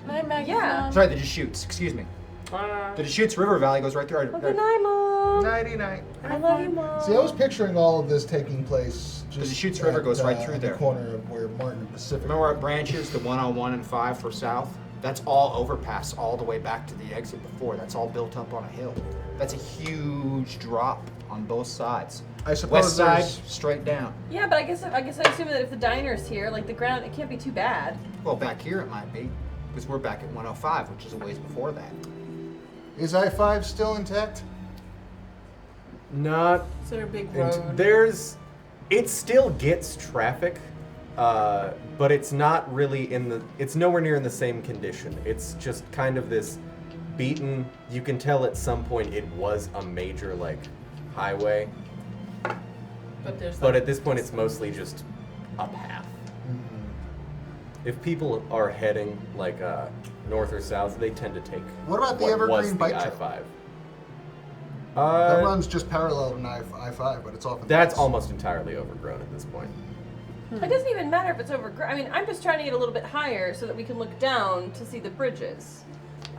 Night, Maggie. Yeah. Mom. Sorry, the Deschutes. Excuse me. The Deschutes River Valley goes right through. Well, good night, Mom. Nighty-night. I love you, Mom. See, I was picturing all of this taking place just The Deschutes River goes right through at there. the corner of where Martin and Pacific. Remember our branches, the 101 and 5 for south? That's all overpass all the way back to the exit before. That's all built up on a hill. That's a huge drop on both sides. I suppose West side, there's- straight down. Yeah, but I guess I assume that if the diner's here, like the ground, it can't be too bad. Well, back here it might be, because we're back at 105, which is a ways before that. Is I-5 still intact? Not. Is there a big And road? it still gets traffic, but it's not really it's nowhere near in the same condition. It's just kind of this beaten, you can tell at some point it was a major, like, highway. But at this point it's mostly just a path. If people are heading, like, north or south, they tend to take What about the was Evergreen the bike trail? I-5. That runs just parallel to I-5, but it's off. That's almost entirely overgrown at this point. It doesn't even matter if it's overgrown. I mean, I'm just trying to get a little bit higher so that we can look down to see the bridges.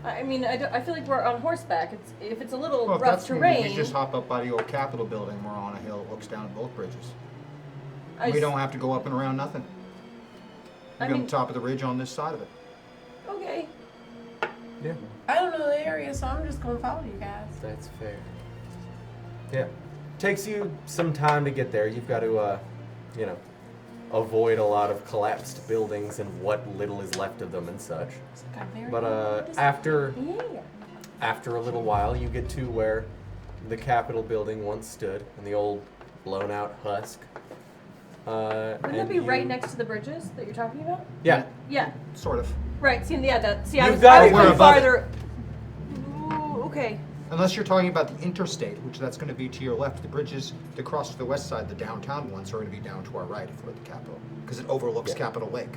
I mean, I feel like we're on horseback. If it's a little Well, if rough that's terrain. You just hop up by the old Capitol building. We're on a hill that looks down at both bridges. I We don't have to go up and around nothing. We're I on mean- the top of the ridge on this side of it. Okay. Yeah, I don't know the area, so I'm just gonna follow you guys. that's fair. Yeah. Takes you some time to get there. You've got to, avoid a lot of collapsed buildings and what little is left of them and such. But after a little while, you get to where the Capitol building once stood, and the old blown-out husk. Wouldn't that be right next to the bridges that you're talking about? Yeah. Yeah. Sort of. Right. See, yeah. I You've was got it. going We're above it. farther. Ooh, okay. Unless you're talking about the interstate, which that's going to be to your left. The bridges to cross to the west side, the downtown ones, are going to be down to our right if we're at the Capitol, because it overlooks Capitol Lake.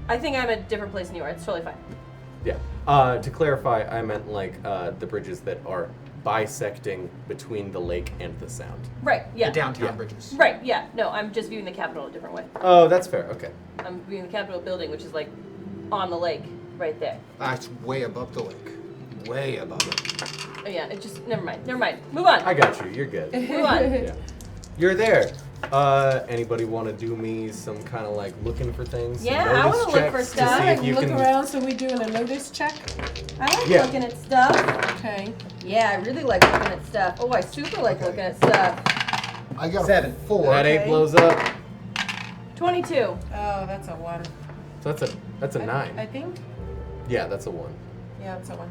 I think I'm at a different place than you are. It's totally fine. Yeah. To clarify, I meant like the bridges that are bisecting between the lake and the sound. Right. Yeah. The downtown Yeah. bridges. Right. Yeah. No, I'm just viewing the Capitol a different way. Oh, that's fair. Okay. I'm viewing the Capitol building, which is like on the lake, right there. That's way above the lake. Way above it. Oh, yeah. It just never mind. Never mind. Move on. I got you. You're good. Move on. Yeah. You're there. Anybody want to do me some kind of like looking for things? Yeah, Some I notice wanna look for checks to stuff. see if you Look can. around, so we doing a notice check. I like Yeah. looking at stuff. Okay. Yeah, I really like looking at stuff. Oh, I super like looking at stuff. I got 7. a 4. That 8 Okay. blows up. 22. Oh, that's a 1. So that's a 9. I think. Yeah, that's a 1. Yeah, it's a 1.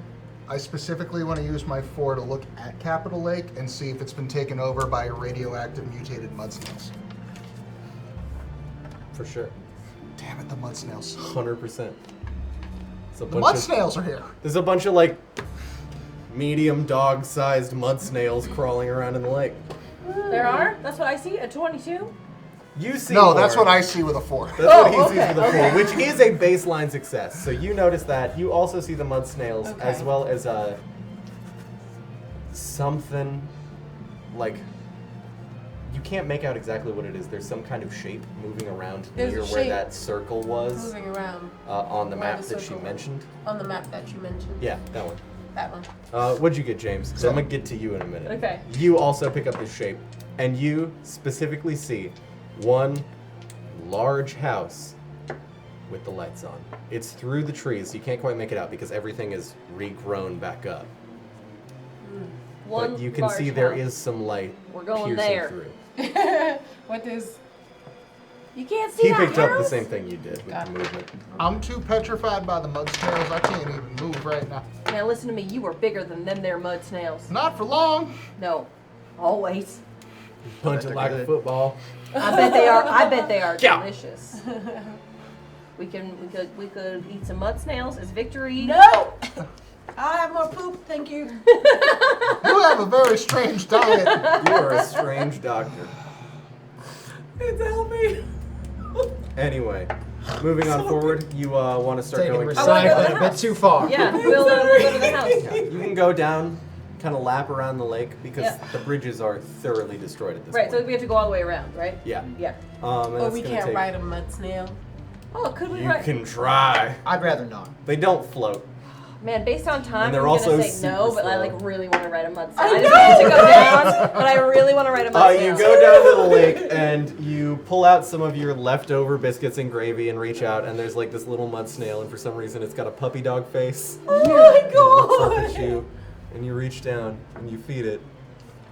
I specifically want to use my 4 to look at Capitol Lake and see if it's been taken over by radioactive mutated mud snails. For sure. Damn it, the mud snails. 100%. It's a The bunch mud of, snails are here. There's a bunch of like medium dog-sized mud snails crawling around in the lake. There are? That's what I see? A 22? You see No, that's more. what I see with a 4. That's what he Oh, sees okay, with a 4, okay. which is a baseline success. So you notice that. You also see the mud snails, as Okay. well as something like you can't make out exactly what it is. There's some kind of shape moving around There's a near where shape that circle was Moving around on the Where map the that she circle- mentioned. on the map that you mentioned. Yeah, that one. That one. What'd you get, James? So I'm gonna get to you in a minute. Okay. You also pick up this shape, and you specifically see one large house with the lights on. It's through the trees. You can't quite make it out because everything is regrown back up. One But you can large see there house. is some light We're going piercing there. through. What is? You can't see He that picked up the house? same thing you did with Got the it. movement. I'm too petrified by the mud snails. I can't even move right now. Now listen to me. You are bigger than them there mud snails. Not for long. No. Always. Punch it like a football. I bet they are. I bet they are Yeah. delicious. We could eat some mud snails as victory. No. I'll have more poop, thank you. You have a very strange diet. You are a strange doctor. It's helping. Anyway, moving on forward, you want to start Taking going. recycling a bit too far. Yeah, we'll go to the house. You can go down, kind of lap around the lake because Yeah. the bridges are thoroughly destroyed at this Right, so point. we have to go all the way around, right? Yeah. Yeah. And Oh, that's we gonna can't take- ride a mud snail. Oh, could we You ride? can try. I'd rather not. They don't float. Man, based on time, And they're I'm also gonna say no, super but I slow. like really want to ride a mud snail. I just need to go down, but I really want to ride a mud snail. You go down to the lake and you pull out some of your leftover biscuits and gravy and reach out and there's like this little mud snail and for some reason it's got a puppy dog face. Oh my It looks up god! at you and you reach down and you feed it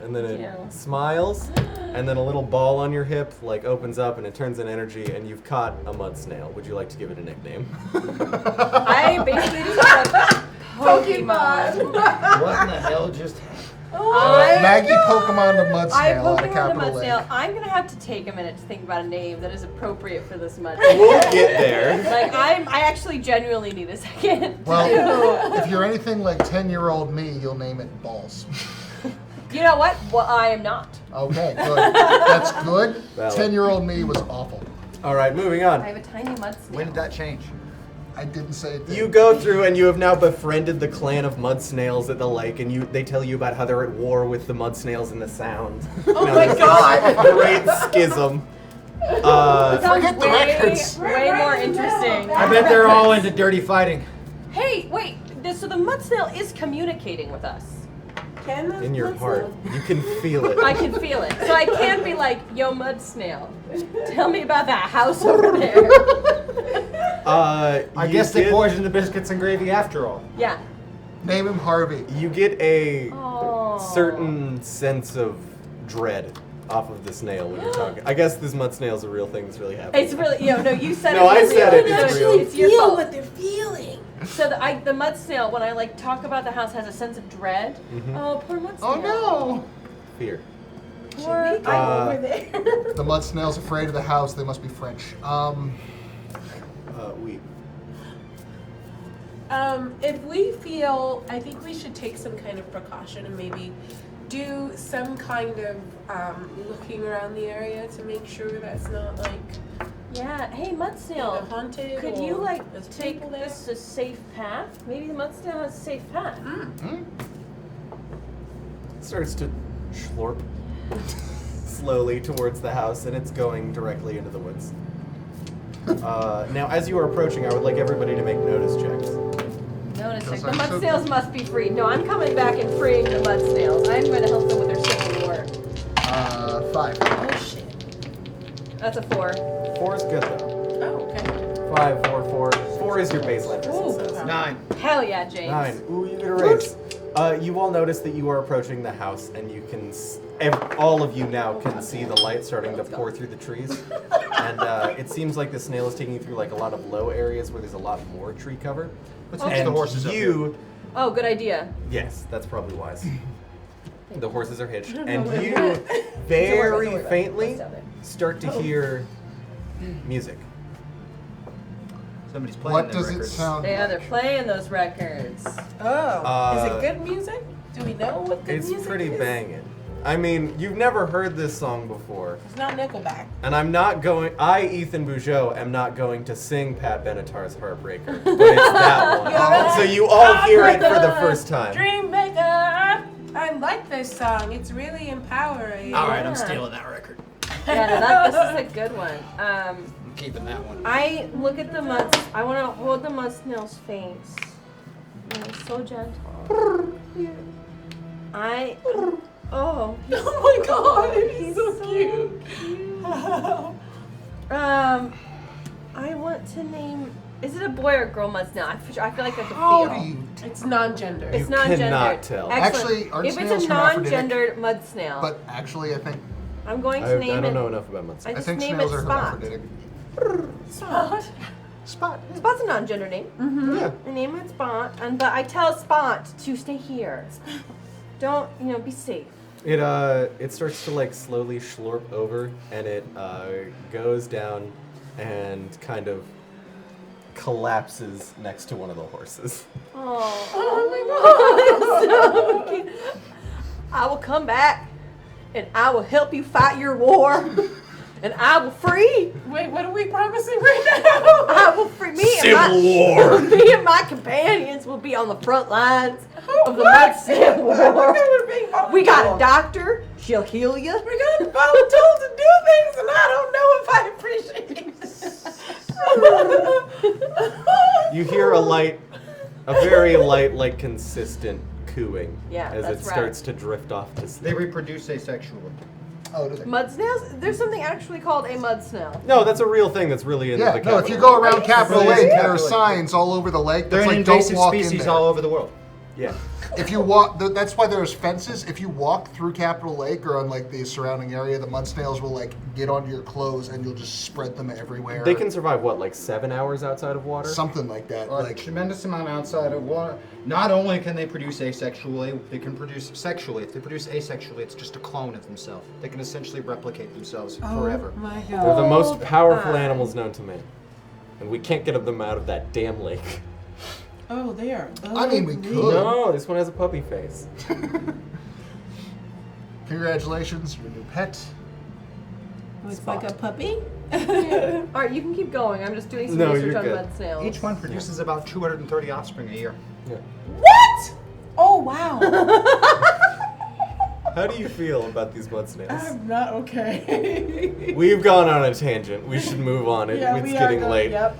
and then it Yeah. smiles and then a little ball on your hip like opens up and it turns in energy and you've caught a mud snail. Would you like to give it a nickname? I basically just got a Pokemon. What in the hell just happened? Maggie Pokemon the Mud I Snail out of Pokemon the Capital Mud Lake. Snail. I'm gonna have to take a minute to think about a name that is appropriate for this mud. We'll get there. Like I actually genuinely need a second. Well, if you're anything like 10-year-old me, you'll name it Balls. You know what? Well, I am not. Okay, good. That's good. Valid. 10-year-old me was awful. All right, moving on. I have a tiny mud snail. When did that change? I didn't say it. You go through and you have now befriended the clan of mud snails at the lake, and they tell you about how they're at war with the mud snails in the Sound. Oh my god! Great schism. Sounds Forget the records. way more interesting. I bet they're all into dirty fighting. Hey, wait. So the mud snail is communicating with us. Can In your heart, you can feel it. I can feel it. So I can be like, yo, mud snail, tell me about that house over there. I guess they poisoned the biscuits and gravy after all. Yeah. Name him Harvey. You get a Oh. certain sense of dread off of the snail when you're talking. I guess this mud snail is a real thing that's really happening. It's really, no, you said No, it. I said it. No, It's real. It's your fault. what they're feeling. So the mud snail, when I like talk about the house, has a sense of dread. Oh, poor mud snail. Oh no! Fear. Poor, Go over there. The mud snail's afraid of the house. They must be French. We. If we feel, I think we should take some kind of precaution and maybe do some kind of looking around the area to make sure that's not like yeah. Hey, mud snail. haunted. Could or you like there's take people there. this a safe path? Maybe the mud snail has a safe path. Starts to schlorp slowly towards the house, and it's going directly into the woods. Now, as you are approaching, I would like everybody to make notice checks. Notice Because the I'm mud so- snails must be freed. No, I'm coming back and freeing the mud snails. I'm going to help them with their civil war. 5. Oh shit. That's a 4. 4 is good though. Oh, okay. 5, 4, 4. 4 is your baseline for Ooh. success. 9. Hell yeah, James. 9. Ooh, you get a raise. You all notice that you are approaching the house, and you can, all of you now can see the light starting to pour through the trees. And it seems like the snail is taking you through like a lot of low areas where there's a lot more tree cover. Let's hitch the horses up here. you, Oh, good idea. yes, that's probably wise. The horses are hitched, and you Don't worry very about it. faintly It's down there. start to hear music. Somebody's playing What them does it records. sound Yeah, they're like? playing those records. Oh. Is it good music? Do we know what good It's music pretty is? banging. I mean, you've never heard this song before. It's not Nickelback. And Ethan Bougeot, am not going to sing Pat Benatar's Heartbreaker, but it's that one. So you all hear it for the first time. Dreammaker. I like this song. It's really empowering. All right, Yeah. I'm stealing that record. Yeah, no, this is a good one. I'm keeping that one. I look at the mud. I want to hold the mud snail's face. And it's so gentle. Oh. Oh my god, He's he's so cute. I want to name. Is it a boy or girl mud snail? I feel like I can feel. How do you? It's non-gender. It's You non-gendered. cannot tell. Excellent. Actually, aren't if snails it's a hermaphroditic? non-gendered mud snail, But actually, I think I'm going I to name don't it. know enough about mud I I just think name it snails are Spot. hermaphroditic. Spot. Spot. Spot's a non-gender name. Yeah. I name it Spot, but I tell Spot to stay here. Don't be safe. It starts to like slowly schlorp over, and it goes down and kind of collapses next to one of the horses. Oh my god, it's so cute. I will come back, and I will help you fight your war, and I will free. Wait, what are we promising right now? I will free War. Me and my companions will be on the front lines of the What? mud snail I war. thought we were being We got a voluntold. doctor. She'll heal you. We got voluntold to do things, and I don't know if I appreciate it. You hear a very light, like consistent cooing Yeah, as it that's right. starts to drift off to They sleep. reproduce asexually. Oh, do they? Mud snails? There's something actually called a mud snail. No, that's a real thing that's really in Yeah, the no, capital. if you go around Capital Really? Lake, there Capital are Lake. signs all over the lake They're that's an like, don't invasive walk in species there. all over the world. Yeah. If you walk, that's why there's fences. If you walk through Capitol Lake or on like the surrounding area, the mud snails will like get onto your clothes and you'll just spread them everywhere. They can survive what, like 7 hours outside of water? Something like that. A Like tremendous amount outside of water. Not only can they produce asexually, they can produce sexually. If they produce asexually, it's just a clone of themselves. They can essentially replicate themselves forever. Oh my They're god. the most powerful animals known to man. And we can't get them out of that damn lake. Oh, they are. I mean, we ugly. could. No, this one has a puppy face. Congratulations, your new pet. Oh, it's like a puppy? Alright, you can keep going. I'm just doing some No, research you're on good. mud snails. Each one produces about 230 offspring a year. Yeah. What? Oh, wow. How do you feel about these mud snails? I'm not okay. We've gone on a tangent. We should move on. It's we getting are going, late. Yep.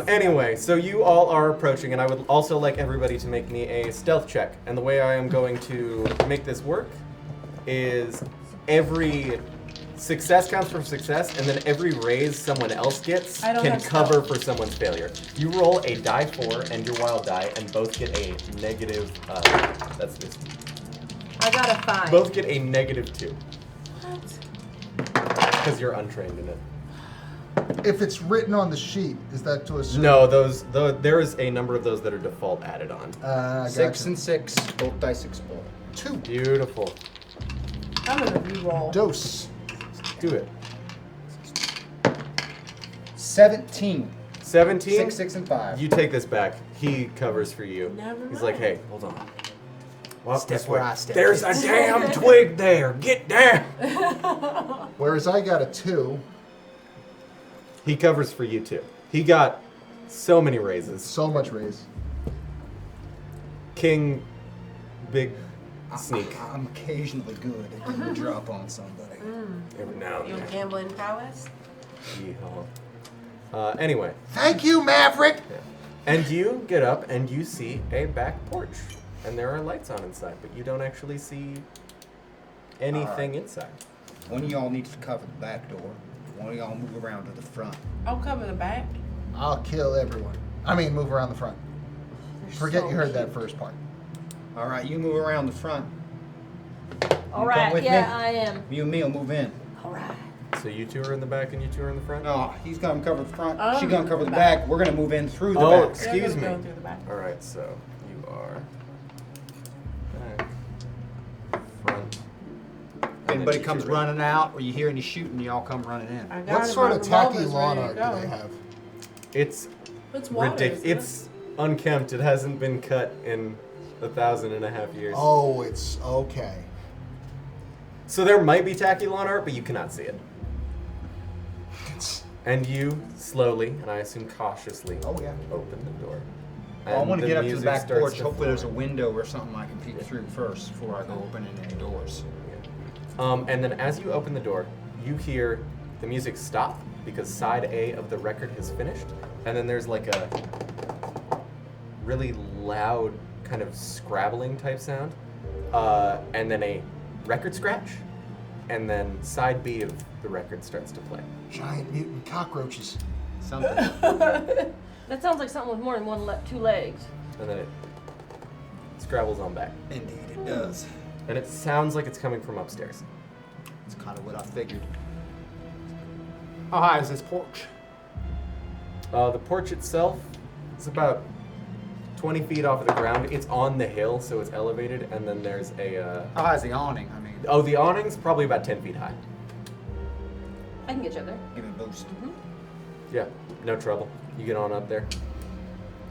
Anyway, so you all are approaching, and I would also like everybody to make me a stealth check. And the way I am going to make this work is every success counts for success, and then every raise someone else gets I don't can have cover stealth. for someone's failure. You roll a die 4 and your wild die, and both get a negative. That's this. I got a 5. Both get a negative 2 What? because you're untrained in it. If it's written on the sheet, is that to assume? No, there is a number of those that are default added on. Gotcha. 6 and 6, both dice explode. 2. Beautiful. I'm gonna re-roll. Dose. Do it. 17. 17. 6, 6, and 5. You take this back. He covers for you. Never He's like, mind. hey, hold on. Walk Step this where way. I step, There's a kids. damn twig there. Get down. Whereas I got a 2. He covers for you too. He got so many raises. So much raise. King, big sneak. I'm occasionally good at getting a drop on somebody. Every now and Your then. gambling prowess? Yeehaw. Anyway, Thank you, Maverick. and you get up and you see a back porch, and there are lights on inside, but you don't actually see anything inside. One of y'all needs to cover the back door. One of y'all move around to the front. I'll cover the back. I'll kill everyone. I mean, move around the front. Forget you heard that first part. All right, you move around the front. Alright, with yeah, me? I am. You and me will move in. Alright. So you two are in the back and you two are in the front? No, he's gonna cover the front. I'm She's gonna cover the the back. back. We're gonna move in through the Oh, back. excuse They're gonna me. go through the back. Alright, so you are back, front. If and then anybody you comes two are- running out or you hear any shooting, y'all come running in. I got What it, sort my of tacky revolver's lawn ready art to do they go. have? It's It's water, ridiculous. isn't it? It's unkempt. It hasn't been cut in 1,500 years. Oh, it's okay. So there might be tacky lawn art, but you cannot see it. And you slowly, and I assume cautiously, Oh yeah. open the door. Well, I And want to get up to the music back starts porch. to Hopefully there's a flow. window or something I can peek through first before I go opening any doors. And then as you open the door, you hear the music stop because side A of the record has finished, and then there's like a really loud kind of scrabbling type sound, and then a record scratch, and then side B of the record starts to play. Giant mutant cockroaches. Something. That sounds like something with more than 2 legs. And then it scrabbles on back. Indeed, it does. And it sounds like it's coming from upstairs. It's kind of what I figured. How high is this porch? The porch itself is about 20 feet off of the ground. It's on the hill, so it's elevated, and then there's a... How high is the awning? I mean, Oh, the awning's probably about 10 feet high. I can get you up there. give me a boost. Yeah, no trouble. You get on up there.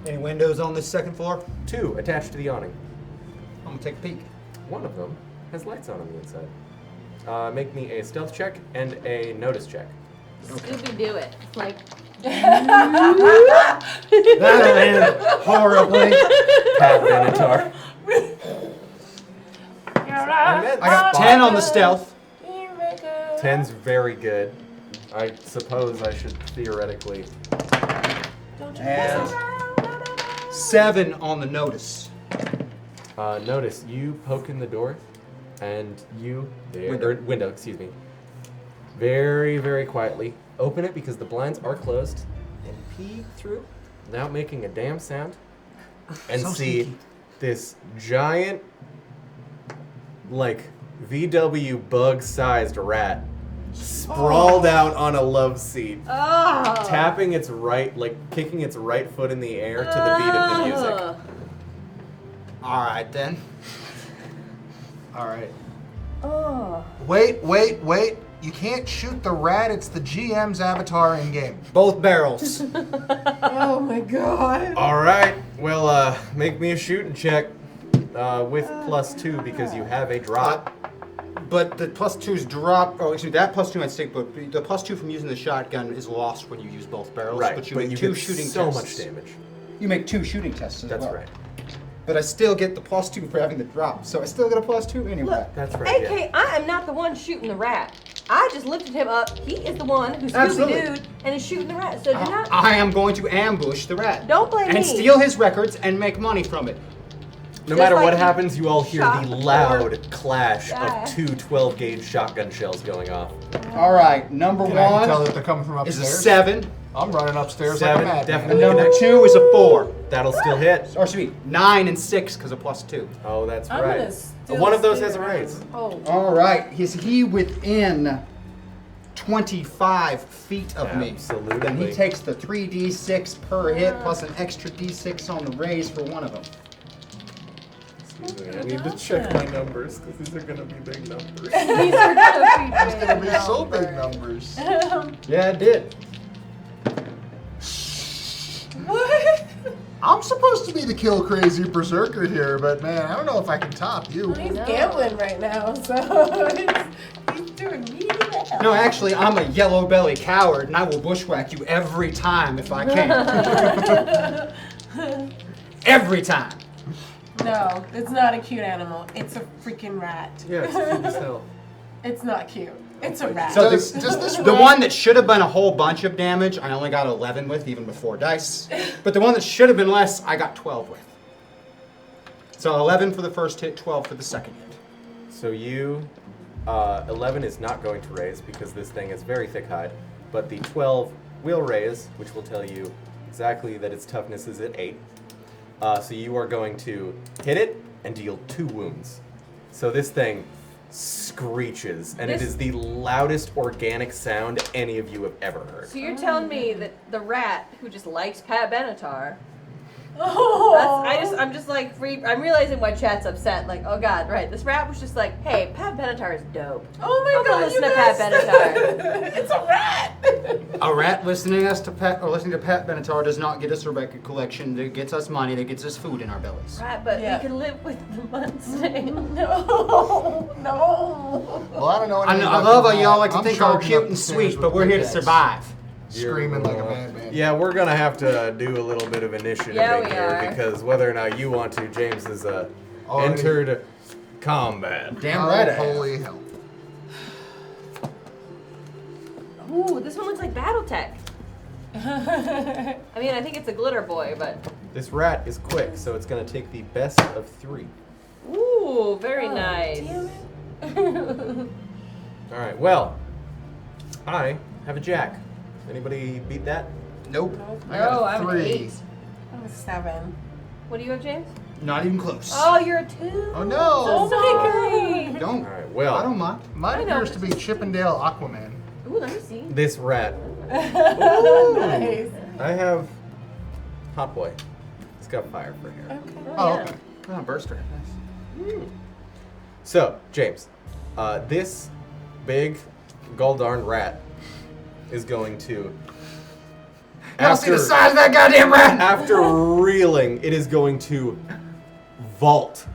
Any windows on this second floor? 2 attached to the awning. I'm gonna take a peek. One of them has lights on the inside. Make me a stealth check and a notice check. Scooby do it. Like, That'll end horribly. Pat Benatar. I got 10 on the stealth. 10's very good. I suppose I should theoretically... And 7 on the notice. Notice, you poke in the door, and you... window, excuse me. Very, very quietly open it because the blinds are closed, and peek through without making a damn sound, and So see sneaky. this giant, like, VW bug-sized rat sprawled out on a love seat, tapping its right, like, kicking its right foot in the air to the beat of the music. All right, then. All right. Oh. Wait. You can't shoot the rat. It's the GM's avatar in game. Both barrels. Oh my god. All right, well, make me a shooting check with +2 because you have a drop. But the +2's drop. Oh, excuse me. That +2 might stick, but the +2 from using the shotgun is lost when you use both barrels. Right, But you make two get shooting so tests. much damage. You make 2 shooting tests as That's well. right. But I still get the +2 for having the drop, so I still get a +2 anyway. Look, That's right. AK, Yeah. I am not the one shooting the rat. I just lifted him up. He is the one who's Absolutely. Scooby-Dooed and is shooting the rat. So do not. I am going to ambush the rat. Don't blame me. And steal his records and make money from it. No Just matter like what you happens, you all hear shot the or loud clash die. of 2 12-gauge shotgun shells going off. All right, number Can I tell 1 that they're coming from Is upstairs? a 7. I'm running upstairs 7, like a madman. definitely. Number connect. 2 is a 4. That'll still hit. Or excuse me, 9 and 6 because of +2. Oh, that's I'm right. gonna still One of those stay has a around. raise. Oh. All right, Is he within 25 feet of me? Absolutely. Then he takes the 3d6 per hit plus an extra d6 on the raise for one of them. Excuse me, I need to check my numbers because these are going to be big numbers. These are gonna It's be gonna be so big numbers. Yeah, it did. What? I'm supposed to be the kill crazy berserker here, but man, I don't know if I can top you. He's know. gambling right now, so he's doing really well. No, actually, I'm a yellow belly coward, and I will bushwhack you every time if I can. Every time. No, it's not a cute animal. It's a freaking rat. Yeah, it's cute as hell. It's not cute. It's a rat. So Does this The rat- one that should have been a whole bunch of damage, I only got 11 with, even before dice. But the one that should have been less, I got 12 with. So 11 for the first hit, 12 for the second hit. So you, 11 is not going to raise because this thing is very thick hide, but the 12 will raise, which will tell you exactly that its toughness is at 8. So you are going to hit it and deal 2 wounds. So this thing screeches, and it This- is the loudest organic sound any of you have ever heard. So you're telling me that the rat who just likes Pat Benatar. Oh. I'm just like I'm realizing why chat's upset. Like, oh god, right? This rat was just like, hey, Pat Benatar is dope. Oh my I'm gonna god, listen you to Pat guys. Benatar. It's a rat. A rat listening to Pat Benatar does not get us a record collection. That gets us money. That gets us food in our bellies. Right, but Yeah. we can live with the Mustang. No, no. Well, I don't know. I anything love about how the y'all rat. like to I'm think all charging cute up and the stairs sweet, with but we're here to pickaxe, survive. Screaming like a madman. Yeah, we're gonna have to do a little bit of initiative Yeah, in we here are. because whether or not you want to, James has Already. entered combat. Damn Oh, right I have. holy hell. Ooh, this one looks like BattleTech. I mean, I think it's a glitter boy, but This rat is quick, so it's gonna take the best of 3. ooh, very nice. All right. Well, I have a jack. Anybody beat that? Nope. I Oh, got I'm a an 3. 8. I'm a 7. What do you have, James? Not even close. Oh, you're a 2. Oh no! Oh my god. Don't. All right. I Well, don't mind. Mine I know. appears to be Chippendale Aquaman. Ooh, let me see. this rat. Nice. I have Hot Boy. It's got fire for hair. Okay. Oh, yeah. okay. Oh, burster. Nice. So, James, this big goldarn rat is going to. Y'all see the size of that goddamn rat? After reeling, it is going to vault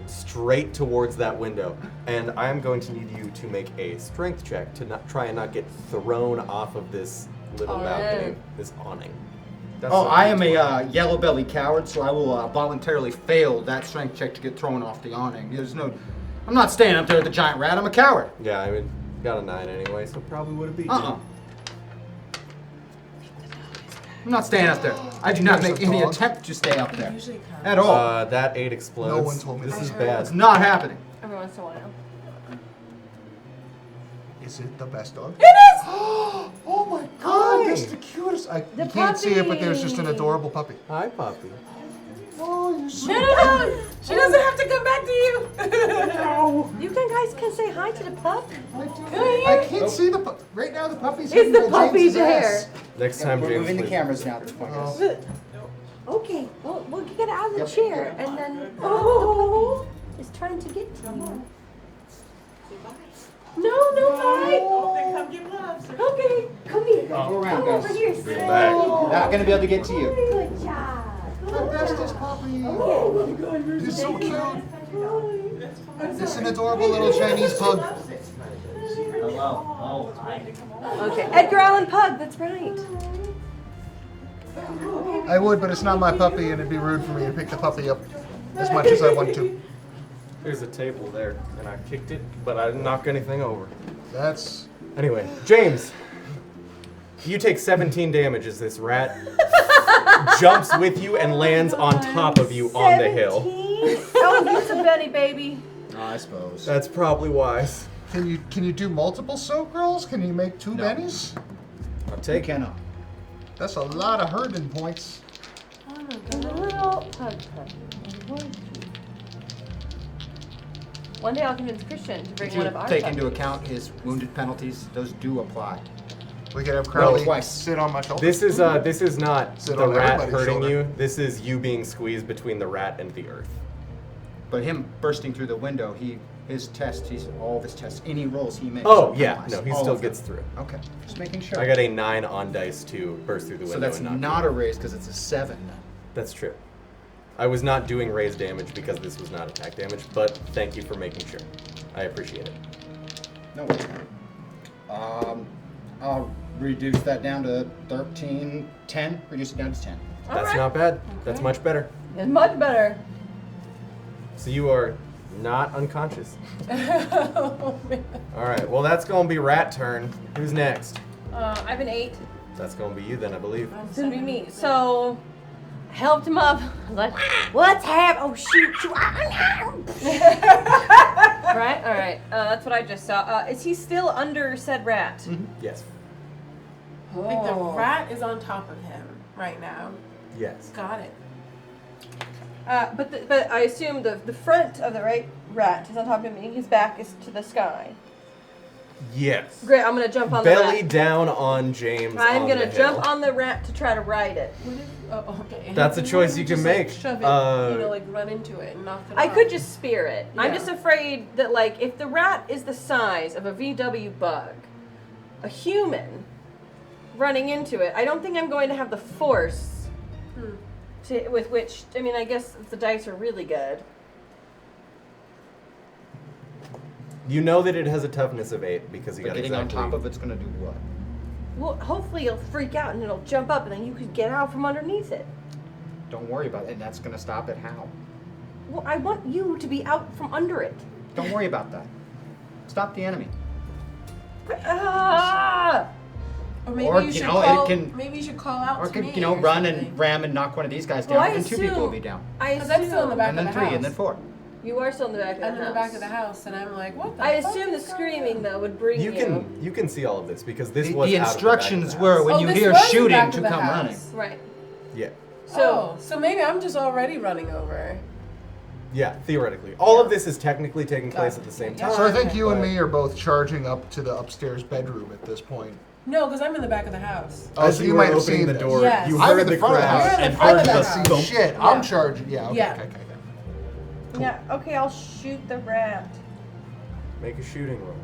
straight towards that window. And I am going to need you to make a strength check to try and not get thrown off of this little Oh, balcony, no. this awning. That's Oh, a I am D20. a yellow belly coward, so I will voluntarily fail that strength check to get thrown off the awning. I'm not staying up there with the giant rat. I'm a coward. Yeah, I mean, got a 9 anyway, so probably would have beat Uh-uh. I'm not staying up there. I do not There's make a any dog. attempt to stay up there Usually comes. at you. all. That 8 explodes. No one told me This that. is I bad. It's not happening. Every once in a while. Is it the best dog? It is! Oh my god, that's the cutest. You can't see it, but there's just an puppy. adorable puppy. Hi, Poppy. Oh, you're so No, She doesn't have to come back to you. You guys can say hi to the pup. I can't see the right now. The puppy's It's the hitting puppy James's there. ass. Next time, We're James, moving the please. cameras now at this point, guys. Okay, well, we'll get out of the chair and then the puppy is trying to get to you. No fight. Then come give love. Okay, come here. Go around, Come over guys. here, Bring it Sam. back. Not gonna be able to get to you. Good job. The bestest puppy. He's so cute. It's an adorable little Chinese pug. Okay, Edgar Allan Pug. That's right. I would, but it's not my puppy, and it'd be rude for me to pick the puppy up as much as I want to. There's a table there, and I kicked it, but I didn't knock anything over. That's Anyway, James, you take 17 damage as this rat jumps with you and lands on top of you on the hill. Oh, here's a Benny baby. I suppose. That's probably wise. Can you do multiple soak rolls? Can you make 2 bennies? I'll You take it. cannot. That's a lot of herding points. Little pug. One day I'll convince Christian to bring If one you of our take puppies. into account his wounded penalties, those do apply. We could have Crowley twice. sit on my shoulder. This is not Sit the on rat everybody's hurting shoulder. you. This is you being squeezed between the rat and the earth. But him bursting through the window, all of his tests, any rolls he makes. Oh are yeah, penalized. no, he All still of them. gets through. Okay, just making sure. I got a 9 on dice to burst through the So window. that's and knock not you. a raise because it's a 7. That's true. I was not doing raise damage because this was not attack damage, but thank you for making sure. I appreciate it. No. I'll reduce that down to 13, 10. Reduce it down to 10. That's Alright. not bad. That's much better. It's much better. So you are not unconscious. All right. Well, that's gonna be rat turn. Who's next? I have an 8. That's gonna be you then, I believe. It's gonna be me. So, I helped him up. I was like, What's happening? Oh, shoot. right? All right. That's what I just saw. Is he still under said rat? Yes. I think the rat is on top of him right now. Yes. Got it. But I assume the front of the rat is on top of him, and his back is to the sky. Yes. Great. I'm gonna jump on Belly the rat. down on James. I'm on gonna the jump hill. on the rat to try to ride it. What if, oh, okay. That's a Then choice why you don't can just, make. Like, shove it, like run into it and knock it I off. could just spear it. I'm Yeah. just afraid that, like, if the rat is the size of a VW bug, a human running into it, I don't think I'm going to have the force with which. I mean, I guess if the dice are really good. You know that it has a toughness of 8 because you But got getting exactly. on top of it's going to do what? Well, hopefully it'll freak out and it'll jump up, and then you could get out from underneath it. Don't worry about it. And that's going to stop it how? Well, I want you to be out from under it. Don't worry about that. Stop the enemy. Ah! Or maybe Or, you you should know, it call. can- Maybe you should call out Or to could, me. you know, or run something. and ram and knock one of these guys Well, down, I and 2 people will assume- be down. I Because I'm still in the assume back And then of the 3, house. and then 4. you are still in the back of the I'm in house. the back of the house, and I'm like, what the I fuck assume the is going screaming on? though would bring you. You can see all of this because this The was out of instructions the back of the were house. when Oh, you this hear was the shooting back to of the come house. running. Right. Yeah. So maybe I'm just already running over. Yeah, theoretically. All of this is technically taking place at the same time. So I think you and but- me are both charging up to the upstairs bedroom at this point. No, because I'm in the back of the house. Oh, As so you you were might have opening seen the this. door, Yes. you I'm heard in the the front of the crash house. You're in and the front heard of the the house. thump. Shit, Yeah. I'm charging. Yeah, okay, Yeah. okay. Yeah. Okay, I'll shoot the rat. Make a shooting roll.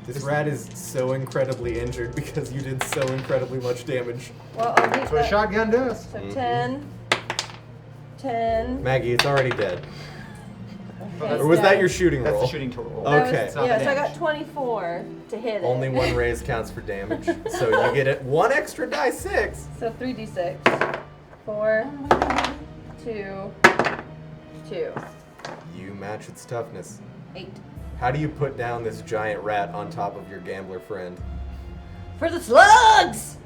This rat is so incredibly injured because you did so incredibly much damage. Well, I'll beat That's what a that. shotgun does. So 10. 10. Maggie, it's already dead. Okay. Or was that your shooting That's roll? the shooting roll. That was- Okay. It's not yeah, the so I got damage. 24 to hit it. Only one raise counts for damage. So you get it 1 extra die 6. So 3d6. 4, 2, 2, You match its toughness. 8. How do you put down this giant rat on top of your gambler friend? For the slugs!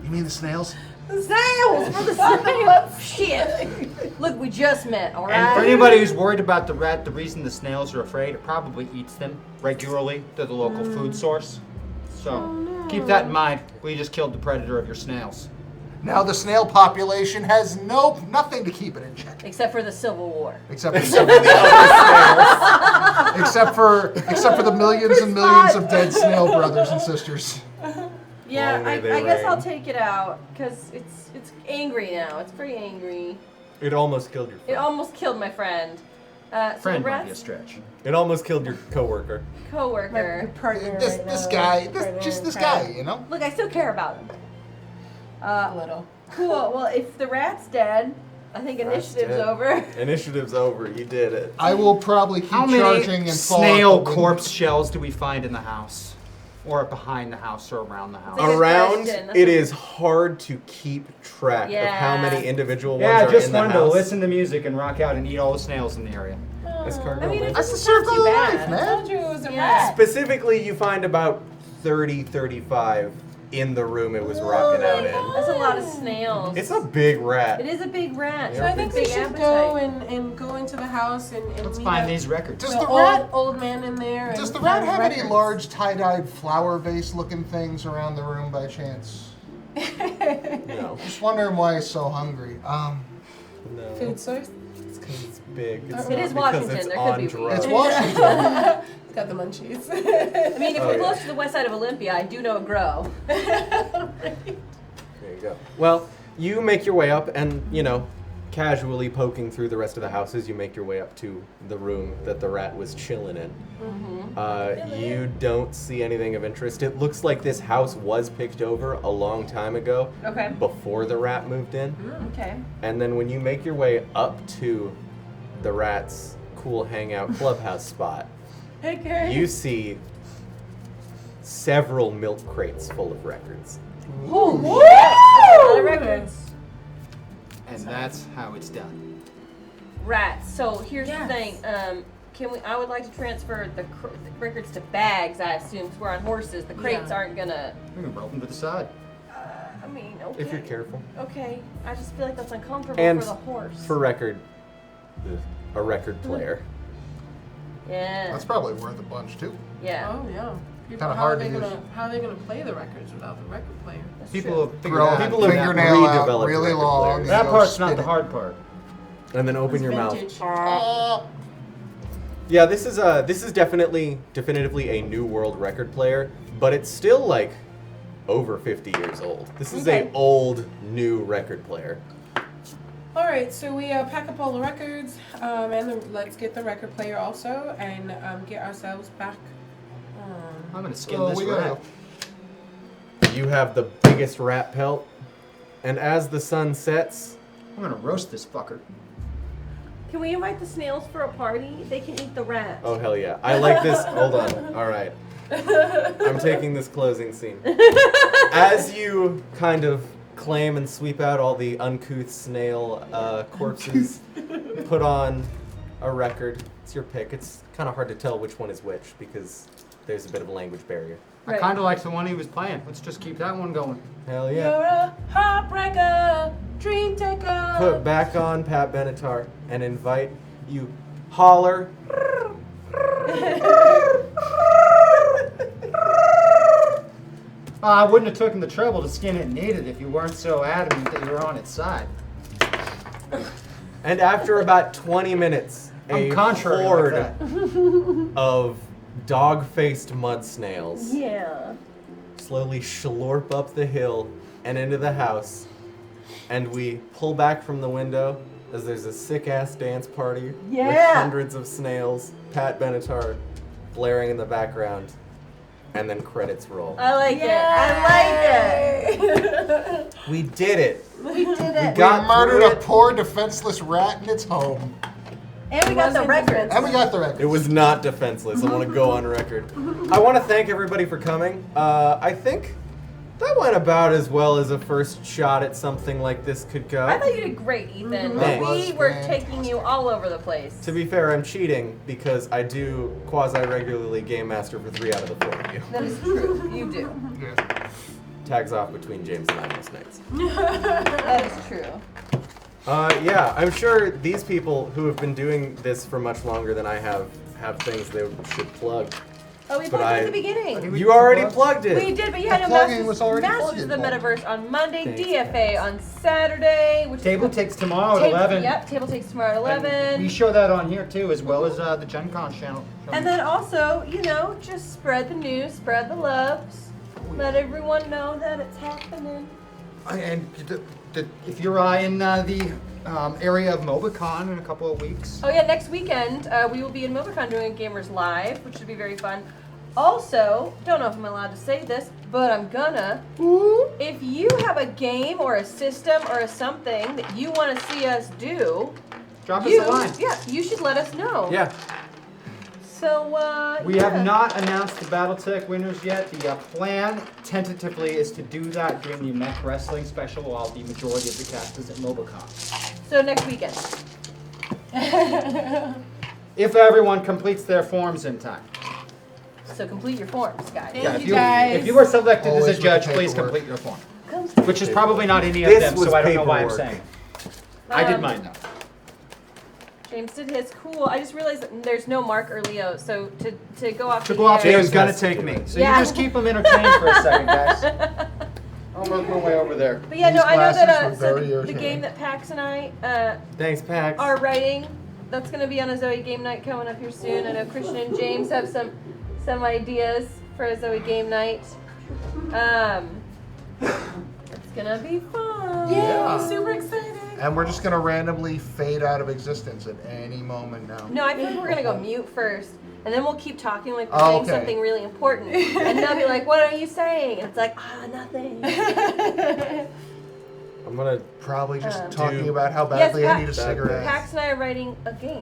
You mean the snails? Snails! For the snails! Shit! Look, we just met, And for alright? anybody who's worried about the rat, the reason the snails are afraid, it probably eats them regularly to the local food source. So keep that in mind. We just killed the predator of your snails. Now the snail population has nothing to keep it in check. Except for the Civil War. Except for the millions and millions of dead snail brothers and sisters. Yeah, Long may I they guess I'll reign. take it out because it's angry now. It's pretty angry. It almost killed your It friend. almost killed my friend. So Friend the might be a rat's stretch. It almost killed your coworker. coworker. Partner This right this now, guy, partner, this friend. guy, you know. Look, I still care about him. A little. Cool. Well, if the rat's dead, I think Rat's initiative's dead. over. Initiative's over. You did it. I will probably keep How charging many and fall snail off the window. corpse shells do we find in the house? Or behind the house or around the house? That's a good Around, question. That's it a- is hard to keep track of how Yeah. many individual ones Yeah, are just in the wanted to house. listen to music and rock out and eat all the snails in the area. This cargo I mean, lives. That's the It's not circle too of bad. life, I man. told you it was a Yeah. rat. Specifically, you find about 30, 35 in the room it was rocking out in. That's a lot of snails. It's a big rat. It is a big rat. Yeah. So I think we Big should appetite. go and go into the house and Let's meet find up these records. Does the the old, rat- old man in there. Does and the rat find have any records. large tie-dyed flower vase-looking things around the room by chance? No. Just wondering why he's so hungry. No. Food source? It's because it's big. It's It not is because Washington, it's there could on be drugs. It's Washington. It's got the munchies. I mean, if Oh, we're yeah. close to the west side of Olympia, I do know it grow. There you go. Well, you make your way up and, casually poking through the rest of the houses, you make your way up to the room that the rat was chilling in. You don't see anything of interest. It looks like this house was picked over a long time ago, Okay. before the rat moved in. Okay. And then when you make your way up to the rat's cool hangout clubhouse spot, Okay. you see several milk crates full of records. Holy shit! That's a lot of records. And that's how it's done. Rats. So here's Yes. the thing. I would like to transfer the records to bags. I assume 'cause we're on horses. The crates Yeah. aren't gonna. We can rope them to the side. I mean, okay. If you're careful. Okay. I just feel like that's uncomfortable And for the horse. for record, a record player. Yeah. That's probably worth a bunch too. Yeah. Oh yeah. People, Kinda how hard are they to gonna use. how are they gonna play the records without the record player? That's People true. have figured Grow out. a People have fingernail out redeveloped really record long. players. and That go part's not spin the it. hard part. And then open It's your vintage. mouth. Yeah, this is definitively a new world record player, but it's still like over 50 years old. This is Okay. a old new record player. All right, so we pack up all the records, and let's get the record player also, and get ourselves back. I'm gonna skin Oh, this we gotta rat. go. You have the biggest rat pelt, and as the sun sets, I'm gonna roast this fucker. Can we invite the snails for a party? They can eat the rat. oh hell yeah, I like this. Hold on, all right. I'm taking this closing scene. As you kind of claim and sweep out all the uncouth snail corpses, put on a record. It's your pick. It's kind of hard to tell which one is which because there's a bit of a language barrier. I kind of liked the one he was playing. Let's just keep that one going. Hell You're yeah. a heartbreaker, dream taker. Put back on Pat Benatar and invite you holler. I wouldn't have taken the trouble to skin it and eat it if you weren't so adamant that you were on its side. And after about 20 minutes, a I'm contrary like horde that. of dog-faced mud snails Yeah. slowly schlorp up the hill and into the house, and we pull back from the window as there's a sick-ass dance party with Yeah. hundreds of snails, Pat Benatar blaring in the background, and then credits roll. I like it. I like it. We did it. We did it. We Got murdered through a it. poor defenseless rat in its home. And we got the records. And we got the record. It was not defenseless. I want to go on record. I want to thank everybody for coming. I think that went about as well as a first shot at something like this could go. I thought you did great, Ethan. That We was were fantastic. taking you all over the place. To be fair, I'm cheating because I do quasi-regularly game master for 3 out of the 4 of you. That is true. You do. Yeah. Tags off between James and I most nights. That is true. Yeah, I'm sure these people who have been doing this for much longer than I have things they should plug. Oh, we But plugged it at the beginning. You already plugged it. We did, but you had The no plugging was already Masters of the plugged. Metaverse on Monday, Thanks, DFA guys. on Saturday, which Table is takes tomorrow at Table- 11. Yep, table takes tomorrow at 11. And we show that on here too, as well as the Gen Con channel. And then also, just spread the news, spread the loves, let everyone know that it's happening. And if you're in the area of MobaCon in a couple of weeks, Oh yeah, next weekend we will be in MobaCon doing a Gamers Live, which should be very fun. Also, don't know if I'm allowed to say this, but I'm gonna. If you have a game or a system or a something that you want to see us do, drop us a line. yeah, you should let us know. Yeah. So We have not announced the BattleTech winners yet. The plan, tentatively, is to do that during the Mech Wrestling special while the majority of the cast is at MobaCon. So next weekend. If everyone completes their forms in time. So complete your forms, guys. Thank you, guys. If you were selected Always as with a judge, the please paperwork. complete your form. Comes Which is probably not any of This them, was so I don't know why I'm paperwork. saying. I did Um, mine though. James did his. Cool. I just realized that there's no Mark or Leo, so to go off. To the go off air- here James is gonna has to take do me. it. So Yeah. you just keep them entertained for a second, guys. I'll work my way over there. But yeah, no, These I know that glasses were so very the irritating. game that Pax and I Thanks, Pax. are writing, that's gonna be on a Zoe game night coming up here soon. I know Christian and James have some ideas for a Zoe game night. It's gonna be fun. Yay, Yeah. super excited. And we're just gonna randomly fade out of existence at any moment now. No, I feel like we're gonna go mute first, and then we'll keep talking like we're Oh, saying okay. something really important, and they'll be like, "What are you saying?" And it's like, nothing. I'm gonna. Probably just Um, talking Dude. about how badly Yes, I need a cigarette. Pax and I are writing a game.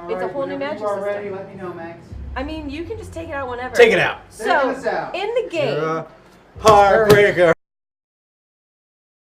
It's a whole new magic system. let me know, Max. I mean, you can just take it out whenever. Take it out. So, Take this out. in the game, Heartbreaker.